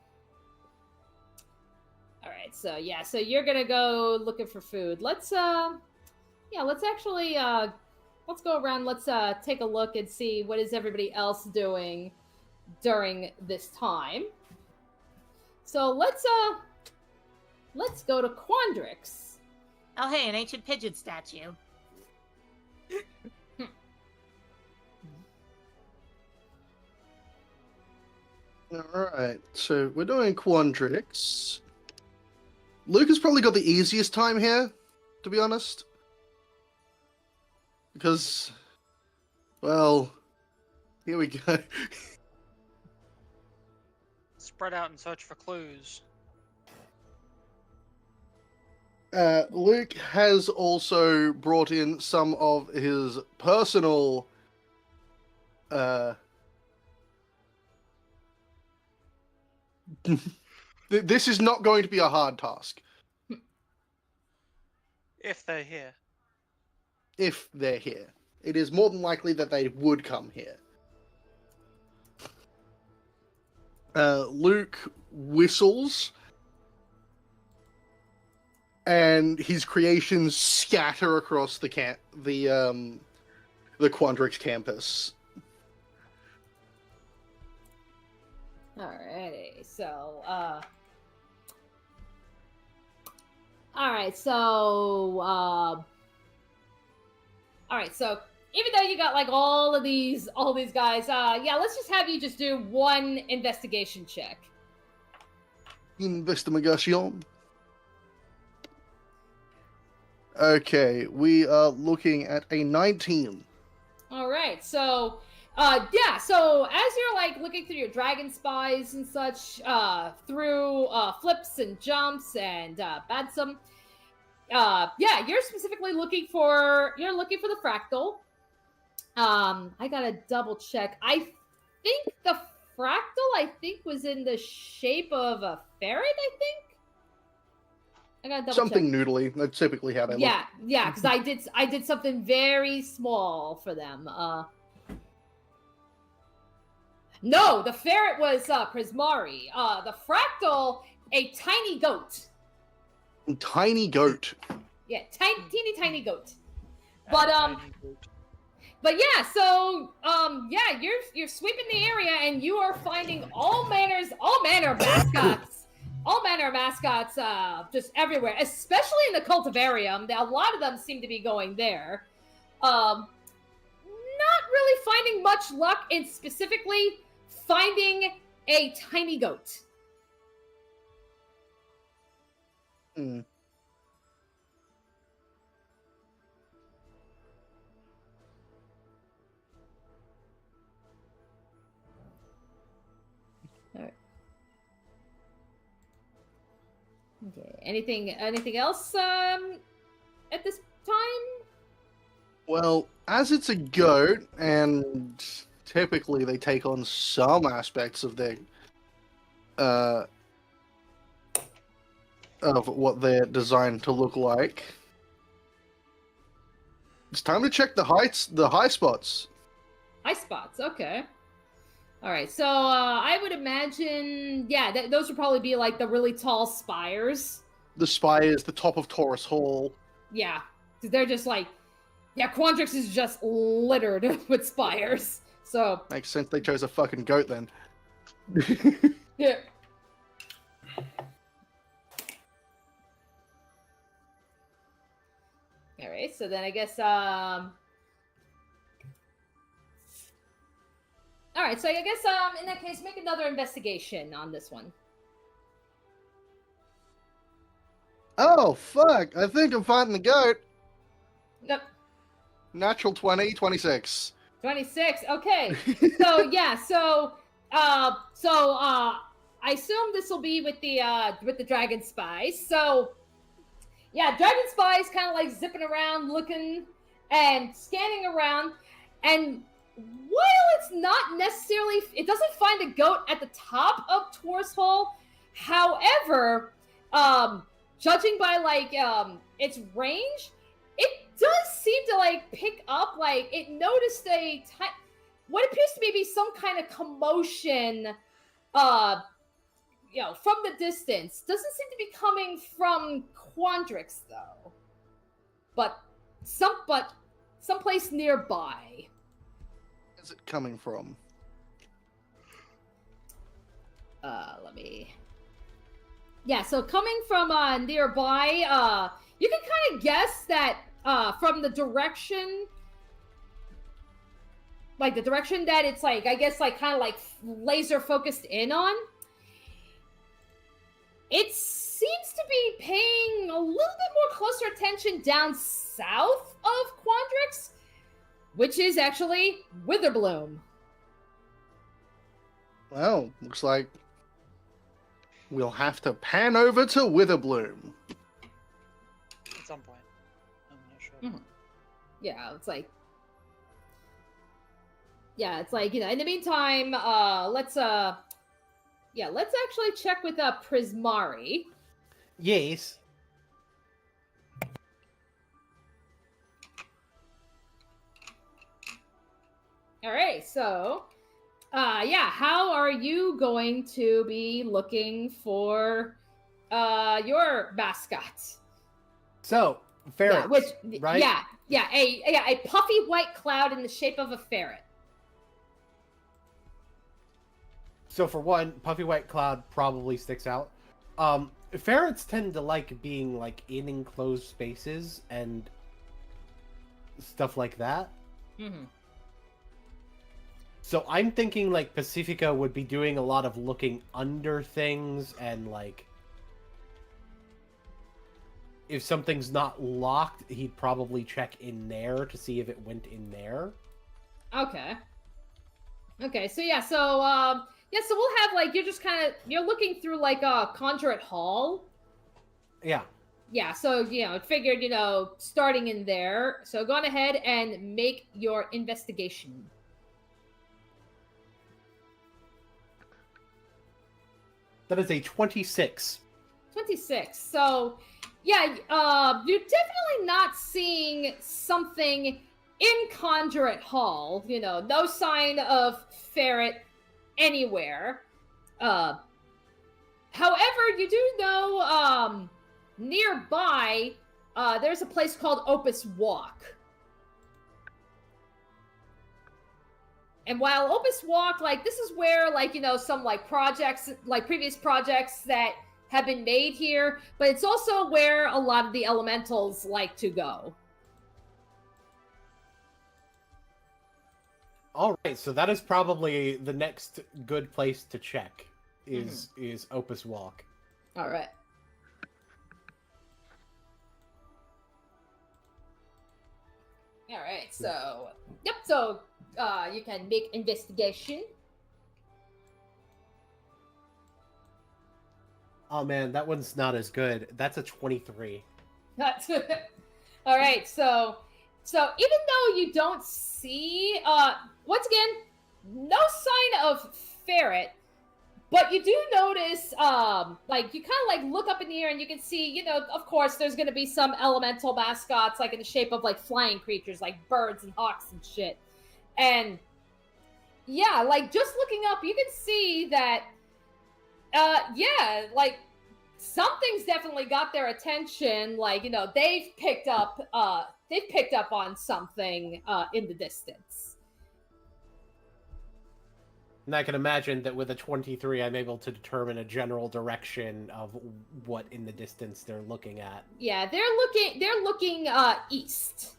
B: so, yeah, so you're gonna go looking for food. Let's actually, let's go around, let's, take a look and see what is everybody else doing during this time. So, let's go to Quandrix.
H: Oh, hey, an ancient pigeon statue.
G: Alright, so we're doing Quandrix. Luke has probably got the easiest time here, to be honest. Because, well, here we go.
E: Spread out and search for clues.
G: Luke has also brought in some of his personal this is not going to be a hard task.
E: If they're here.
G: If they're here. It is more than likely that they would come here. Luke whistles, and his creations scatter across the Quandrix campus.
B: Alrighty, so, even though you got, like, all these guys, yeah, let's just have you just do one investigation check.
G: Investigation. Okay, we are looking at a 19.
B: Alright, so, yeah, so as you're, like, looking through your dragon spies and such, through, flips and jumps and, badsum, yeah, you're specifically looking for the fractal. I gotta double check. I think the fractal, was in the shape of a ferret, I think? I gotta double
G: Something
B: check.
G: noodly. That's typically how they look.
B: Yeah, because I did something very small for them. No, the ferret was Prismari. The fractal, a tiny goat.
G: Tiny goat.
B: Yeah, teeny tiny goat. But yeah, so yeah, you're sweeping the area and you are finding all manner of mascots. All manner of mascots just everywhere, especially in the cultivarium. A lot of them seem to be going there. Not really finding much luck in specifically finding a tiny goat.
G: Hmm.
B: Okay. Anything else at this time?
G: Well, as it's a goat, and typically they take on some aspects of their of what they're designed to look like. It's time to check the high spots.
B: High spots, okay. All right, so I would imagine, yeah, those would probably be like the really tall spires.
G: The spires, the top of Taurus Hall.
B: Yeah, because they're just like, yeah, Quandrix is just littered with spires. So
G: Makes sense they chose a fucking goat then.
B: yeah. All right, so then I guess All right, so I guess in that case, make another investigation on this one.
G: Oh, fuck. I think I'm finding the goat.
B: Yep.
G: Natural 20, 26.
B: 26. Okay. So yeah. I assume this will be with the dragon spies. So yeah, dragon spies kind of like zipping around, looking and scanning around, and while it's not necessarily, it doesn't find a goat at the top of Tor's Hole. However, judging by like its range, it does seem to like pick up, like it noticed what appears to be some kind of commotion, from the distance. Doesn't seem to be coming from Quandrix though, but someplace nearby.
G: Where's it coming from?
B: Yeah, so coming from nearby, you can kind of guess that from the direction, like the direction that it's like, I guess like kind of like laser focused in on, it seems to be paying a little bit more closer attention down south of Quandrix, which is actually Witherbloom.
G: Well, looks like we'll have to pan over to Witherbloom.
E: At some point. I'm not sure.
B: Mm-hmm. Yeah, it's like, in the meantime, let's actually check with Prismari.
D: Yes.
B: All right, so how are you going to be looking for your mascots?
D: So, ferrets, right?
B: A puffy white cloud in the shape of a ferret.
D: So for one, puffy white cloud probably sticks out. Ferrets tend to like being like in enclosed spaces and stuff like that.
B: Mm-hmm.
D: So I'm thinking like Pacifico would be doing a lot of looking under things, and like if something's not locked, he'd probably check in there to see if it went in there.
B: Okay, so so we'll have like, you're looking through like a Conjurate Hall.
D: Yeah.
B: Yeah, so figured, starting in there. So go on ahead and make your investigation.
D: That is a 26.
B: 26. So, yeah, you're definitely not seeing something in Conjurate Hall. No sign of ferret anywhere. However, you do know nearby there's a place called Opus Walk. And while Opus Walk, like, this is where, like, some, like, projects, like, previous projects that have been made here, but it's also where a lot of the elementals like to go.
D: All right, so that is probably the next good place to check, is Opus Walk.
B: All right. All right, so, yep, so you can make investigation.
D: Oh man, that one's not as good. That's a 23.
B: All right, so even though you don't see, once again, no sign of ferret, but you do notice, like, you kind of, like, look up in the air and you can see, of course, there's going to be some elemental mascots, like, in the shape of, like, flying creatures, like birds and hawks and shit. And, yeah, like, just looking up, you can see that, yeah, like, something's definitely got their attention. Like, they've picked up on something, in the distance.
D: And I can imagine that with a 23, I'm able to determine a general direction of what in the distance they're looking at.
B: Yeah, they're looking east.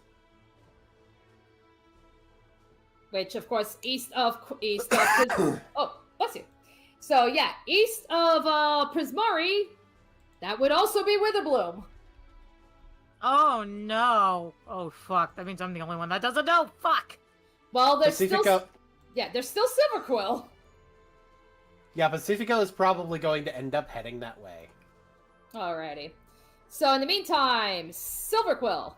B: which of course east of oh, bless you. So yeah, east of Prismari, that would also be Witherbloom.
C: Oh no! Oh fuck! That means I'm the only one that doesn't know. Fuck!
B: Well, there's
D: Pacifico.
B: still there's still Silverquill.
D: Yeah, Pacifico is probably going to end up heading that way.
B: Alrighty. So in the meantime, Silverquill.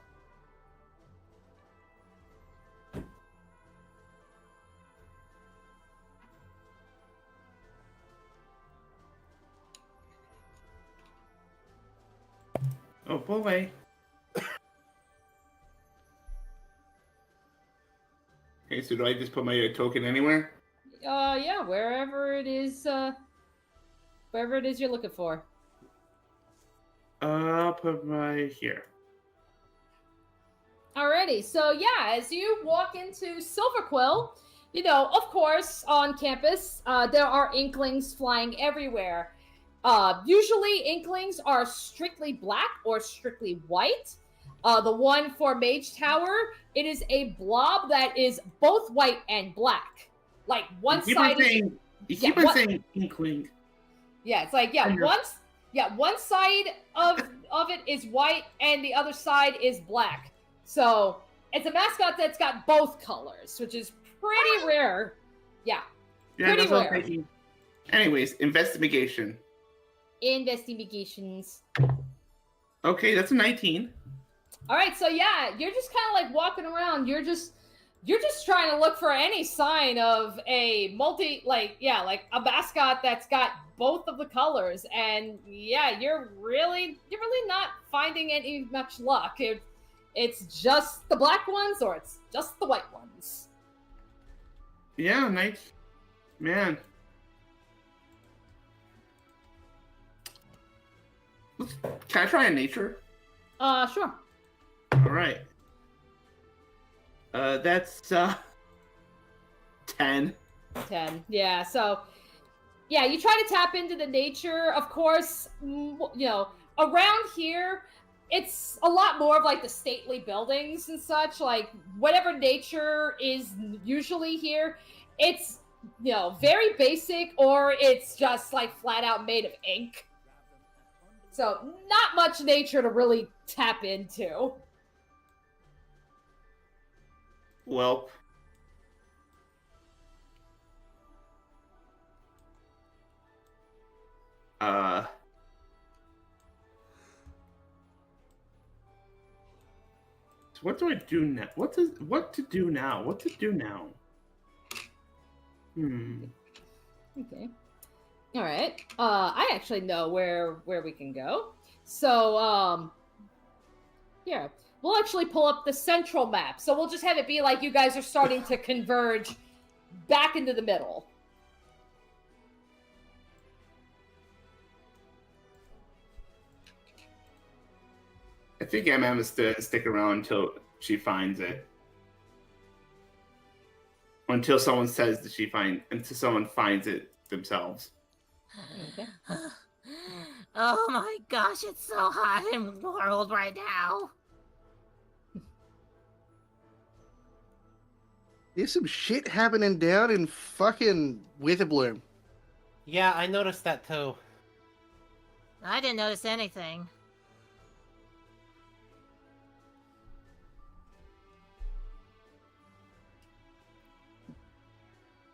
F: Oh boy. Okay, so do I just put my token anywhere?
B: Yeah, wherever it is you're looking for.
F: I'll put my here.
B: Alrighty, so yeah, as you walk into Silverquill, you know, of course, on campus, there are Inklings flying everywhere. Usually, Inklings are strictly black or strictly white. The one for Mage Tower, it is a blob that is both white and black. Like, one side
F: You keep on saying Inkling.
B: Yeah, it's like, one side of it is white and the other side is black. So it's a mascot that's got both colors, which is pretty rare. Yeah, pretty
F: that's what I'm
B: rare.
F: thinking. Anyways, investigation.
B: Investigations.
F: Okay, that's a 19.
B: All right, so yeah, you're just kind of like walking around. You're just trying to look for any sign of a like a mascot that's got both of the colors, and yeah, you're really not finding any much luck. It's just the black ones, or it's just the white ones.
F: Yeah, nice. Man. Can I try a nature?
B: Sure.
F: All right. That's 10.
B: 10. Yeah, so yeah, you try to tap into the nature. Of course, you know, around here, it's a lot more of like the stately buildings and such. Like, whatever nature is usually here, it's, you know, very basic, or it's just like flat out made of ink. So, not much nature to really tap into.
F: Well. So what do I do now? What to do now?
B: Okay. All right. I actually know where we can go. So, here. We'll actually pull up the central map. So we'll just have it be like you guys are starting to converge back into the middle.
F: I think MM is to stick around until she finds it. Until someone says that until someone finds it themselves.
B: Okay.
H: Oh my gosh, it's so hot in the world right now.
G: There's some shit happening down in fucking Witherbloom.
D: Yeah, I noticed that too.
H: I didn't notice anything.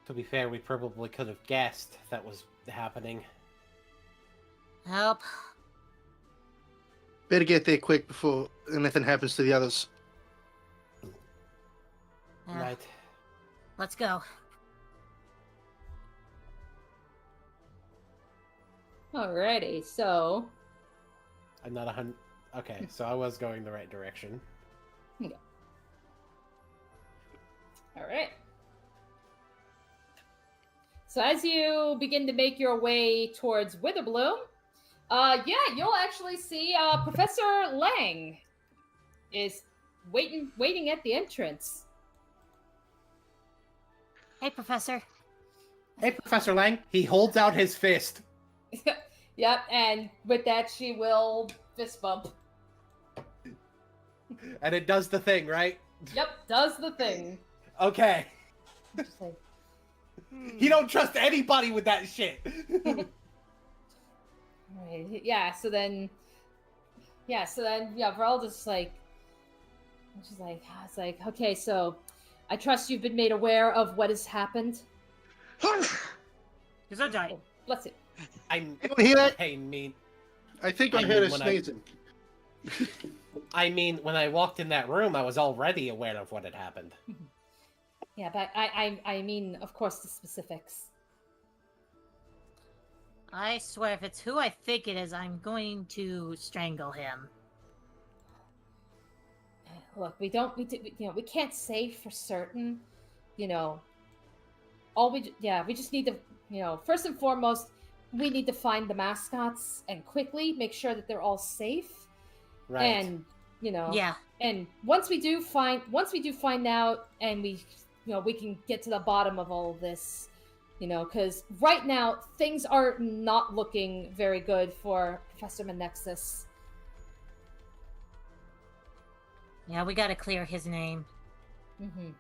D: To be fair, we probably could have guessed that was happening.
H: Help.
G: Better get there quick before anything happens to the others.
D: Right.
H: Let's go.
B: Alrighty, so...
D: I'm not 100... Okay, so I was going the right direction.
B: Yeah. Alright. So as you begin to make your way towards Witherbloom, yeah, you'll actually see Professor Lang is waiting at the entrance.
H: Hey, Professor.
D: Hey, Professor Lang. He holds out his fist.
B: Yep, and with that, she will fist bump.
D: And it does the thing, right?
B: Yep, does the thing.
D: Okay.
B: Just like,
D: He don't trust anybody with that shit.
B: right. Yeah. So then, yeah. Veralda's like, she's like, it's like, okay, so I trust you've been made aware of what has happened.
C: He's a giant.
B: Oh, bless it.
D: I'm.
G: You hear that?
D: I mean,
G: I think I
D: I
G: heard
D: mean,
G: her
D: when I-
G: sneezing.
D: when I walked in that room, I was already aware of what had happened.
B: Yeah, but I mean, of course, the specifics.
H: I swear, if it's who I think it is, I'm going to strangle him.
B: Look, we can't say for certain, we just need to, first and foremost, we need to find the mascots and quickly make sure that they're all safe.
D: Right.
B: And,
H: Yeah.
B: and once we do find out and we can get to the bottom of all of this, because right now things are not looking very good for Professor Manexus.
H: Yeah, we gotta clear his name.
B: Mm-hmm.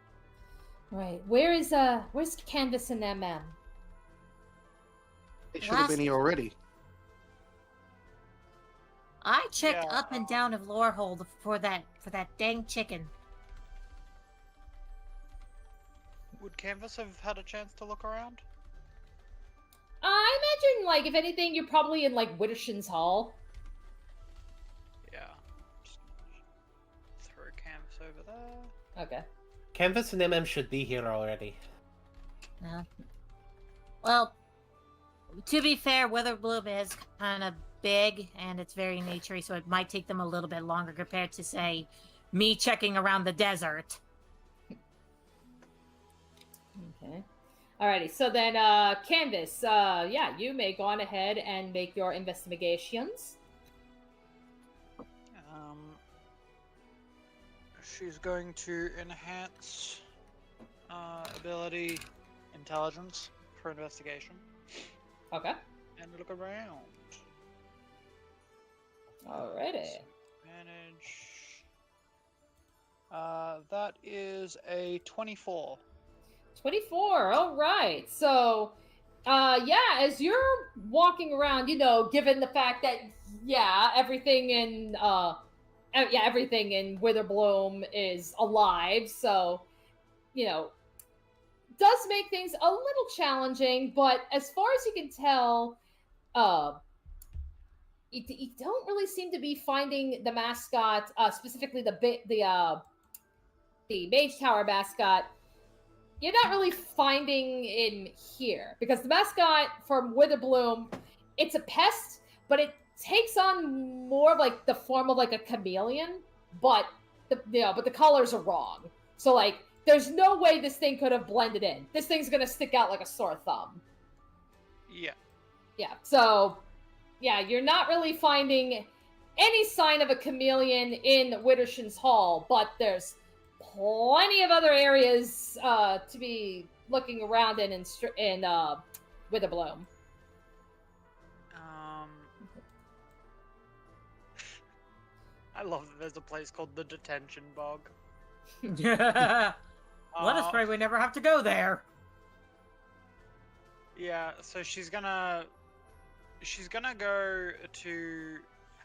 B: Right. Where's Canvas and MM?
G: They should have been here already.
H: I checked
E: Yeah,
H: up and down of Lorehold for that dang chicken.
E: Would Canvas have had a chance to look around?
B: I imagine, if anything, you're probably in, Widdershin's Hall.
E: Yeah. Just throw Canvas over there.
B: Okay.
D: Canvas and MM should be here already.
H: Well, to be fair, Witherbloom is kind of big and it's very naturey, so it might take them a little bit longer compared to, say, me checking around the desert.
B: Okay. Alrighty, so then, Canvas, you may go on ahead and make your investigations.
E: She's going to enhance ability intelligence for investigation
B: Okay.
E: and look around.
B: Alrighty.
E: Manage. That is a 24.
B: 24, alright. So, as you're walking around, given the fact that, everything in Witherbloom is alive, so, does make things a little challenging, but as far as you can tell, you don't really seem to be finding the mascot, specifically the Mage Tower mascot. You're not really finding in here because the mascot from Witherbloom, it's a pest, but it takes on more of the form of a chameleon, but the colors are wrong. So there's no way this thing could have blended in. This thing's gonna stick out like a sore thumb.
E: Yeah.
B: Yeah. So, you're not really finding any sign of a chameleon in Widdershin's Hall, but there's plenty of other areas to be looking around in Witherbloom.
E: I love that there's a place called the Detention Bog.
C: Let us pray we never have to go there.
E: Yeah, so she's gonna go to.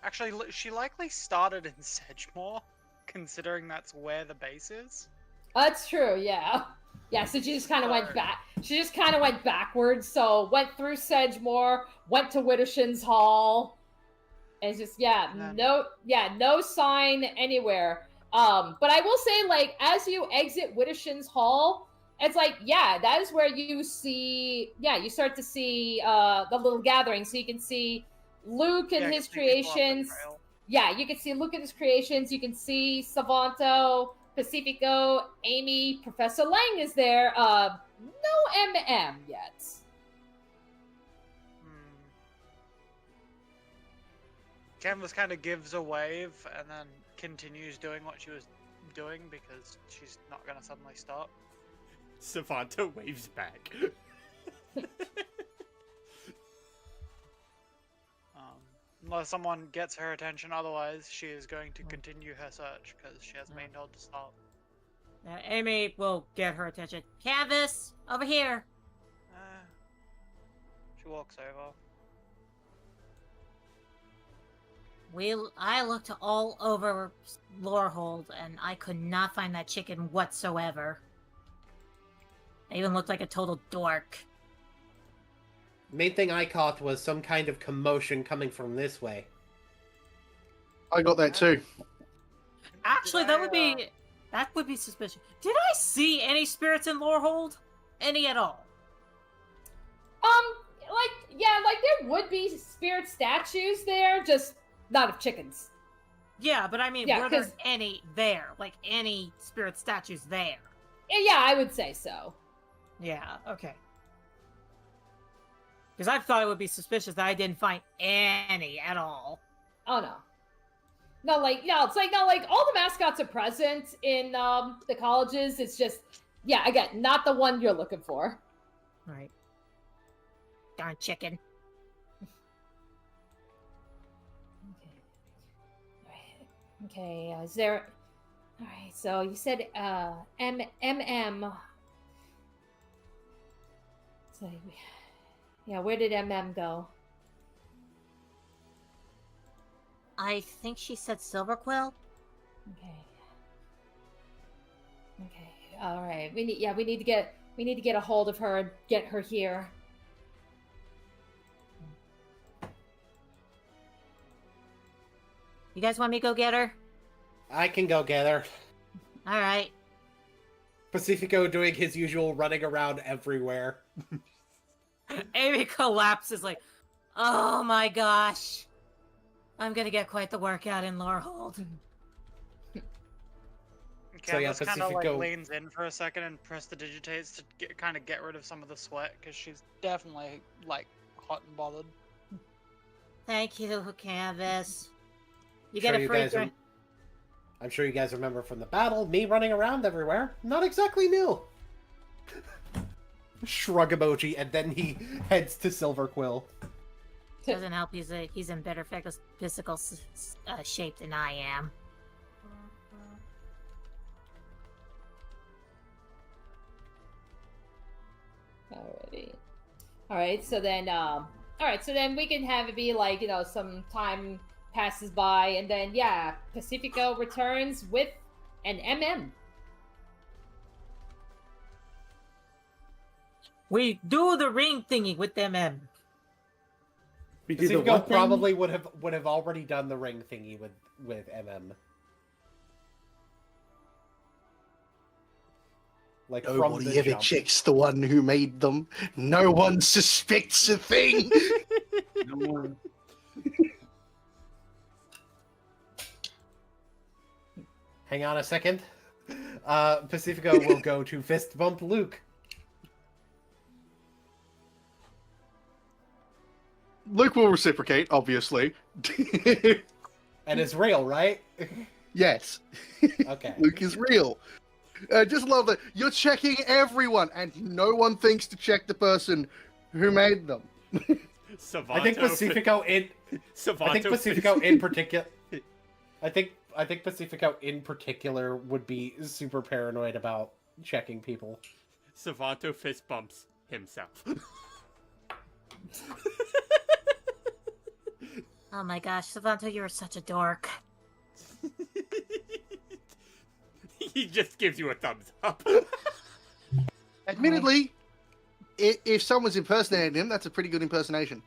E: Actually, she likely started in Sedgemoor, considering that's where the base is.
B: That's true, yeah. Yeah, so she just kind of went back. She just kind of went backwards. So went through Sedgemoor, went to Widdershin's Hall, and it's just no sign anywhere. But I will say, as you exit Widdershin's Hall, it's that is where you see, you start to see the little gathering. So you can see Luke and his creations. Yeah, you can see Luke and his creations. You can see Savanto, Pacifico, Amy, Professor Lang is there. No MM yet.
E: Canvas kind of gives a wave and then continues doing what she was doing because she's not going to suddenly stop.
A: Savanto waves back.
E: Unless someone gets her attention, otherwise she is going to continue her search because she hasn't been told to stop.
C: Amy will get her attention. Canvas, over here.
E: She walks over.
H: I looked all over Lorehold, and I could not find that chicken whatsoever. I even looked like a total dork.
D: Main thing I caught was some kind of commotion coming from this way.
G: I got that too.
C: Actually, that would be suspicious. Did I see any spirits in Lorehold? Any at all?
B: Like there would be spirit statues there, just not of chickens.
C: Yeah, but I mean,
B: Yeah,
C: were there
B: 'cause-
C: any there? Like, any spirit statues there?
B: Yeah, I would say so.
C: Yeah, okay. Because I thought it would be suspicious that I didn't find any at all.
B: Oh no. It's like all the mascots are present in the colleges. It's just again, not the one you're looking for.
C: Right. Darn chicken.
B: Okay, is there... Alright, so you said, MM... So, yeah, where did MM go?
H: I think she said Silverquill.
B: Okay, alright. We need to get a hold of her and get her here.
H: You guys want me to go get her?
D: I can go get her.
H: All right.
D: Pacifico doing his usual running around everywhere.
C: Amy collapses like, oh my gosh. I'm gonna get quite the workout in Lorehold.
D: So, yeah,
E: Candace kind of
D: Pacifico-
E: leans in for a second and prestidigitates to get rid of some of the sweat because she's definitely hot and bothered.
H: Thank you, Canvas.
C: You get a free drink.
D: I'm sure you guys remember from the battle, me running around everywhere. Not exactly new. Shrug emoji, and then he heads to Silverquill.
H: Doesn't help. He's in better physical shape than I am.
B: Alright, so then we can have it be like, some time passes by, and then Pacifico returns with an MM.
C: We do the ring thingy with them, M.
J: We do the
D: Pacifico
J: what thing?
D: probably would have already done the ring thingy with MM. Like from
G: Nobody
D: the
G: ever
D: jump.
G: checks the one who made them. No one suspects a thing.
J: No one.
D: Hang on a second. Pacifico will go to fist bump Luke.
G: Luke will reciprocate, obviously.
D: And it's real, right?
G: Yes.
D: Okay.
G: Luke is real. Just love that. You're checking everyone, and no one thinks to check the person who made them.
A: Savanto,
D: I think Pacifico in particular. I think Pacifico in particular would be super paranoid about checking people.
A: Savanto fist bumps himself.
H: Oh my gosh, Savanto, you are such a dork.
A: He just gives you a thumbs up.
G: Admittedly, if someone's impersonating him, that's a pretty good impersonation.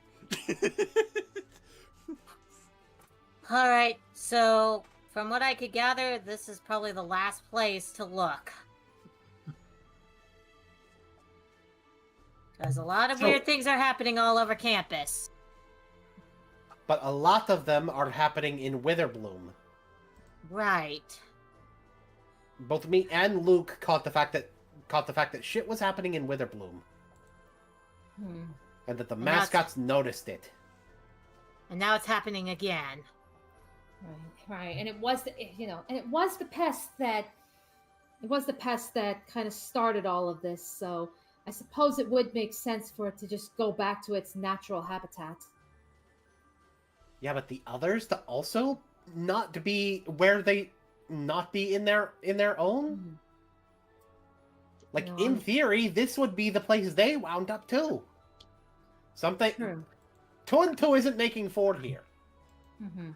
H: All right, so from what I could gather, this is probably the last place to look. Because a lot of weird things are happening all over campus.
D: But a lot of them are happening in Witherbloom.
H: Right.
D: Both me and Luke caught the fact that shit was happening in Witherbloom. And that the
H: And
D: mascots noticed it.
H: And now it's happening again.
B: Right, and it was the pest that kind of started all of this. So I suppose it would make sense for it to just go back to its natural habitat.
D: Yeah, but the others to also not to be where they not be in their own. Like,
C: No,
D: in
C: I'm-
D: theory, this would be the place they wound up too. Something...
B: True.
D: 2 and 2 isn't making 4 here.
B: Mm-hmm.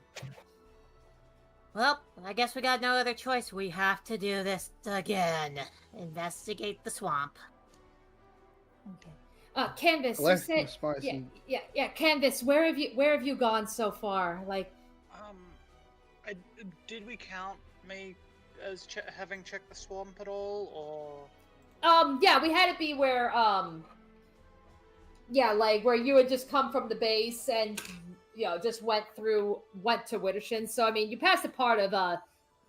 H: Well, I guess we got no other choice. We have to do this again. Investigate the swamp.
B: Okay. Canvas, you
G: Less
B: said...
G: spicy.
B: Yeah, Canvas, where have you gone so far? Like,
E: Did we count me as having checked the swamp at all, or?
B: yeah, we had it be where, yeah, like where you had just come from the base and, just went to Wittershin. So, I mean, you passed a part of,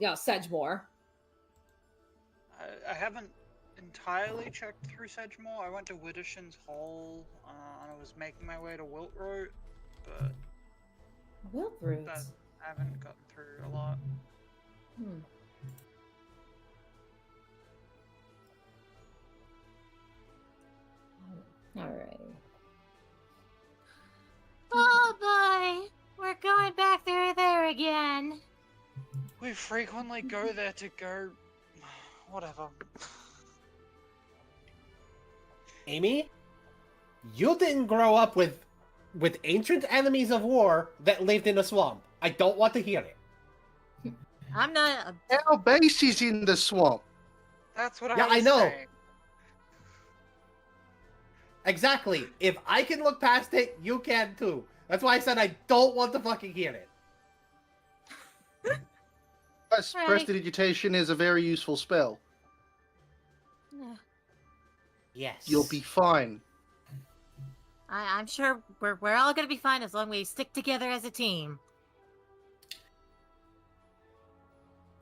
B: Sedgemoor.
E: I haven't entirely checked through Sedgemoor. I went to Wittershin's Hole, and I was making my way to Wiltroot, but
B: Wiltroot?
E: I haven't gotten through a lot.
B: Alright.
H: Oh boy, we're going back through there again.
E: We frequently go there to go... whatever.
D: Amy, you didn't grow up with ancient enemies of war that lived in a swamp. I don't want to hear it.
H: I'm not.
G: Our base is in the swamp.
E: That's what
D: Yeah,
E: I was
D: I know.
E: saying.
D: Exactly. If I can look past it, you can too. That's why I said I don't want to fucking hear it.
G: Yes,
H: Right.
G: prestidigitation is a very useful spell.
D: Yes.
G: You'll be fine.
H: I'm sure we're all gonna be fine as long as we stick together as a team.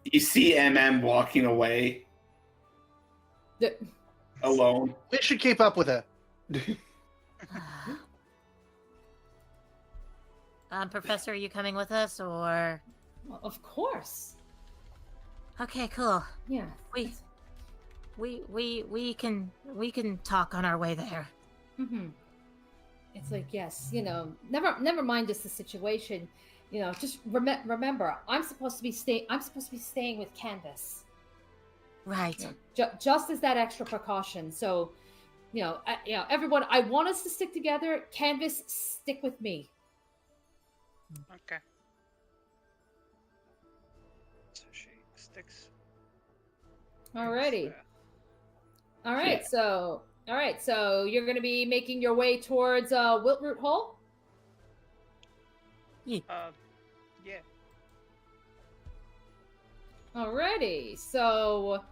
F: You see MM walking away alone.
G: We should keep up with her.
H: Professor, are you coming with us, or?
B: Well, of course.
H: Okay, cool.
B: Yeah.
H: We can talk on our way there.
B: Mm-hmm. It's like, yes, never mind just the situation. Just remember, I'm supposed to be staying with Canvas.
H: Right.
B: Just as that extra precaution. So, everyone, I want us to stick together. Canvas, stick with me.
E: Okay. So she sticks.
B: Alrighty. All right.
F: Yeah.
B: So you're gonna be making your way towards Wiltroot Hall.
E: Yeah.
B: Alrighty. So,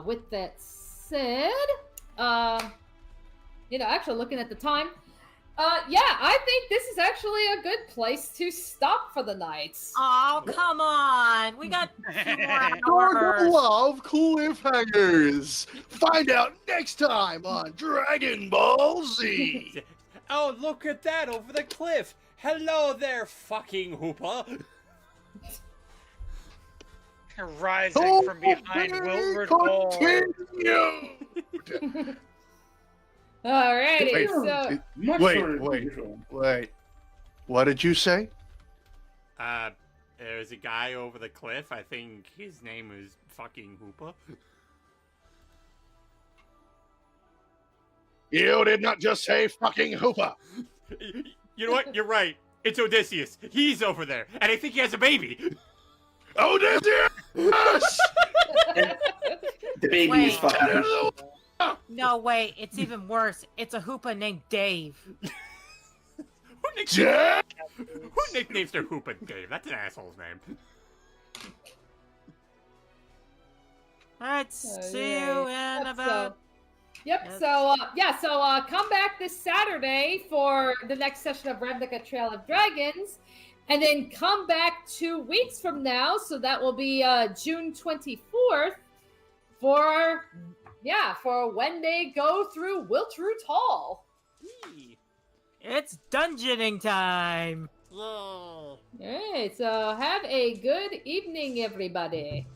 B: with that said, actually looking at the time, yeah, I think this is actually a good place to stop for the night.
H: Oh, come on! We got 2 more
G: Gonna
H: hours.
G: love cliffhangers. Find out next time on Dragon Ball Z.
A: Oh, look at that over the cliff. Hello there, fucking Hoopa.
E: Rising from behind Wilbert Hall.
G: Continue.
B: Alrighty.
G: Wait,
B: So,
F: Much
G: Wait,
F: shorter than
G: wait.
F: usual.
G: Wait. What did you say?
A: There's a guy over the cliff. I think his name is fucking Hoopa.
G: You did not just say fucking Hoopa.
A: You know what? You're right. It's Odysseus. He's over there, and I think he has a baby.
G: Odysseus!
F: The baby
H: Wait.
F: is fucking.
H: No, wait, it's even worse. It's a Hoopa named Dave.
G: Jack!
A: Who nicknames their Hoopa Dave? That's an asshole's name.
H: Alright, see you in about...
B: Yep.
H: Yes.
B: So come back this Saturday for the next session of Ravnica Trail of Dragons, and then come back 2 weeks from now. So that will be June 24th for when they go through Wiltroot Hall.
H: It's dungeoning time!
A: Yay.
B: All right. So have a good evening, everybody.